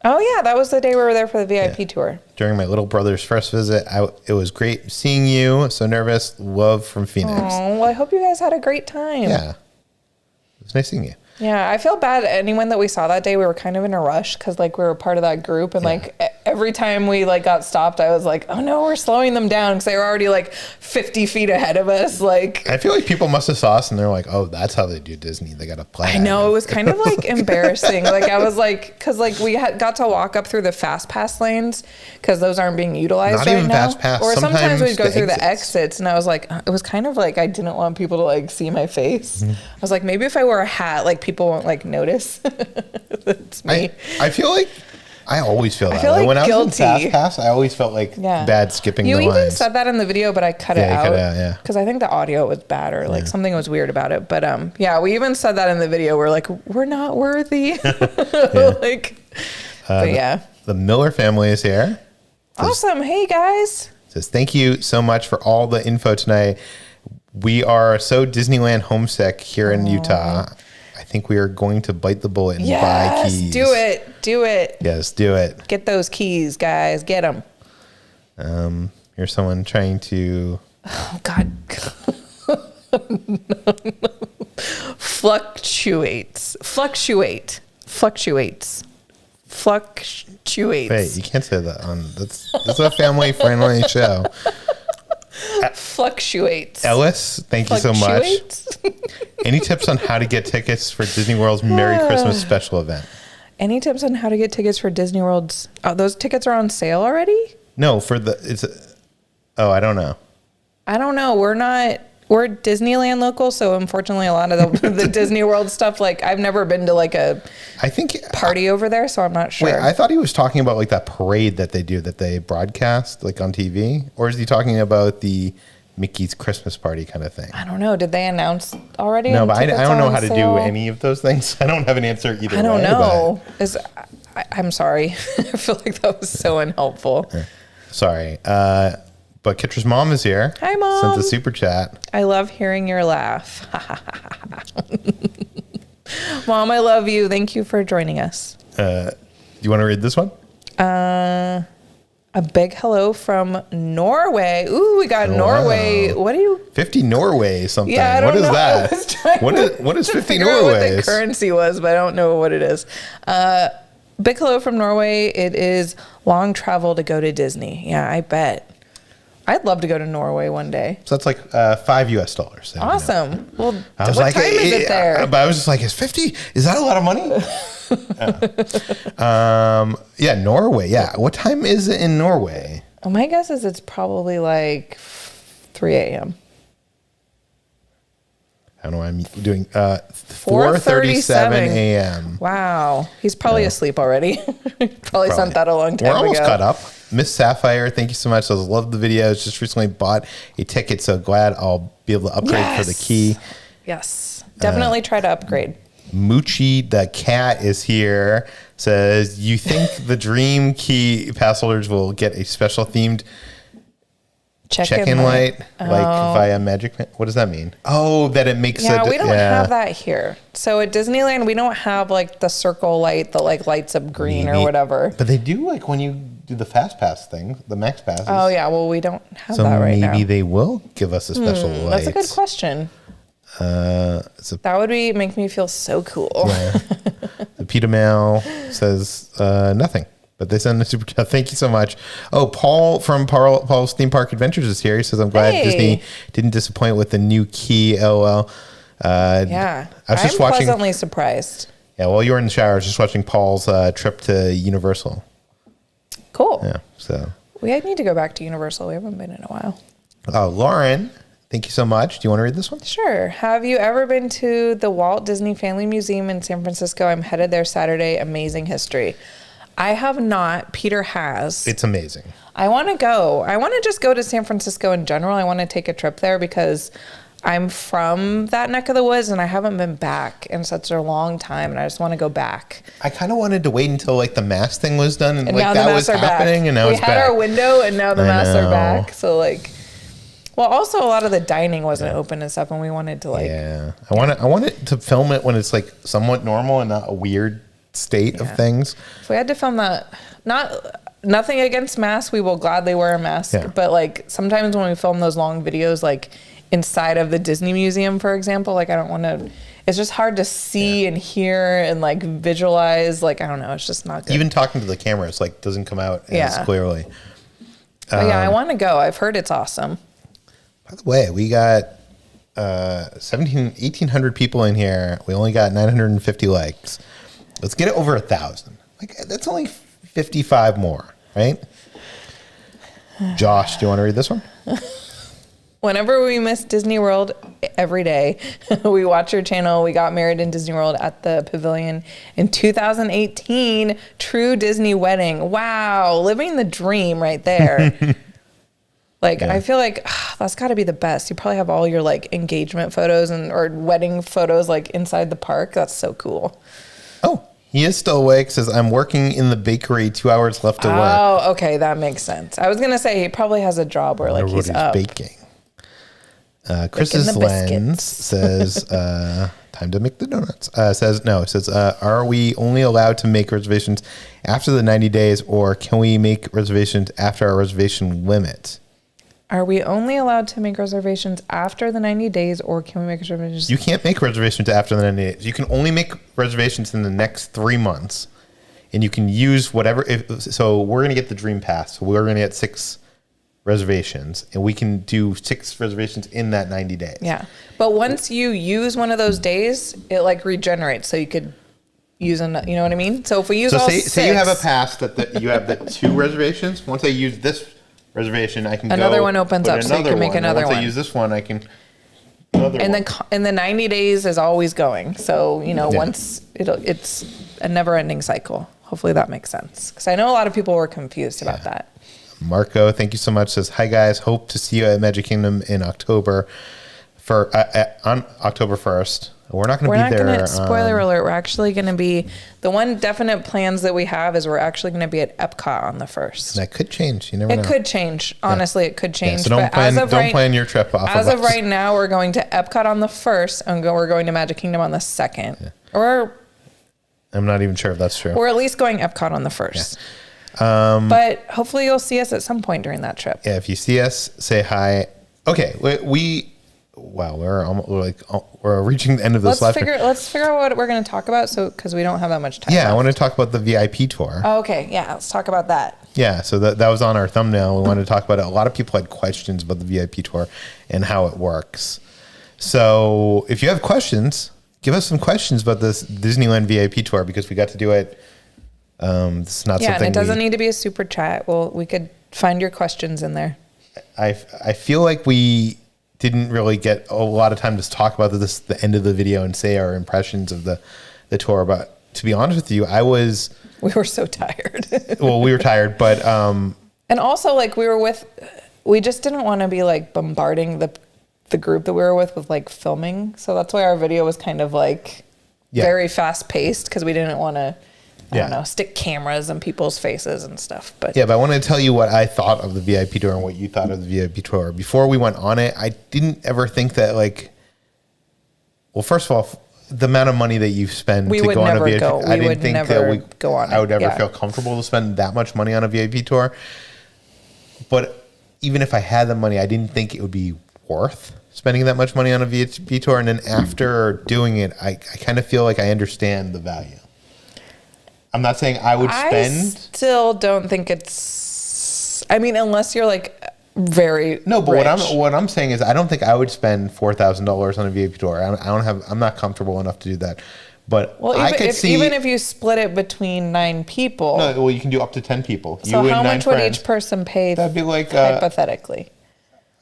Oh, yeah. That was the day we were there for the VIP tour. During my little brother's first visit, it was great seeing you. So nervous. Love from Phoenix. Oh, well, I hope you guys had a great time. Yeah. It was nice seeing you. Yeah, I feel bad. Anyone that we saw that day, we were kind of in a rush because like we were part of that group, and like every time we like got stopped, I was like, oh no, we're slowing them down because they were already like 50 feet ahead of us. Like, I feel like people must have saw us and they're like, oh, that's how they do Disney. They got to plan. I know, it was kind of like embarrassing. Like I was like, because like we got to walk up through the fast pass lanes because those aren't being utilized Not right even now. Fast pass. Or sometimes we'd go through the exits, and I was like, it was kind of like I didn't want people to like see my face. Mm-hmm. I was like, maybe if I wear a hat, like people won't like notice. It's me. I feel like I always feel that. I feel like when guilty. I was in Fast Pass, I always felt like bad skipping the lines. You even said that in the video, but I cut it out. Yeah. Because I think the audio was bad or like something was weird about it. But we even said that in the video. We're like, we're not worthy. The Miller family is here. Awesome. Hey, guys. Says, thank you so much for all the info tonight. We are so Disneyland homesick here in Utah. I think we are going to bite the bullet and buy keys. Do it. Yes, do it. Get those keys, guys. Get them. Here's someone trying to... Oh, God. Fluctuates. Wait, you can't say that on... That's a family-friendly show. Fluctuates. Ellis, thank you so much. Any tips on how to get tickets for Disney World's Merry Christmas special event? Any tips on how to get tickets for Disney World's... Oh, those tickets are on sale already? No, I don't know. I don't know. We're Disneyland local, so unfortunately a lot of the Disney World stuff, like I've never been to like a party over there, so I'm not sure. Wait, I thought he was talking about like that parade that they broadcast like on TV, or is he talking about the Mickey's Christmas party kind of thing? I don't know. Did they announce already? No, but I don't know how to do any of those things. I don't have an answer either way. I don't know. I'm sorry. I feel like that was so unhelpful. Sorry. But Kitra's mom is here. Hi, Mom. Sent a super chat. I love hearing your laugh. Mom, I love you. Thank you for joining us. You want to read this one? A big hello from Norway. Ooh, we got Norway. Wow. What do you... 50 Norway something. Yeah, I don't know. What is that? What is 50 Norway? What the currency was, but I don't know what it is. Big hello from Norway. It is long travel to go to Disney. Yeah, I bet. I'd love to go to Norway one day. So that's like $5 US. Awesome. You know. Well, what time is it there? But I was just like, is 50? Is that a lot of money? Norway. Yeah. What time is it in Norway? Well, my guess is it's probably like 3 a.m. I don't know why I'm doing 4:37 a.m. Wow. He's probably asleep already. probably sent that a long time ago. We're almost caught up. Miss Sapphire, thank you so much. I love the videos. Just recently bought a ticket, so glad I'll be able to upgrade for the key. Yes. Definitely try to upgrade. Moochie the cat is here. Says, you think the Dream Key pass holders will get a special themed check-in light via Magic? What does that mean? Oh, that it makes it. We don't have that here. So at Disneyland, we don't have like the circle light that like lights up green or whatever. But they do like when you do the Fast Pass thing, the Max Passes. Oh yeah, well we don't have that right now. So maybe they will give us a special light. That's a good question. That would make me feel so cool. Yeah. The Peter Mail says nothing. But they send a super chat. Thank you so much. Oh, Paul from Paul's Theme Park Adventures is here. He says, I'm glad Disney didn't disappoint with the new key. LOL. I'm pleasantly surprised. Yeah, while you were in the shower, I was just watching Paul's trip to Universal. Cool. Yeah, so. We need to go back to Universal. We haven't been in a while. Oh, Lauren, thank you so much. Do you want to read this one? Sure. Have you ever been to the Walt Disney Family Museum in San Francisco? I'm headed there Saturday. Amazing history. I have not. Peter has. It's amazing. I want to go. I want to just go to San Francisco in general. I want to take a trip there because I'm from that neck of the woods and I haven't been back in such a long time and I just want to go back. I kind of wanted to wait until like the mask thing was done and like now that was happening and now it's back. We had our window and now the masks are back. So like, well, also a lot of the dining wasn't open and stuff and we wanted to like. Yeah. I wanted to film it when it's like somewhat normal and not a weird state of things. If we had to film that, nothing against masks, we will gladly wear a mask. Yeah. But like sometimes when we film those long videos, like inside of the Disney Museum, for example, like I don't want to. It's just hard to see and hear and like visualize. Like I don't know, it's just not good. Even talking to the camera, it's like doesn't come out as clearly. But I want to go. I've heard it's awesome. By the way, we got 1,800 people in here. We only got 950 likes. Let's get it over 1,000. Like that's only 55 more, right? Josh, do you want to read this one? Whenever we miss Disney World every day, we watch your channel. We got married in Disney World at the Pavilion in 2018. True Disney wedding. Wow. Living the dream right there. I feel like that's got to be the best. You probably have all your like engagement photos or wedding photos like inside the park. That's so cool. Oh, he is still awake. Says, I'm working in the bakery. 2 hours left to work. Oh, okay. That makes sense. I was going to say he probably has a job where like he's up. Baking. Chris's Lens says, time to make the donuts. Are we only allowed to make reservations after the 90 days or can we make reservations after our reservation limit? Are we only allowed to make reservations after the 90 days or can we make reservations? You can't make reservations after the 90 days. You can only make reservations in the next 3 months and you can use whatever. So we're going to get the Dream Pass. So we're going to get 6 reservations and we can do 6 reservations in that 90 days. Yeah. But once you use one of those days, it like regenerates. So you could use you know what I mean? So if we use say you have a pass that you have the 2 reservations. Once I use this reservation, I can another one opens up so you can make another one. Once I use this one, I can and the 90 days is always going. So, once it's a never ending cycle. Hopefully that makes sense. Because I know a lot of people were confused about that. Marco, thank you so much. Says, hi guys, hope to see you at Magic Kingdom in October on October 1st. We're not going to be there. Spoiler alert, we're actually going to be, the one definite plans that we have is we're actually going to be at Epcot on the 1st. That could change. You never know. It could change. Honestly, it could change. So don't plan your trip off As of right now, we're going to Epcot on the 1st and we're going to Magic Kingdom on the 2nd. Yeah. Or I'm not even sure if that's true. We're at least going Epcot on the 1st. Yeah. But hopefully you'll see us at some point during that trip. Yeah, if you see us, say hi. Okay, we're reaching the end of this. Let's figure out what we're going to talk about. So because we don't have that much time. Yeah, left. I want to talk about the VIP tour. Oh, okay, yeah, let's talk about that. Yeah, so that was on our thumbnail. We wanted to talk about it. A lot of people had questions about the VIP tour and how it works. So if you have questions, give us some questions about this Disneyland VIP tour because we got to do it. It's not something. Yeah, and it doesn't need to be a super chat. Well, we could find your questions in there. I feel like we didn't really get a lot of time to talk about this at the end of the video and say our impressions of the tour. But to be honest with you, we were so tired. Well, we were tired, but and also like we just didn't want to be like bombarding the group that we were with like filming. So that's why our video was kind of like very fast paced because we didn't want to. I don't know, stick cameras in people's faces and stuff. But I want to tell you what I thought of the VIP tour and what you thought of the VIP tour. Before we went on it, I didn't ever think that first of all, the amount of money that you spend to go on a VIP tour, I didn't think that I would ever feel comfortable to spend that much money on a VIP tour. But even if I had the money, I didn't think it would be worth spending that much money on a VIP tour. And then after doing it, I kind of feel like I understand the value. I'm not saying I would spend. I still don't think it's. I mean, unless you're like very no. But rich. what I'm saying is, I don't think I would spend $4,000 on a VIP tour. I'm not comfortable enough to do that. But even if you split it between 9 people. No, well, you can do up to 10 people. So how much would each person pay? That'd be like hypothetically.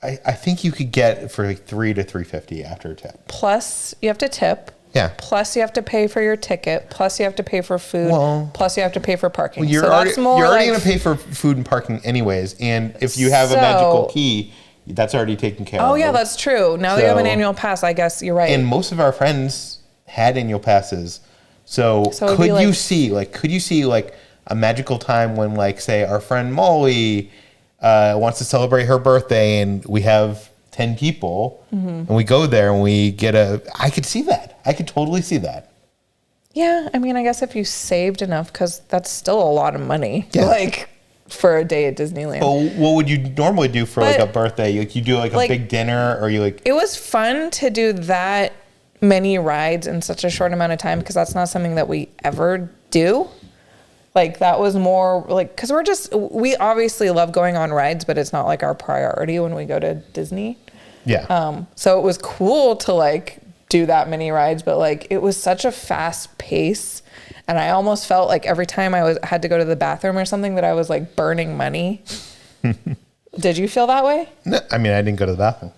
I think you could get for like $300 to $350 after a tip. Plus, you have to tip. Yeah. Plus, you have to pay for your ticket. Plus, you have to pay for food. Plus, you have to pay for parking. Well, you're already going to pay for food and parking anyways. And if you have a magical key, that's already taken care of. Oh, yeah, that's true. Now that you have an annual pass, I guess you're right. And most of our friends had annual passes. So could you see a magical time when, like, say, our friend Molly wants to celebrate her birthday and we have 10 people and we go there and we get I could see that. I could totally see that. Yeah. I mean, I guess if you saved enough, because that's still a lot of money, like for a day at Disneyland. Well, what would you normally do for like a birthday? Like you do like a big dinner or you like. It was fun to do that many rides in such a short amount of time because that's not something that we ever do. Like that was more like, because we obviously love going on rides, but it's not like our priority when we go to Disney. Yeah. So it was cool to like do that many rides, but like it was such a fast pace. And I almost felt like every time I had to go to the bathroom or something that I was like burning money. Did you feel that way? No, I mean, I didn't go to the bathroom.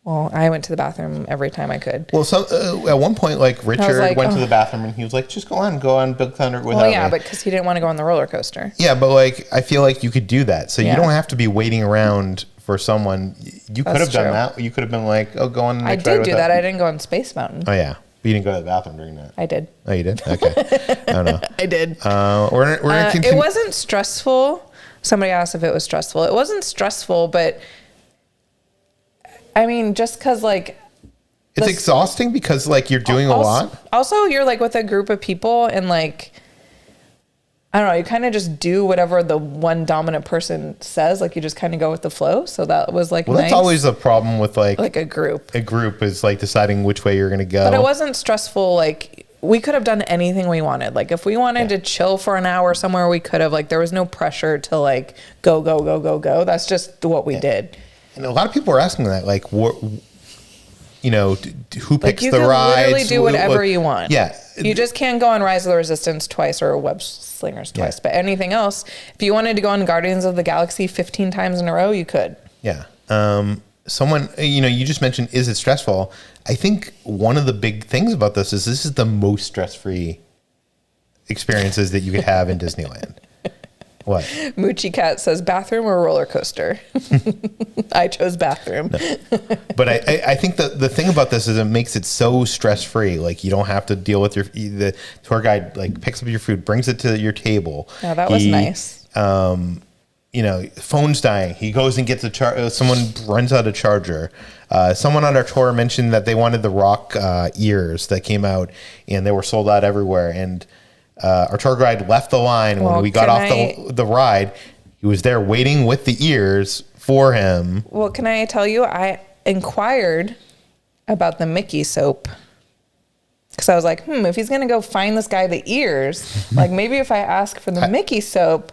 Well, I went to the bathroom every time I could. Well, so at one point, like Richard went to the bathroom and he was like, "Just go on Big Thunder without me." Well, yeah, but because he didn't want to go on the roller coaster. Yeah, but like I feel like you could do that, so you don't have to be waiting around for someone. You could have done that. You could have been like, "Oh, go on." The next I did do that. I didn't go on Space Mountain. Oh yeah, but you didn't go to the bathroom during that. I did. Oh, you did? Okay. I don't know. I did. We're gonna continue. It wasn't stressful. Somebody asked if it was stressful. It wasn't stressful, but I mean, just because like it's exhausting because like you're doing a lot. Also, you're like with a group of people and like I don't know, you kind of just do whatever the one dominant person says. Like you just kind of go with the flow. So that was like that's always a problem with like a group. A group is like deciding which way you're going to go. But it wasn't stressful. Like we could have done anything we wanted. Like if we wanted to chill for an hour somewhere, we could have. Like there was no pressure to like go. That's just what we did. And a lot of people are asking that, like, you know, who picks the rides? You can literally do whatever you want. Yeah. You just can't go on Rise of the Resistance twice or Web Slingers twice. But anything else, if you wanted to go on Guardians of the Galaxy 15 times in a row, you could. Yeah. Someone, you know, you just mentioned, is it stressful? I think one of the big things about this is the most stress-free experiences that you could have in Disneyland. What? Moochie Cat says bathroom or roller coaster. I chose bathroom. No. But I think the thing about this is it makes it so stress free. Like you don't have to deal with the tour guide like picks up your food, brings it to your table. Yeah, that was nice. You know, phone's dying. He goes and gets someone runs out a charger. Someone on our tour mentioned that they wanted the rock ears that came out and they were sold out everywhere. And our tour guide left the line when we got off the ride. He was there waiting with the ears for him. Well, can I tell you, I inquired about the Mickey soap. Because I was like, if he's going to go find this guy the ears, like maybe if I ask for the Mickey soap.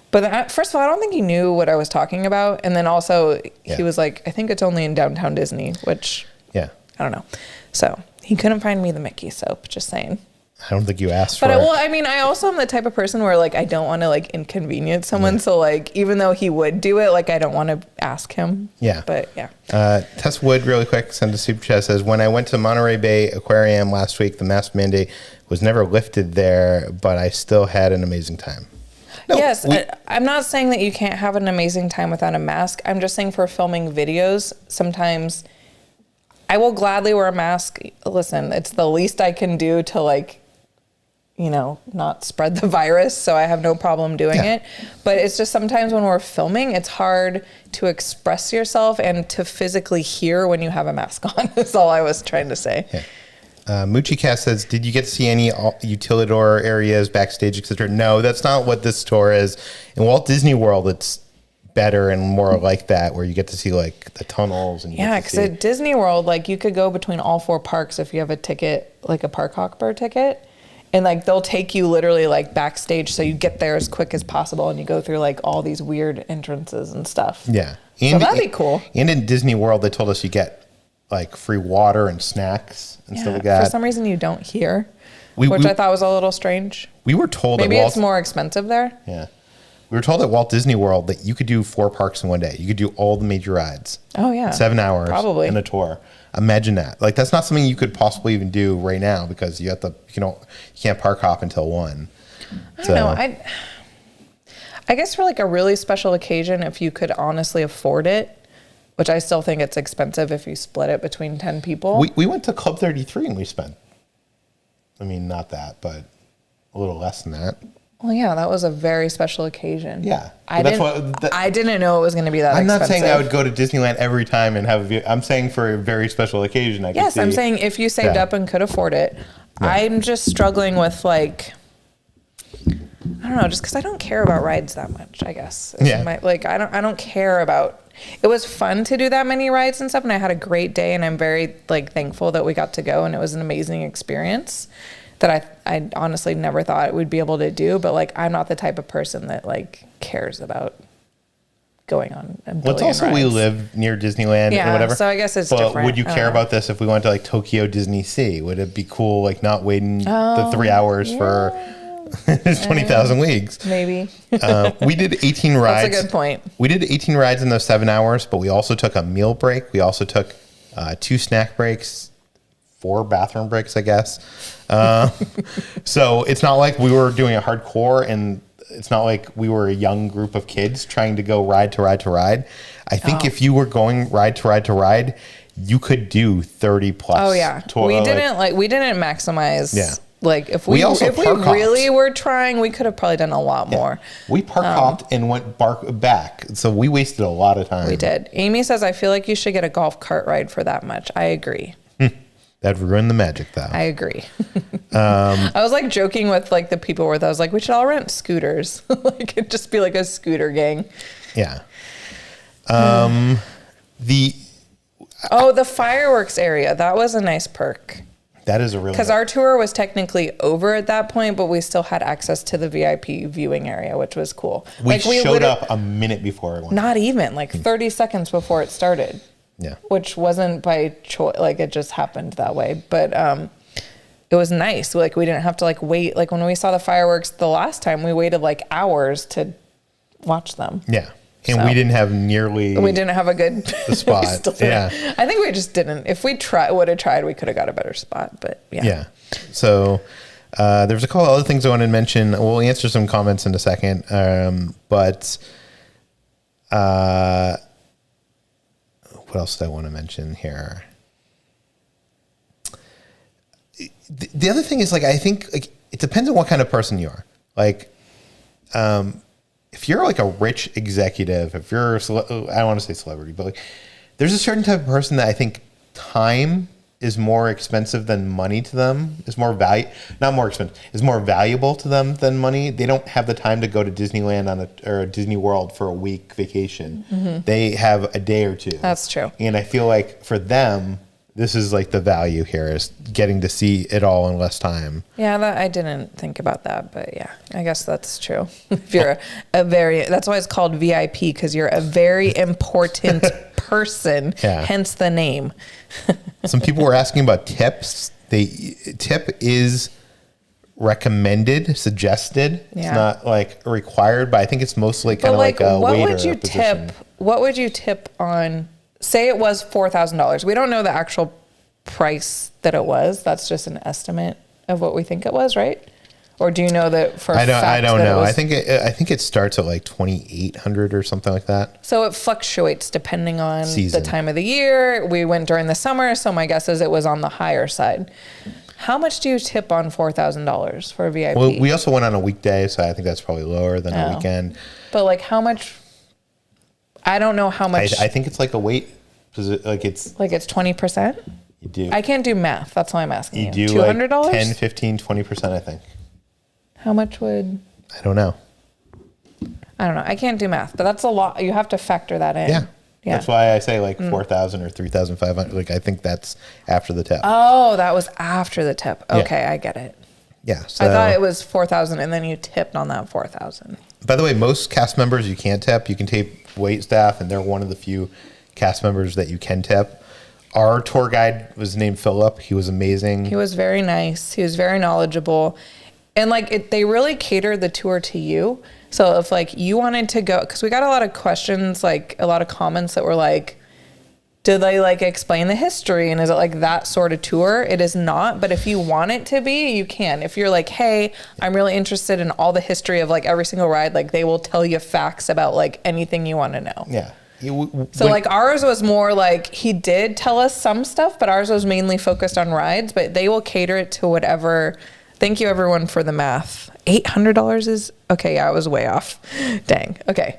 But first of all, I don't think he knew what I was talking about. And then also he was like, I think it's only in downtown Disney, which I don't know. So he couldn't find me the Mickey soap, just saying. I don't think you asked for it. Well, I mean, I also am the type of person where like I don't want to like inconvenience someone. So like even though he would do it, like I don't want to ask him. Yeah. But yeah. Tess Wood, really quick, sent a super chat, says, when I went to Monterey Bay Aquarium last week, the mask mandate was never lifted there, but I still had an amazing time. No, yes, I'm not saying that you can't have an amazing time without a mask. I'm just saying for filming videos, sometimes I will gladly wear a mask. Listen, it's the least I can do to like, you know, not spread the virus. So I have no problem doing it. But it's just sometimes when we're filming, it's hard to express yourself and to physically hear when you have a mask on. That's all I was trying to say. Yeah. Moochie Cat says, did you get to see any utilidor areas, backstage, etc.? No, that's not what this tour is. In Walt Disney World, it's better and more like that, where you get to see like the tunnels. And because at Disney World, like you could go between all four parks if you have a ticket, like a Park Hopper ticket. And like they'll take you literally like backstage, so you get there as quick as possible, and you go through like all these weird entrances and stuff. Yeah, so that'd be cool. And in Disney World, they told us you get like free water and snacks and stuff like that. For some reason, you don't hear, which I thought was a little strange. We were told maybe it's more expensive there. Yeah, we were told at Walt Disney World that you could do 4 parks in one day. You could do all the major rides. Oh yeah, 7 hours probably in a tour. Imagine that. Like that's not something you could possibly even do right now because you can't park hop until 1. I don't know. I guess for like a really special occasion, if you could honestly afford it, which I still think it's expensive if you split it between 10 people. We went to Club 33 and we spent, I mean, not that, but a little less than that. Well, yeah, that was a very special occasion. Yeah. I didn't know it was going to be that expensive. I'm not saying I would go to Disneyland every time and have a view. I'm saying for a very special occasion, I could see. Yes, I'm saying if you saved up and could afford it. Yeah. I'm just struggling with like, I don't know, just because I don't care about rides that much, I guess. I don't care about. It was fun to do that many rides and stuff, and I had a great day, and I'm very like thankful that we got to go, and it was an amazing experience that I honestly never thought we'd be able to do. But like, I'm not the type of person that like cares about going on a billion rides. Also, we live near Disneyland or whatever. So I guess it's different. Would you care about this if we went to like Tokyo Disney Sea? Would it be cool, like not waiting the 3 hours for 20,000 leagues? Maybe. We did 18 rides. That's a good point. We did 18 rides in those 7 hours, but we also took a meal break. We also took 2 snack breaks, 4 bathroom breaks, I guess. So it's not like we were doing it hardcore, and it's not like we were a young group of kids trying to go ride to ride to ride. I think if you were going ride to ride to ride, you could do 30 plus. Oh yeah, we didn't maximize. Yeah. Like if we really were trying, we could have probably done a lot more. We park hopped and went back, so we wasted a lot of time. We did. Amy says, I feel like you should get a golf cart ride for that much. I agree. That'd ruin the magic, though. I agree. I was like joking with like the people with. I was like, we should all rent scooters. Like it'd just be like a scooter gang. Yeah. The fireworks area. That was a nice perk. That is a really because our tour was technically over at that point, but we still had access to the VIP viewing area, which was cool. We showed up a minute before everyone. Not even like 30 seconds before it started. Yeah, which wasn't by choice. Like it just happened that way. But it was nice. Like we didn't have to like wait. Like when we saw the fireworks the last time, we waited like hours to watch them. Yeah. And we didn't have we didn't have a good spot. Yeah. I think we just didn't. If we would have tried, we could have got a better spot. But yeah. Yeah. So there's a couple other things I want to mention. We'll answer some comments in a second. But what else do I want to mention here? The other thing is like I think like it depends on what kind of person you are. Like if you're like a rich executive, if you're, I don't want to say celebrity, but like there's a certain type of person that I think time is more expensive than money to them, is more not more expensive, is more valuable to them than money. They don't have the time to go to Disneyland or a Disney World for a week vacation. Mm-hmm. They have a day or two. That's true. And I feel like for them, this is like the value here is getting to see it all in less time. Yeah, I didn't think about that, but yeah, I guess that's true. If you're that's why it's called VIP, because you're a very important person, hence the name. Some people were asking about tips. Tip is recommended, suggested. Yeah. It's not like required, but I think it's mostly kind of like a waiter position. What would you tip on? Say it was $4,000. We don't know the actual price that it was. That's just an estimate of what we think it was, right? Or do you know that for a fact? I don't know. I think it starts at like 2,800 or something like that. So it fluctuates depending on season. The time of the year. We went during the summer, so my guess is it was on the higher side. How much do you tip on $4,000 for a VIP? Well, we also went on a weekday, so I think that's probably lower than a weekend. But like how much? I don't know how much. I think it's like a weight, like it's 20%. You do. I can't do math. That's why I'm asking you. You do $200? Like 10, 15, 20%, I think. How much would? I don't know. I can't do math, but that's a lot. You have to factor that in. Yeah. That's why I say like 4,000 or 3,500. Like I think that's after the tip. Oh, that was after the tip. Okay, yeah. I get it. Yeah. So, I thought it was 4,000 and then you tipped on that 4,000. By the way, most cast members you can't tip. You can tip wait staff, and they're one of the few cast members that you can tip. Our tour guide was named Philip. He was amazing. He was very nice. He was very knowledgeable. And like they really catered the tour to you. So if like you wanted to go, because we got a lot of questions, like a lot of comments that were like, did they like explain the history? And is it like that sort of tour? It is not. But if you want it to be, you can. If you're like, hey, I'm really interested in all the history of like every single ride, like they will tell you facts about like anything you want to know. Yeah. So like ours was more like he did tell us some stuff, but ours was mainly focused on rides, but they will cater it to whatever. Thank you everyone for the math. $800 is okay. Yeah, I was way off. Dang. Okay.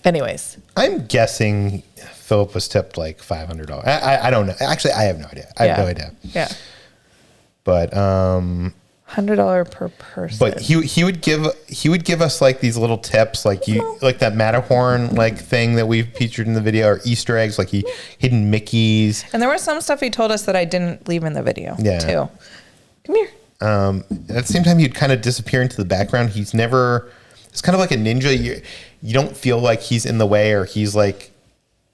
Anyways, I'm guessing Philip was tipped like $500. I don't know. Actually, I have no idea. I have no idea. Yeah. But $100 per person. But he would give us like these little tips, like like that Matterhorn like thing that we've featured in the video, or Easter eggs, like hidden Mickeys. And there was some stuff he told us that I didn't leave in the video too. Come here. At the same time, he'd kind of disappear into the background. It's kind of like a ninja. You don't feel like he's in the way, or he's like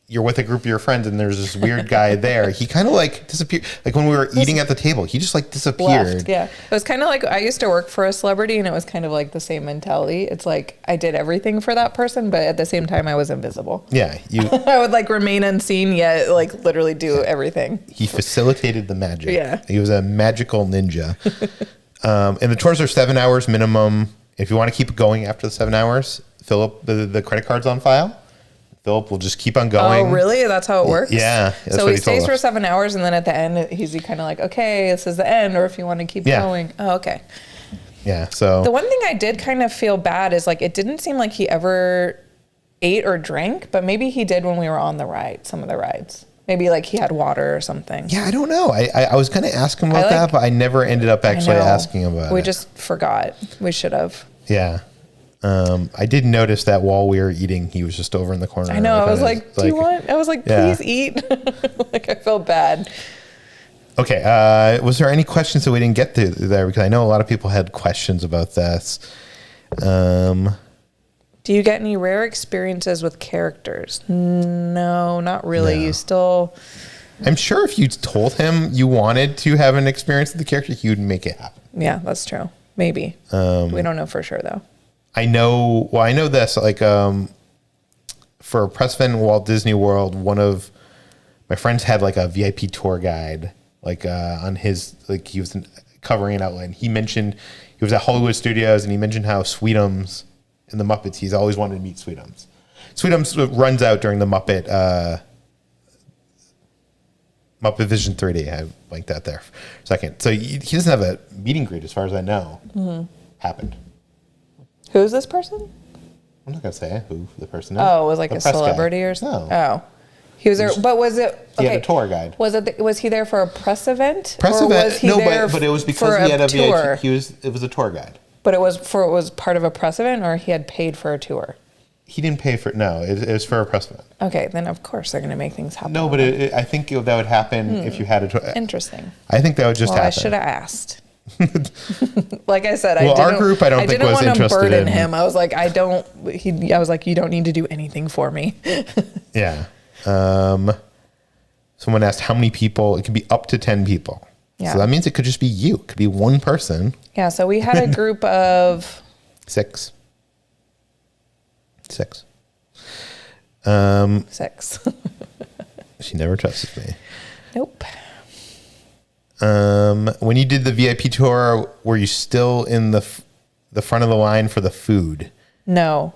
you're with a group of your friends and there's this weird guy there. He kind of like disappeared. Like when we were eating at the table, he just like disappeared. Left, yeah. It was kind of like, I used to work for a celebrity and it was kind of like the same mentality. It's like I did everything for that person, but at the same time I was invisible. Yeah. I would like remain unseen yet like literally do everything. He facilitated the magic. Yeah. He was a magical ninja. And the tours are 7 hours minimum. If you want to keep it going after the 7 hours, fill up the credit cards on file. Philip will just keep on going. Oh, really? That's how it works? Yeah. So he stays for 7 hours, and then at the end, he's kind of like, okay, this is the end, or if you want to keep going. Oh, okay. Yeah, so. The one thing I did kind of feel bad is, like, it didn't seem like he ever ate or drank, but maybe he did when we were on the ride, some of the rides. Maybe, like, he had water or something. Yeah, I don't know. I was going to ask him about that, but I never ended up actually asking about it. We just forgot. We should have. Yeah. I did notice that while we were eating, he was just over in the corner. I know. I was like, do you want? I was like, please eat. Like, I felt bad. Okay. Was there any questions that we didn't get to there? Because I know a lot of people had questions about this. Do you get any rare experiences with characters? No, not really. No. You still... I'm sure if you told him you wanted to have an experience with the character, he would make it happen. Yeah, that's true. Maybe. We don't know for sure, though. I know this, like, for a press event in Walt Disney World, one of my friends had like a VIP tour guide, like, on his, like, he was covering an outline. He mentioned he was at Hollywood Studios and he mentioned how Sweetums in the Muppets, he's always wanted to meet Sweetums. Sweetums runs out during the Muppet Vision 3D. I blanked that there for a second. So he doesn't have a meet and greet, as far as I know, happened. Who's this person? I'm not going to say who the person is. Oh, it was like a celebrity or something? No. Oh. He was there, but was it... Okay, he had a tour guide. Was he there for a press event? Press event? Was he there but it was because he had a tour? It was a tour guide. But it was part of a press event, or he had paid for a tour? He didn't pay for it. No, it was for a press event. Okay, then of course they're going to make things happen. No, but I think that would happen if you had a tour. Interesting. I think that would just happen. I should have asked. Like I said, our group I don't think was interested in. I didn't want to burden him. I was like, I was like, you don't need to do anything for me. Yeah. Someone asked how many people. It could be up to 10 people. Yeah. So that means it could just be you. It could be one person. Yeah. So we had a group of 6. 6. 6. She never trusts me. Nope. When you did the VIP tour, were you still in the front of the line for the food? No,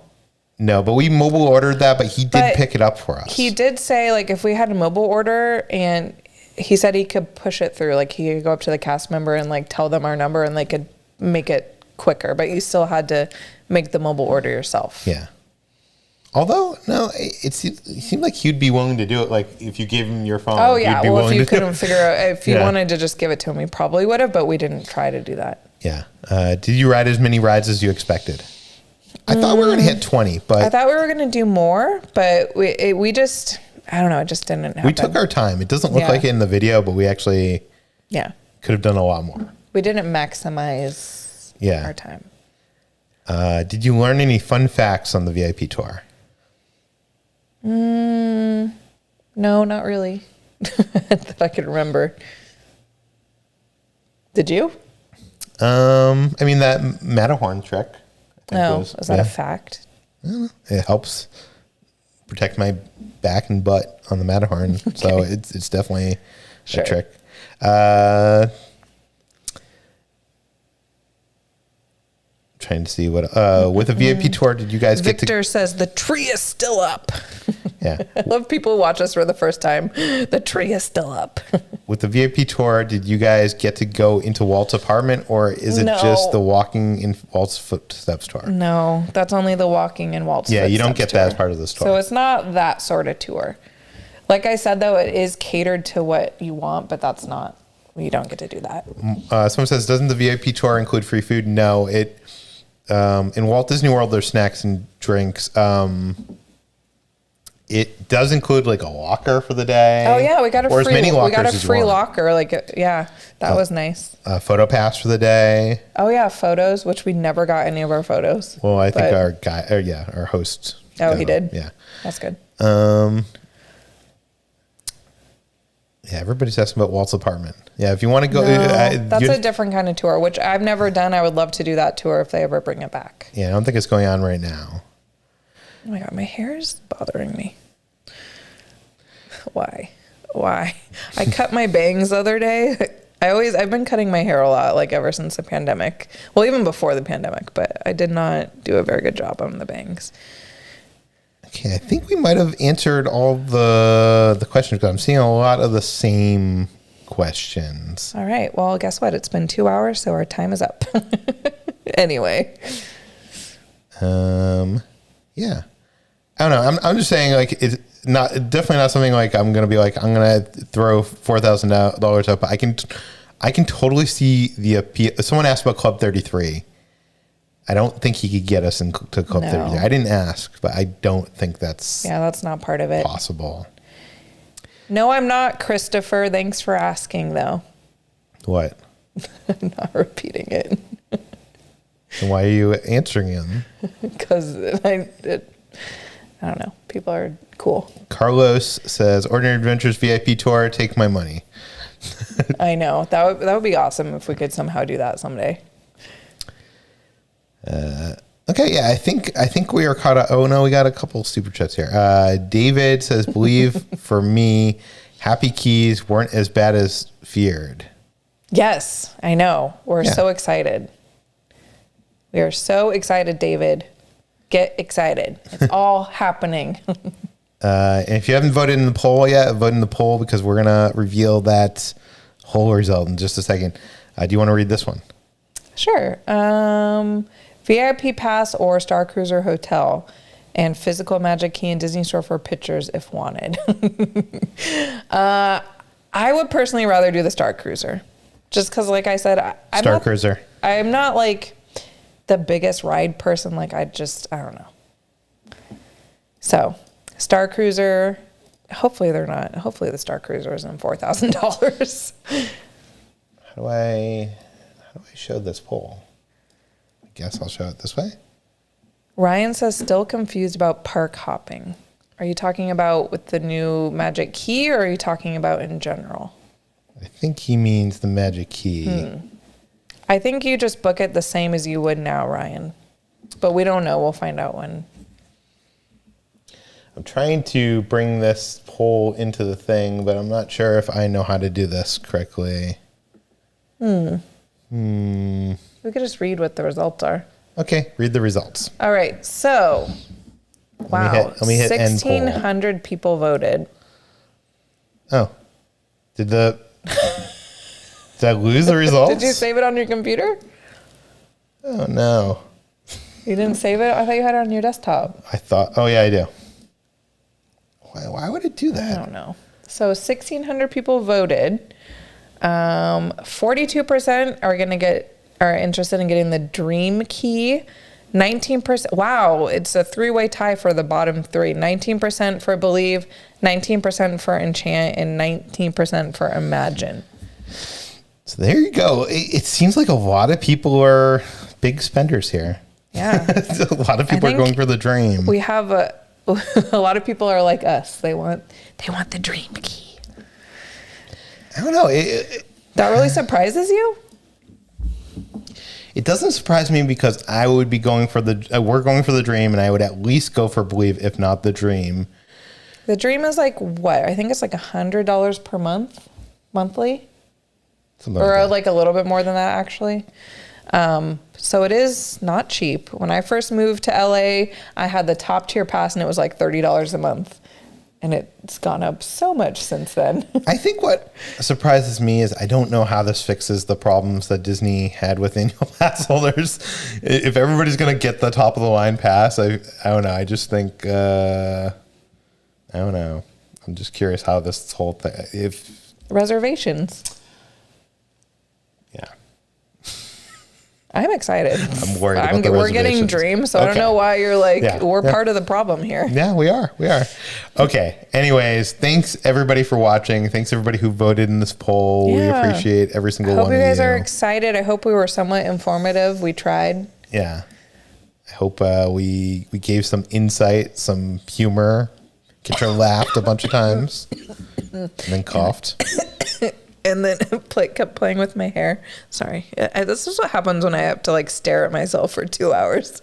but we mobile ordered that, but he did pick it up for us. He did say, like, if we had a mobile order, and he said he could push it through, like he could go up to the cast member and like tell them our number and they could make it quicker, but you still had to make the mobile order yourself. Yeah. Although, no, it seemed like he'd be willing to do it. Like, if you gave him your phone. Oh, yeah. Well, if you couldn't figure out, if you wanted to just give it to him, he probably would have, but we didn't try to do that. Yeah. Did you ride as many rides as you expected? I thought we were going to hit 20, but. I thought we were going to do more, but we just, I don't know, it just didn't happen. We took our time. It doesn't look like it in the video, but we actually could have done a lot more. We didn't maximize our time. Did you learn any fun facts on the VIP tour? No, not really. That I could remember. Did you? I mean, that Matterhorn trick. Is that a fact? It helps protect my back and butt on the Matterhorn. Okay. So it's definitely a trick. Trying to see what with a VIP tour did you guys get to... Victor says the tree is still up. Yeah. I love people who watch us for the first time. The tree is still up. With the VIP tour, did you guys get to go into Walt's apartment, or is it just the walking in Walt's footsteps tour? No, that's only the walking in Walt's footsteps. Yeah, you don't get that as part of this tour. So it's not that sort of tour. Like I said, though, it is catered to what you want, but that's not... You don't get to do that. Someone says, doesn't the VIP tour include free food? No, it... in Walt Disney World, there's snacks and drinks. It does include like a locker for the day. Oh yeah, we got a free locker. Like, that was nice. A photo pass for the day. Oh yeah, photos, which we never got any of our photos. Well, I think our host. Oh, he did. Yeah, that's good. Yeah, everybody's asking about Walt's apartment. Yeah, if you want to go... that's a different kind of tour, which I've never done. I would love to do that tour if they ever bring it back. Yeah, I don't think it's going on right now. Oh my God, my hair is bothering me. Why? I cut my bangs the other day. I've been cutting my hair a lot, like ever since the pandemic. Well, even before the pandemic, but I did not do a very good job on the bangs. Okay, I think we might have answered all the questions, because I'm seeing a lot of the same questions. All right. Well, guess what? It's been 2 hours, so our time is up. Anyway. Yeah. I don't know. I'm just saying, like, it's definitely not something like I'm gonna be like, I'm gonna throw $4,000 up. I can totally see the appeal. Someone asked about Club 33. I don't think he could get us into Club 33. I didn't ask, but I don't think that's not part of it. Possible. No, I'm not, Christopher. Thanks for asking, though. What? I'm not repeating it. And why are you answering him? Because I don't know. People are cool. Carlos says, Ordinary Adventures VIP tour, take my money. I know. That would be awesome if we could somehow do that someday. Okay, yeah, I think we are caught up. Oh no, we got a couple super chats here. David says, believe for me, Happy Keys weren't as bad as feared. Yes, I know. We're so excited. We are so excited, David. Get excited. It's all happening. And if you haven't voted in the poll yet, vote in the poll, because we're going to reveal that whole result in just a second. Do you want to read this one? Sure. VIP pass or Star Cruiser hotel and physical Magickey and Disney store for pictures if wanted. I would personally rather do the Star Cruiser. Just because, like I said, Cruiser. I'm not like the biggest ride person. Like I don't know. So Star Cruiser, hopefully the Star Cruiser isn't $4,000. How do I show this poll? I guess I'll show it this way. Ryan says, still confused about park hopping. Are you talking about with the new Magickey, or are you talking about in general? I think he means the Magickey. I think you just book it the same as you would now, Ryan. But we don't know. We'll find out when. I'm trying to bring this poll into the thing, but I'm not sure if I know how to do this correctly. We could just read what the results are. Okay, read the results. All right, so, wow, let me hit 1,600 people voted. Oh, did I lose the results? Did you save it on your computer? Oh, no. You didn't save it? I thought you had it on your desktop. Oh, yeah, I do. Why would it do that? I don't know. So 1,600 people voted. 42% are interested in getting the Dream Key. 19%. Wow, it's a three-way tie for the bottom three. 19% for Believe, 19% for Enchant, and 19% for Imagine. So there you go. It seems like a lot of people are big spenders here. Yeah. A lot of people are going for the Dream. We have a lot of people are like us. They want the Dream Key. I don't know. That really surprises you? It doesn't surprise me, because I would be going for we're going for the Dream, and I would at least go for Believe, if not the Dream. The Dream is like what? I think it's like $100 per month, monthly. Something or like a little bit more than that, actually. So it is not cheap. When I first moved to LA, I had the top tier pass, and it was like $30 a month. And it's gone up so much since then. I think what surprises me is I don't know how this fixes the problems that Disney had with annual pass holders. If everybody's going to get the top of the line pass, I don't know. I just think, I don't know. I'm just curious how this whole thing, Reservations. Yeah. I'm excited. I'm worried about the We're getting Dream, so okay. I don't know why you're like, we're part of the problem here. Yeah, we are. Okay. Anyways, thanks everybody for watching. Thanks everybody who voted in this poll. Yeah. We appreciate every single one of you. I hope you guys are excited. I hope we were somewhat informative. We tried. Yeah. I hope we gave some insight, some humor, Kitra laughed a bunch of times and then coughed. And then kept playing with my hair. Sorry. This is what happens when I have to like stare at myself for 2 hours.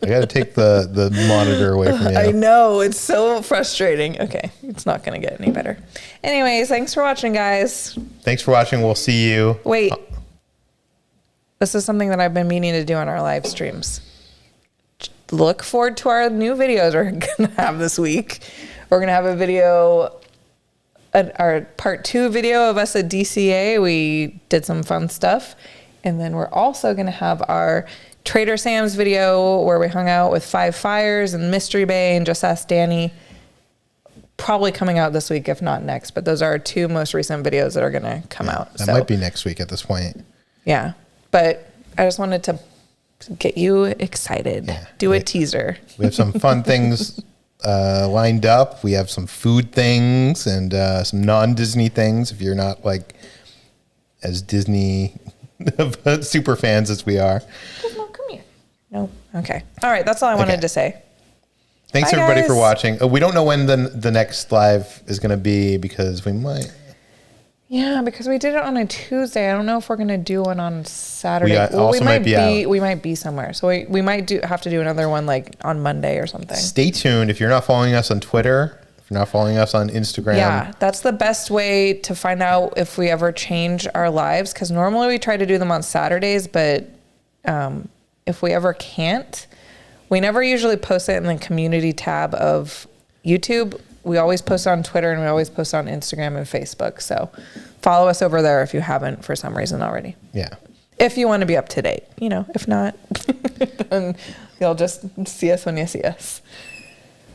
I got to take the monitor away from you. I know. It's so frustrating. Okay. It's not going to get any better. Anyways, thanks for watching, guys. Thanks for watching. We'll see you. Wait. This is something that I've been meaning to do on our live streams. Look forward to our new videos we're going to have this week. We're going to have a video... our part 2 video of us at DCA. We did some fun stuff. And then we're also going to have our Trader Sam's video where we hung out with 5 Fires and Mystery Bay and Just Ask Danny. Probably coming out this week, if not next. But those are our 2 most recent videos that are going to come out. That might be next week at this point. Yeah. But I just wanted to get you excited. Yeah. Do a teaser. We have some fun things lined up. We have some food things and some non-Disney things if you're not like as Disney super fans as we are. Gizmo, come here. No. Okay. All right. That's all I wanted to say. Thanks Bye, everybody guys. for watching. We don't know when the next live is going to be because we might. Yeah, because we did it on a Tuesday. I don't know if we're going to do one on Saturday. We might be out. We might be somewhere. So we might have to do another one like on Monday or something. Stay tuned. If you're not following us on Twitter, if you're not following us on Instagram. Yeah, that's the best way to find out if we ever change our lives. Because normally we try to do them on Saturdays, but if we ever can't, we never usually post it in the community tab of YouTube. We always post on Twitter and we always post on Instagram and Facebook. So follow us over there if you haven't for some reason already. Yeah. If you want to be up to date, if not, then you'll just see us when you see us.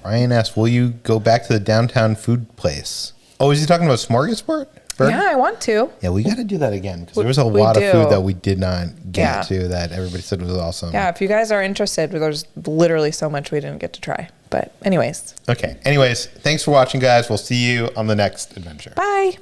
Ryan asked, will you go back to the downtown food place? Oh, is he talking about Smorgasbord? Yeah, I want to. Yeah, we got to do that again because there was a lot of food that we did not get to that everybody said was awesome. Yeah, if you guys are interested, there's literally so much we didn't get to try. But anyways. Okay. Anyways, thanks for watching, guys. We'll see you on the next adventure. Bye.